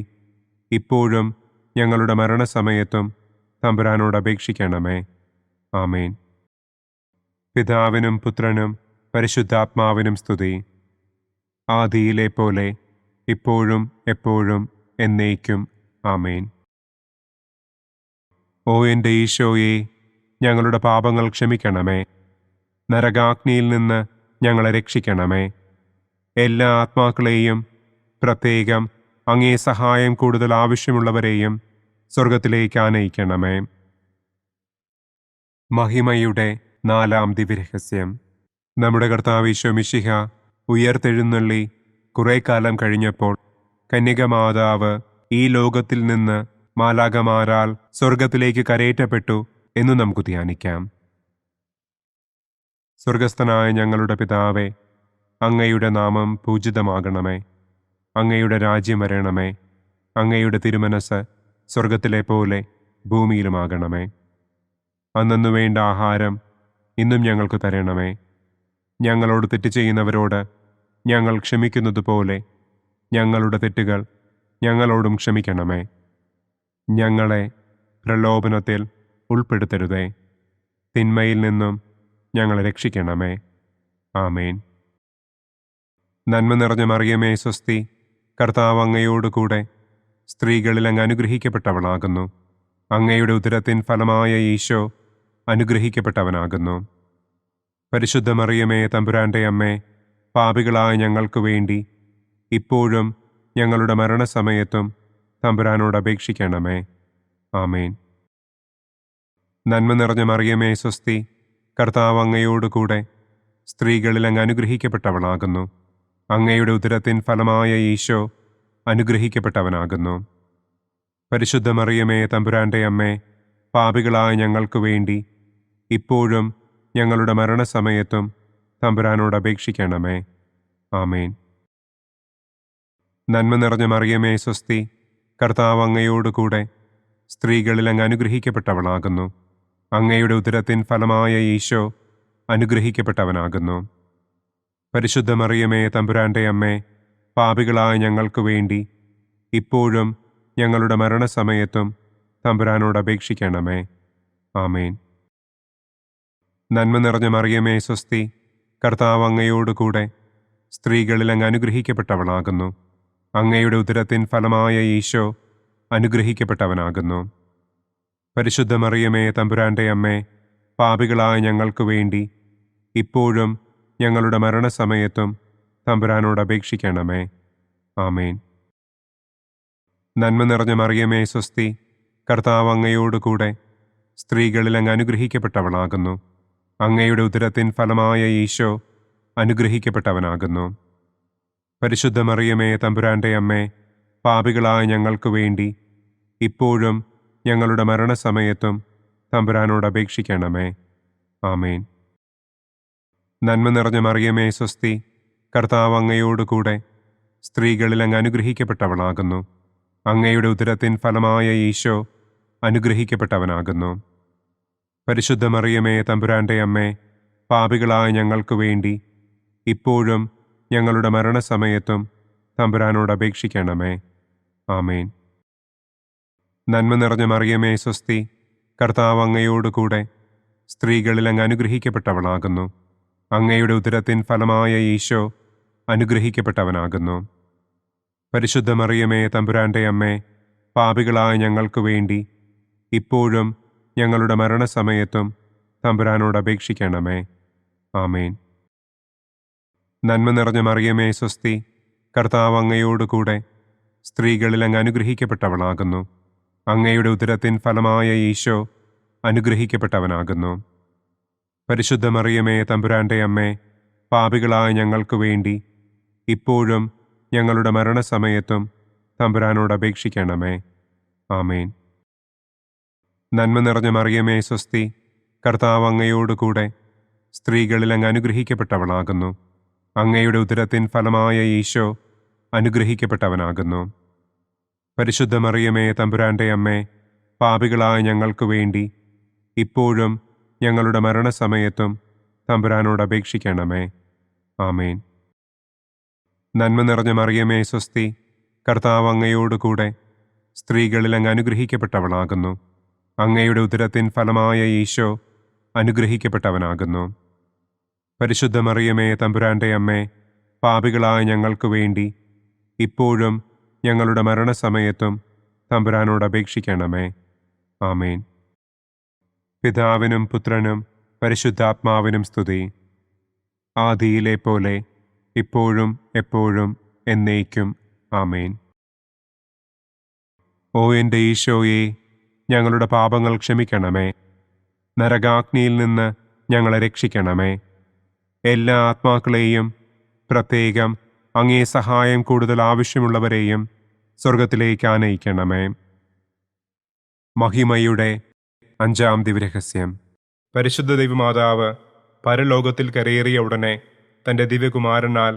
ഇപ്പോഴും ഞങ്ങളുടെ മരണസമയത്തും തമ്പുരാനോട് അപേക്ഷിക്കണമേ. ആമേൻ. പിതാവിനും പുത്രനും പരിശുദ്ധാത്മാവിനും സ്തുതി. ആദിയിലെ പോലെ ഇപ്പോഴും എപ്പോഴും എന്നേക്കും. ആമേൻ. ഓ എൻ്റെ ഈശോയെ, ഞങ്ങളുടെ പാപങ്ങൾ ക്ഷമിക്കണമേ. നരകാഗ്നിയിൽ നിന്ന് ഞങ്ങളെ രക്ഷിക്കണമേ. എല്ലാ ആത്മാക്കളെയും, പ്രത്യേകം അങ്ങേ സഹായം കൂടുതൽ ആവശ്യമുള്ളവരെയും സ്വർഗത്തിലേക്ക് ആനയിക്കണമേ. മഹിമയുടെ 4-ാം ദിവ്യരഹസ്യം. നമ്മുടെ കർത്താവ് ഈശോ മിശിഹ ഉയർത്തെഴുന്നള്ളി കുറെ കാലം കഴിഞ്ഞപ്പോൾ കന്യകമാതാവ് ഈ ലോകത്തിൽ നിന്ന് മാലാഖമാരാൽ സ്വർഗത്തിലേക്ക് കരയേറ്റപ്പെട്ടു എന്നു നമുക്ക് ധ്യാനിക്കാം. സ്വർഗസ്ഥനായ ഞങ്ങളുടെ പിതാവേ, അങ്ങയുടെ നാമം പൂജിതമാകണമേ. അങ്ങയുടെ രാജ്യം വരണമേ. അങ്ങയുടെ തിരുമനസ് സ്വർഗത്തിലെ പോലെ ഭൂമിയിലുമാകണമേ. അന്നന്നു വേണ്ട ആഹാരം ഇന്നും ഞങ്ങൾക്ക് തരണമേ. ഞങ്ങളോട് തെറ്റ് ചെയ്യുന്നവരോട് ഞങ്ങൾ ക്ഷമിക്കുന്നത് പോലെ ഞങ്ങളുടെ തെറ്റുകൾ ഞങ്ങളോടും ക്ഷമിക്കണമേ. ഞങ്ങളെ പ്രലോഭനത്തിൽ ഉൾപ്പെടുത്തരുതേ. തിന്മയിൽ നിന്നും ഞങ്ങളെ രക്ഷിക്കണമേ. ആമേൻ. നന്മ നിറഞ്ഞ മറിയമേ സ്വസ്തി, കർത്താവ് അങ്ങയോടുകൂടെ സ്ത്രീകളിൽ അങ്ങ് അനുഗ്രഹിക്കപ്പെട്ടവളാകുന്നു. അങ്ങയുടെ ഉദരത്തിൻ ഫലമായ ഈശോ അനുഗ്രഹിക്കപ്പെട്ടവനാകുന്നു. പരിശുദ്ധ മറിയമേ തമ്പുരാന്റെ അമ്മേ, പാപികളായ ഞങ്ങൾക്ക് വേണ്ടി ഇപ്പോഴും ഞങ്ങളുടെ മരണസമയത്തും തമ്പുരാനോട് അപേക്ഷിക്കണമേ. ആമേൻ. നന്മ നിറഞ്ഞ മറിയമേ സ്വസ്തി, കർത്താവ് അങ്ങയോടുകൂടെ സ്ത്രീകളിൽ അങ്ങ് അനുഗ്രഹിക്കപ്പെട്ടവളാകുന്നു. അങ്ങയുടെ ഉദരത്തിൻ ഫലമായ ഈശോ അനുഗ്രഹിക്കപ്പെട്ടവനാകുന്നു. പരിശുദ്ധ മറിയമേ, തമ്പുരാന്റെ അമ്മേ, പാപികളായ ഞങ്ങൾക്ക് വേണ്ടി ഇപ്പോഴും ഞങ്ങളുടെ മരണസമയത്തും തമ്പുരാനോട് അപേക്ഷിക്കണമേ. ആമേൻ. നന്മ നിറഞ്ഞ മറിയമേ, സ്വസ്തി, കർത്താവ് അങ്ങയോടുകൂടെ സ്ത്രീകളിൽ അങ്ങ് അനുഗ്രഹിക്കപ്പെട്ടവളാകുന്നു. അങ്ങയുടെ ഉദരത്തിൻ ഫലമായ ഈശോ അനുഗ്രഹിക്കപ്പെട്ടവനാകുന്നു. പരിശുദ്ധ മറിയമേ, തമ്പുരാന്റെ അമ്മേ, പാപികളായ ഞങ്ങൾക്ക് വേണ്ടി ഇപ്പോഴും ഞങ്ങളുടെ മരണസമയത്തും തമ്പുരാനോട് അപേക്ഷിക്കണമേ. ആമേൻ. നന്മ നിറഞ്ഞ മറിയമേ, സ്വസ്തി, കർത്താവ് അങ്ങയോടുകൂടെ സ്ത്രീകളിൽ അങ്ങ് അനുഗ്രഹിക്കപ്പെട്ടവളാകുന്നു. അങ്ങയുടെ ഉദരത്തിൻ ഫലമായ ഈശോ അനുഗ്രഹിക്കപ്പെട്ടവനാകുന്നു. പരിശുദ്ധ മറിയമേ, തമ്പുരാന്റെ അമ്മേ, പാപികളായ ഞങ്ങൾക്ക് വേണ്ടി ഇപ്പോഴും ഞങ്ങളുടെ മരണസമയത്തും തമ്പുരാനോട് അപേക്ഷിക്കണമേ. ആമേൻ. നന്മ നിറഞ്ഞ മറിയമേ, സ്വസ്തി, കർത്താവ് അങ്ങയോടുകൂടെ സ്ത്രീകളിൽ അങ്ങ് അനുഗ്രഹിക്കപ്പെട്ടവളാകുന്നു. അങ്ങയുടെ ഉദരത്തിൻ ഫലമായ ഈശോ അനുഗ്രഹിക്കപ്പെട്ടവനാകുന്നു. പരിശുദ്ധ മറിയമേ, തമ്പുരാന്റെ അമ്മേ, പാപികളായ ഞങ്ങൾക്ക് വേണ്ടി ഇപ്പോഴും ഞങ്ങളുടെ മരണസമയത്തും തമ്പുരാനോട് അപേക്ഷിക്കണമേ. ആമേൻ. നന്മ നിറഞ്ഞ മറിയമേ, സ്വസ്തി, കർത്താവ് അങ്ങയോടുകൂടെ സ്ത്രീകളിൽ അങ്ങ് അനുഗ്രഹിക്കപ്പെട്ടവളാകുന്നു. അങ്ങയുടെ ഉദരത്തിൻ ഫലമായ ഈശോ അനുഗ്രഹിക്കപ്പെട്ടവനാകുന്നു. പരിശുദ്ധ മറിയമേ, തമ്പുരാന്റെ അമ്മേ, പാപികളായ ഞങ്ങൾക്ക് വേണ്ടി ഇപ്പോഴും ഞങ്ങളുടെ മരണസമയത്തും തമ്പുരാനോട് അപേക്ഷിക്കണമേ. ആമേൻ. നന്മ നിറഞ്ഞ മറിയമേ, സ്വസ്തി, കർത്താവ് അങ്ങയോടുകൂടെ സ്ത്രീകളിൽ അങ്ങ് അനുഗ്രഹിക്കപ്പെട്ടവളാകുന്നു. അങ്ങയുടെ ഉദരത്തിൻ ഫലമായ ഈശോ അനുഗ്രഹിക്കപ്പെട്ടവനാകുന്നു. പരിശുദ്ധ മറിയമേ, തമ്പുരാന്റെ അമ്മേ, പാപികളായ ഞങ്ങൾക്ക് വേണ്ടി ഇപ്പോഴും ഞങ്ങളുടെ മരണസമയത്തും തമ്പുരാനോട് അപേക്ഷിക്കണമേ. ആമേൻ. നന്മ നിറഞ്ഞ മറിയമേ, സ്വസ്തി, കർത്താവ് അങ്ങയോടുകൂടെ സ്ത്രീകളിൽ അങ്ങ് അനുഗ്രഹിക്കപ്പെട്ടവളാകുന്നു. അങ്ങയുടെ ഉദരത്തിൻ ഫലമായ ഈശോ അനുഗ്രഹിക്കപ്പെട്ടവനാകുന്നു. പരിശുദ്ധ മറിയമേ, തമ്പുരാന്റെ അമ്മേ, പാപികളായ ഞങ്ങൾക്ക് വേണ്ടി ഇപ്പോഴും ഞങ്ങളുടെ മരണസമയത്തും തമ്പുരാനോട് അപേക്ഷിക്കണമേ. ആമേൻ. നന്മ നിറഞ്ഞ മറിയമേ, സ്വസ്തി, കർത്താവ് അങ്ങയോടുകൂടെ സ്ത്രീകളിൽ അങ്ങ് അനുഗ്രഹിക്കപ്പെട്ടവളാകുന്നു. അങ്ങയുടെ ഉദരത്തിൻ ഫലമായ ഈശോ അനുഗ്രഹിക്കപ്പെട്ടവനാകുന്നു. പരിശുദ്ധ മറിയമേ, തമ്പുരാന്റെ അമ്മേ, പാപികളായ ഞങ്ങൾക്ക് വേണ്ടി ഇപ്പോഴും ഞങ്ങളുടെ മരണസമയത്തും തമ്പുരാനോട് അപേക്ഷിക്കണമേ. ആമേൻ. നന്മ നിറഞ്ഞ മറിയമേ, സ്വസ്തി, കർത്താവ് അങ്ങയോടുകൂടെ സ്ത്രീകളിൽ അങ്ങ് അനുഗ്രഹിക്കപ്പെട്ടവളാകുന്നു. അങ്ങയുടെ ഉദരത്തിൻ ഫലമായ ഈശോ അനുഗ്രഹിക്കപ്പെട്ടവനാകുന്നു. പരിശുദ്ധ മറിയമേ, തമ്പുരാന്റെ അമ്മേ, പാപികളായ ഞങ്ങൾക്ക് വേണ്ടി ഇപ്പോഴും ഞങ്ങളുടെ മരണസമയത്തും തമ്പുരാനോട് അപേക്ഷിക്കണമേ. ആമേൻ. പിതാവിനും പുത്രനും പരിശുദ്ധാത്മാവിനും സ്തുതി. ആദിയിലെ പോലെ ഇപ്പോഴും എപ്പോഴും എന്നേക്കും. ആമേൻ. ഓ എൻ്റെ ഈശോയെ, ഞങ്ങളുടെ പാപങ്ങൾ ക്ഷമിക്കണമേ. നരകാഗ്നിയിൽ നിന്ന് ഞങ്ങളെ രക്ഷിക്കണമേ. എല്ലാ ആത്മാക്കളെയും, പ്രത്യേകം അങ്ങേ സഹായം കൂടുതൽ ആവശ്യമുള്ളവരെയും സ്വർഗത്തിലേക്ക് ആനയിക്കണമേ. മഹിമയുടെ 5-ാം ദിവ്യരഹസ്യം. പരിശുദ്ധ ദൈവമാതാവ് പരലോകത്തിൽ കരയേറിയ ഉടനെ തൻ്റെ ദിവ്യകുമാരനാൽ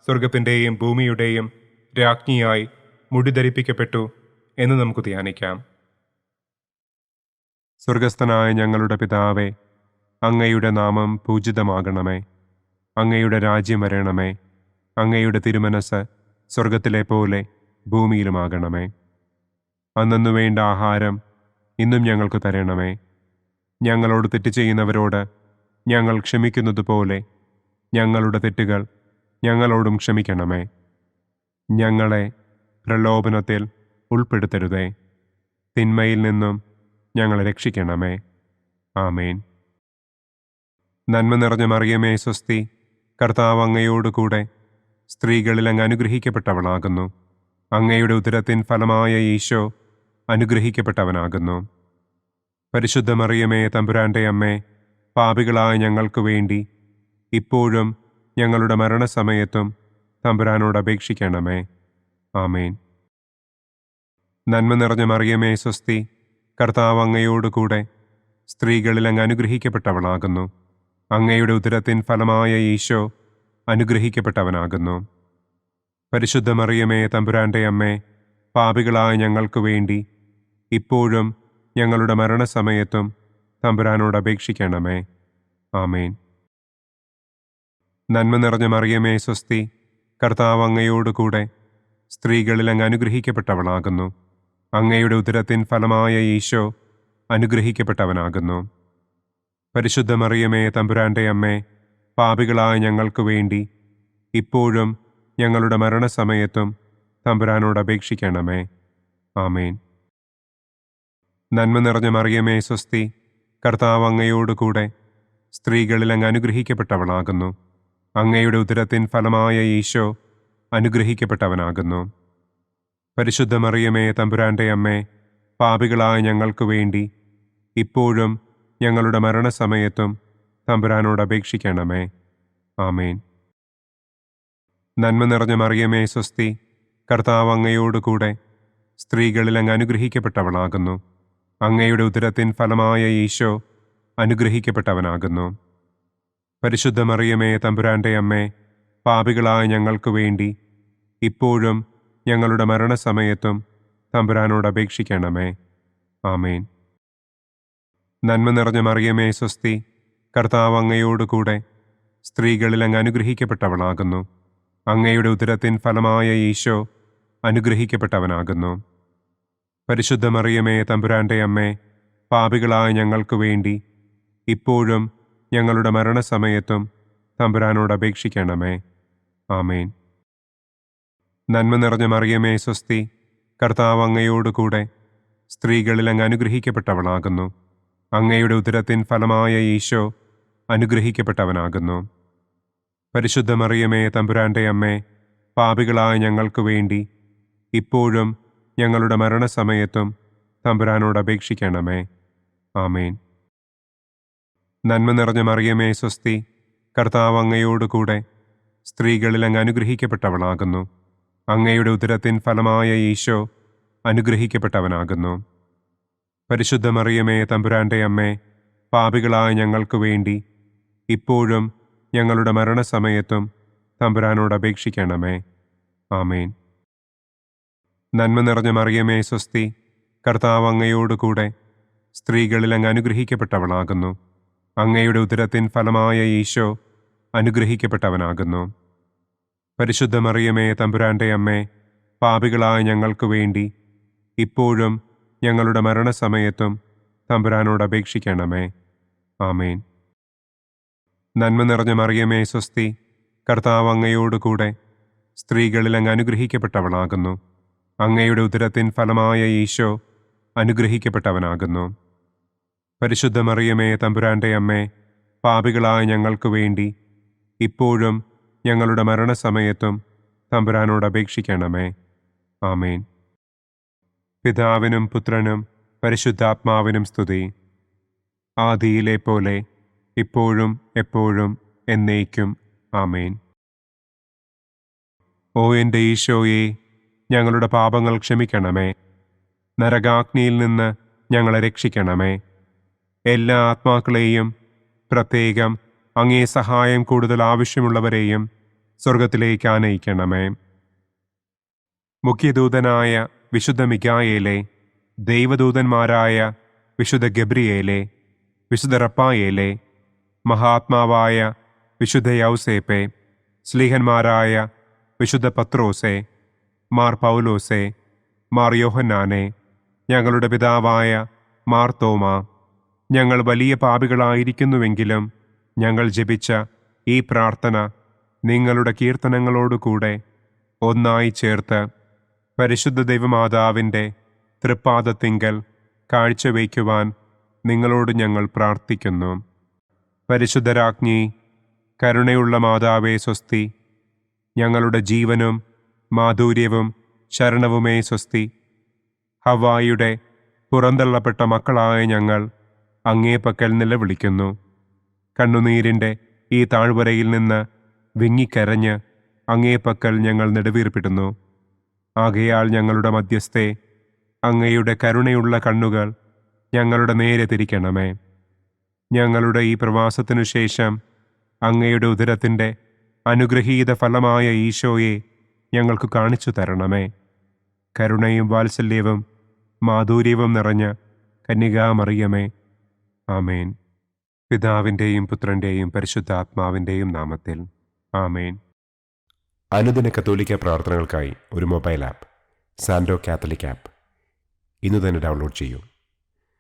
സ്വർഗത്തിൻ്റെയും ഭൂമിയുടെയും രാജ്ഞിയായി മുടിധരിപ്പിക്കപ്പെട്ടു എന്ന് നമുക്ക് ധ്യാനിക്കാം. സ്വർഗസ്ഥനായ ഞങ്ങളുടെ പിതാവേ, അങ്ങയുടെ നാമം പൂജിതമാകണമേ. അങ്ങയുടെ രാജ്യം വരണമേ. അങ്ങയുടെ തിരുമനസ് സ്വർഗത്തിലെ പോലെ ഭൂമിയിലുമാകണമേ. അന്നു വേണ്ട ആഹാരം ഇന്നും ഞങ്ങൾക്ക് തരണമേ. ഞങ്ങളോട് തെറ്റ് ചെയ്യുന്നവരോട് ഞങ്ങൾ ക്ഷമിക്കുന്നത് പോലെ ഞങ്ങളുടെ തെറ്റുകൾ ഞങ്ങളോടും ക്ഷമിക്കണമേ. ഞങ്ങളെ പ്രലോഭനത്തിൽ ഉൾപ്പെടുത്തരുതേ. തിന്മയിൽ നിന്നും ഞങ്ങളെ രക്ഷിക്കണമേ. ആമേൻ. നന്മ നിറഞ്ഞ മറിയമേ, സ്വസ്തി, കർത്താവ് അങ്ങയോടുകൂടെ സ്ത്രീകളിൽ അങ്ങ് അനുഗ്രഹിക്കപ്പെട്ടവളാകുന്നു. അങ്ങയുടെ ഉദരത്തിൻ ഫലമായ ഈശോ അനുഗ്രഹിക്കപ്പെട്ടവനാകുന്നു. പരിശുദ്ധ മറിയമേ, തമ്പുരാന്റെ അമ്മേ, പാപികളായ ഞങ്ങൾക്ക് വേണ്ടി ഇപ്പോഴും ഞങ്ങളുടെ മരണസമയത്തും തമ്പുരാനോട് അപേക്ഷിക്കണമേ. ആമേൻ. നന്മ നിറഞ്ഞ മറിയമേ സ്വസ്തി, കർത്താവ് അങ്ങയോടുകൂടെ സ്ത്രീകളിൽ അങ്ങ് അനുഗ്രഹിക്കപ്പെട്ടവളാകുന്നു. അങ്ങയുടെ ഉദരത്തിൻ ഫലമായ ഈശോ അനുഗ്രഹിക്കപ്പെട്ടവനാകുന്നു. പരിശുദ്ധ മറിയമേ തമ്പുരാന്റെ അമ്മേ, പാപികളായ ഞങ്ങൾക്ക് വേണ്ടി ഇപ്പോഴും ഞങ്ങളുടെ മരണസമയത്തും തമ്പുരാനോട് അപേക്ഷിക്കണമേ. ആമേൻ. നന്മ നിറഞ്ഞ മറിയമേ സ്വസ്തി, കർത്താവ് അങ്ങയോടുകൂടെ സ്ത്രീകളിൽ അങ്ങ് അനുഗ്രഹിക്കപ്പെട്ടവളാകുന്നു. അങ്ങയുടെ ഉദരത്തിൻ ഫലമായ ഈശോ അനുഗ്രഹിക്കപ്പെട്ടവനാകുന്നു. പരിശുദ്ധ മറിയമേ തമ്പുരാന്റെ അമ്മേ, പാപികളായ ഞങ്ങൾക്ക് വേണ്ടി ഇപ്പോഴും ഞങ്ങളുടെ മരണസമയത്തും തമ്പുരാനോട് അപേക്ഷിക്കണമേ. ആമേൻ. നന്മ നിറഞ്ഞ മറിയമേ സ്വസ്തി, കർത്താവ് അങ്ങയോടുകൂടെ സ്ത്രീകളിൽ അങ്ങ് അനുഗ്രഹിക്കപ്പെട്ടവളാകുന്നു. അങ്ങയുടെ ഉദരത്തിൻ ഫലമായ ഈശോ അനുഗ്രഹിക്കപ്പെട്ടവനാകുന്നു. പരിശുദ്ധ മറിയമേ തമ്പുരാന്റെ അമ്മേ, പാപികളായ ഞങ്ങൾക്ക് വേണ്ടി ഇപ്പോഴും ഞങ്ങളുടെ മരണസമയത്തും തമ്പുരാനോട് അപേക്ഷിക്കണമേ. ആമേൻ. നന്മ നിറഞ്ഞ മറിയമേ സ്വസ്തി, കർത്താവ് അങ്ങയോടുകൂടെ സ്ത്രീകളിൽ അങ്ങ് അനുഗ്രഹിക്കപ്പെട്ടവളാകുന്നു. അങ്ങയുടെ ഉദരത്തിൻ ഫലമായ ഈശോ അനുഗ്രഹിക്കപ്പെട്ടവനാകുന്നു. പരിശുദ്ധ മറിയമേ തമ്പുരാന്റെ അമ്മേ, പാപികളായ ഞങ്ങൾക്ക് വേണ്ടി ഇപ്പോഴും ഞങ്ങളുടെ മരണസമയത്തും തമ്പുരാനോട് അപേക്ഷിക്കണമേ. ആമേൻ. നന്മ നിറഞ്ഞ മറിയമേ സ്വസ്തി, കർത്താവ് അങ്ങയോടുകൂടെ സ്ത്രീകളിൽ അങ്ങ് അനുഗ്രഹിക്കപ്പെട്ടവളാകുന്നു. അങ്ങയുടെ ഉദരത്തിൻ ഫലമായ ഈശോ അനുഗ്രഹിക്കപ്പെട്ടവനാകുന്നു. പരിശുദ്ധ മറിയമേ തമ്പുരാന്റെ അമ്മേ, പാപികളായ ഞങ്ങൾക്ക് വേണ്ടി ഇപ്പോഴും ഞങ്ങളുടെ മരണസമയത്തും തമ്പുരാനോട് അപേക്ഷിക്കണമേ. ആമേൻ. നന്മ നിറഞ്ഞ മറിയമേ സ്വസ്തി, കർത്താവ് അങ്ങയോടുകൂടെ സ്ത്രീകളിൽ അങ്ങ് അനുഗ്രഹിക്കപ്പെട്ടവളാകുന്നു. അങ്ങയുടെ ഉദരത്തിൻ ഫലമായ ഈശോ അനുഗ്രഹിക്കപ്പെട്ടവനാകുന്നു. പരിശുദ്ധ മറിയമേ തമ്പുരാന്റെ അമ്മേ, പാപികളായ ഞങ്ങൾക്ക് വേണ്ടി ഇപ്പോഴും ഞങ്ങളുടെ മരണസമയത്തും തമ്പുരാനോട് അപേക്ഷിക്കണമേ. ആമേൻ. നന്മ നിറഞ്ഞ മറിയമേ സ്വസ്തി, കർത്താവ് അങ്ങയോടുകൂടെ സ്ത്രീകളിൽ അങ്ങ് അനുഗ്രഹിക്കപ്പെട്ടവളാകുന്നു. അങ്ങയുടെ ഉദരത്തിൻ ഫലമായ ഈശോ അനുഗ്രഹിക്കപ്പെട്ടവനാകുന്നു. പരിശുദ്ധ മറിയമേ തമ്പുരാന്റെ അമ്മേ, പാപികളായ ഞങ്ങൾക്ക് വേണ്ടി ഇപ്പോഴും ഞങ്ങളുടെ മരണസമയത്തും തമ്പുരാനോട് അപേക്ഷിക്കണമേ. ആമേൻ. നന്മ നിറഞ്ഞ മറിയമേ സ്വസ്തി, കർത്താവ് അങ്ങയോടുകൂടെ സ്ത്രീകളിൽ അങ്ങ് അനുഗ്രഹിക്കപ്പെട്ടവളാകുന്നു. അങ്ങയുടെ ഉദരത്തിൻ ഫലമായ ഈശോ അനുഗ്രഹിക്കപ്പെട്ടവനാകുന്നു. പരിശുദ്ധ മറിയമേ തമ്പുരാന്റെ അമ്മേ, പാപികളായ ഞങ്ങൾക്ക് വേണ്ടി ഇപ്പോഴും ഞങ്ങളുടെ മരണസമയത്തും തമ്പുരാനോട് അപേക്ഷിക്കണമേ. ആമേൻ. നന്മ നിറഞ്ഞ മറിയമേ സ്വസ്തി, കർത്താവ് അങ്ങയോടുകൂടെ സ്ത്രീകളിൽ അങ്ങ് അനുഗ്രഹിക്കപ്പെട്ടവളാകുന്നു. അങ്ങയുടെ ഉദരത്തിൻ ഫലമായ ഈശോ അനുഗ്രഹിക്കപ്പെട്ടവനാകുന്നു. പരിശുദ്ധ മറിയമേ തമ്പുരാന്റെ അമ്മേ, പാപികളായ ഞങ്ങൾക്ക് വേണ്ടി ഇപ്പോഴും ഞങ്ങളുടെ മരണസമയത്തും തമ്പുരാനോട് അപേക്ഷിക്കണമേ. ആമേൻ. പിതാവിനും പുത്രനും പരിശുദ്ധാത്മാവിനും സ്തുതി. ആദിയിലെ പോലെ ഇപ്പോഴും എപ്പോഴും എന്നേക്കും. ആമേൻ. ഓ എൻ്റെ ഈശോയെ, ഞങ്ങളുടെ പാപങ്ങൾ ക്ഷമിക്കണമേ. നരകാഗ്നിയിൽ നിന്ന് ഞങ്ങളെ രക്ഷിക്കണമേ. എല്ലാ ആത്മാക്കളെയും, പ്രത്യേകം അങ്ങേ സഹായം കൂടുതൽ ആവശ്യമുള്ളവരെയും സ്വർഗത്തിലേക്ക് ആനയിക്കണമേ. മുഖ്യദൂതനായ വിശുദ്ധ മിഖായേലേ, ദൈവദൂതന്മാരായ വിശുദ്ധ ഗബ്രിയേലേ, വിശുദ്ധ റപ്പായേലേ, മഹാത്മാവായ വിശുദ്ധ യൗസേപ്പേ, സ്ലീഹന്മാരായ വിശുദ്ധ പത്രോസേ, മാർ പൗലോസേ, മാർ യോഹന്നാനെ, ഞങ്ങളുടെ പിതാവായ മാർ തോമാ, ഞങ്ങൾ വലിയ പാപികളായിരിക്കുന്നുവെങ്കിലും ഞങ്ങൾ ജപിച്ച ഈ പ്രാർത്ഥന നിങ്ങളുടെ കീർത്തനങ്ങളോടുകൂടെ ഒന്നായി ചേർത്ത് പരിശുദ്ധ ദൈവമാതാവിൻ്റെ തൃപ്പാദത്തിങ്കൽ കാഴ്ചവയ്ക്കുവാൻ നിങ്ങളോട് ഞങ്ങൾ പ്രാർത്ഥിക്കുന്നു. പരിശുദ്ധരാജ്ഞി, കരുണയുള്ള മാതാവേ സ്വസ്തി. ഞങ്ങളുടെ ജീവനും മാധുര്യവും ശരണവുമേ സ്വസ്തി. ഹവ്വായുടെ പുറന്തള്ളപ്പെട്ട മക്കളായ ഞങ്ങൾ അങ്ങേ പക്കൽ നിലവിളിക്കുന്നു. കണ്ണുനീരിൻ്റെ ഈ താഴ്വരയിൽ നിന്ന് വിങ്ങിക്കരഞ്ഞ് അങ്ങേ പക്കൽ ഞങ്ങൾ നെടുവീർപ്പിടുന്നു. ആകയാൽ ഞങ്ങളുടെ മധ്യസ്ഥെ, അങ്ങയുടെ കരുണയുള്ള കണ്ണുകൾ ഞങ്ങളുടെ നേരെ തിരിക്കണമേ. ഞങ്ങളുടെ ഈ പ്രവാസത്തിനു ശേഷം അങ്ങയുടെ ഉദരത്തിൻ്റെ അനുഗ്രഹീത ഫലമായ ഈശോയെ ഞങ്ങൾക്ക് കാണിച്ചു തരണമേ. കരുണയും വാത്സല്യവും മാധുര്യവും നിറഞ്ഞ കന്യകാമറിയമേ, ആമേൻ. പിതാവിൻ്റെയും പുത്രൻ്റെയും പരിശുദ്ധാത്മാവിൻ്റെയും നാമത്തിൽ, ആമേൻ. അനുദിന കത്തോലിക്ക പ്രാർത്ഥനകൾക്കായി ഒരു മൊബൈൽ ആപ്പ്, സാൻഡോ കാത്തലിക് ആപ്പ്, ഇന്ന് തന്നെ ഡൗൺലോഡ് ചെയ്യൂ.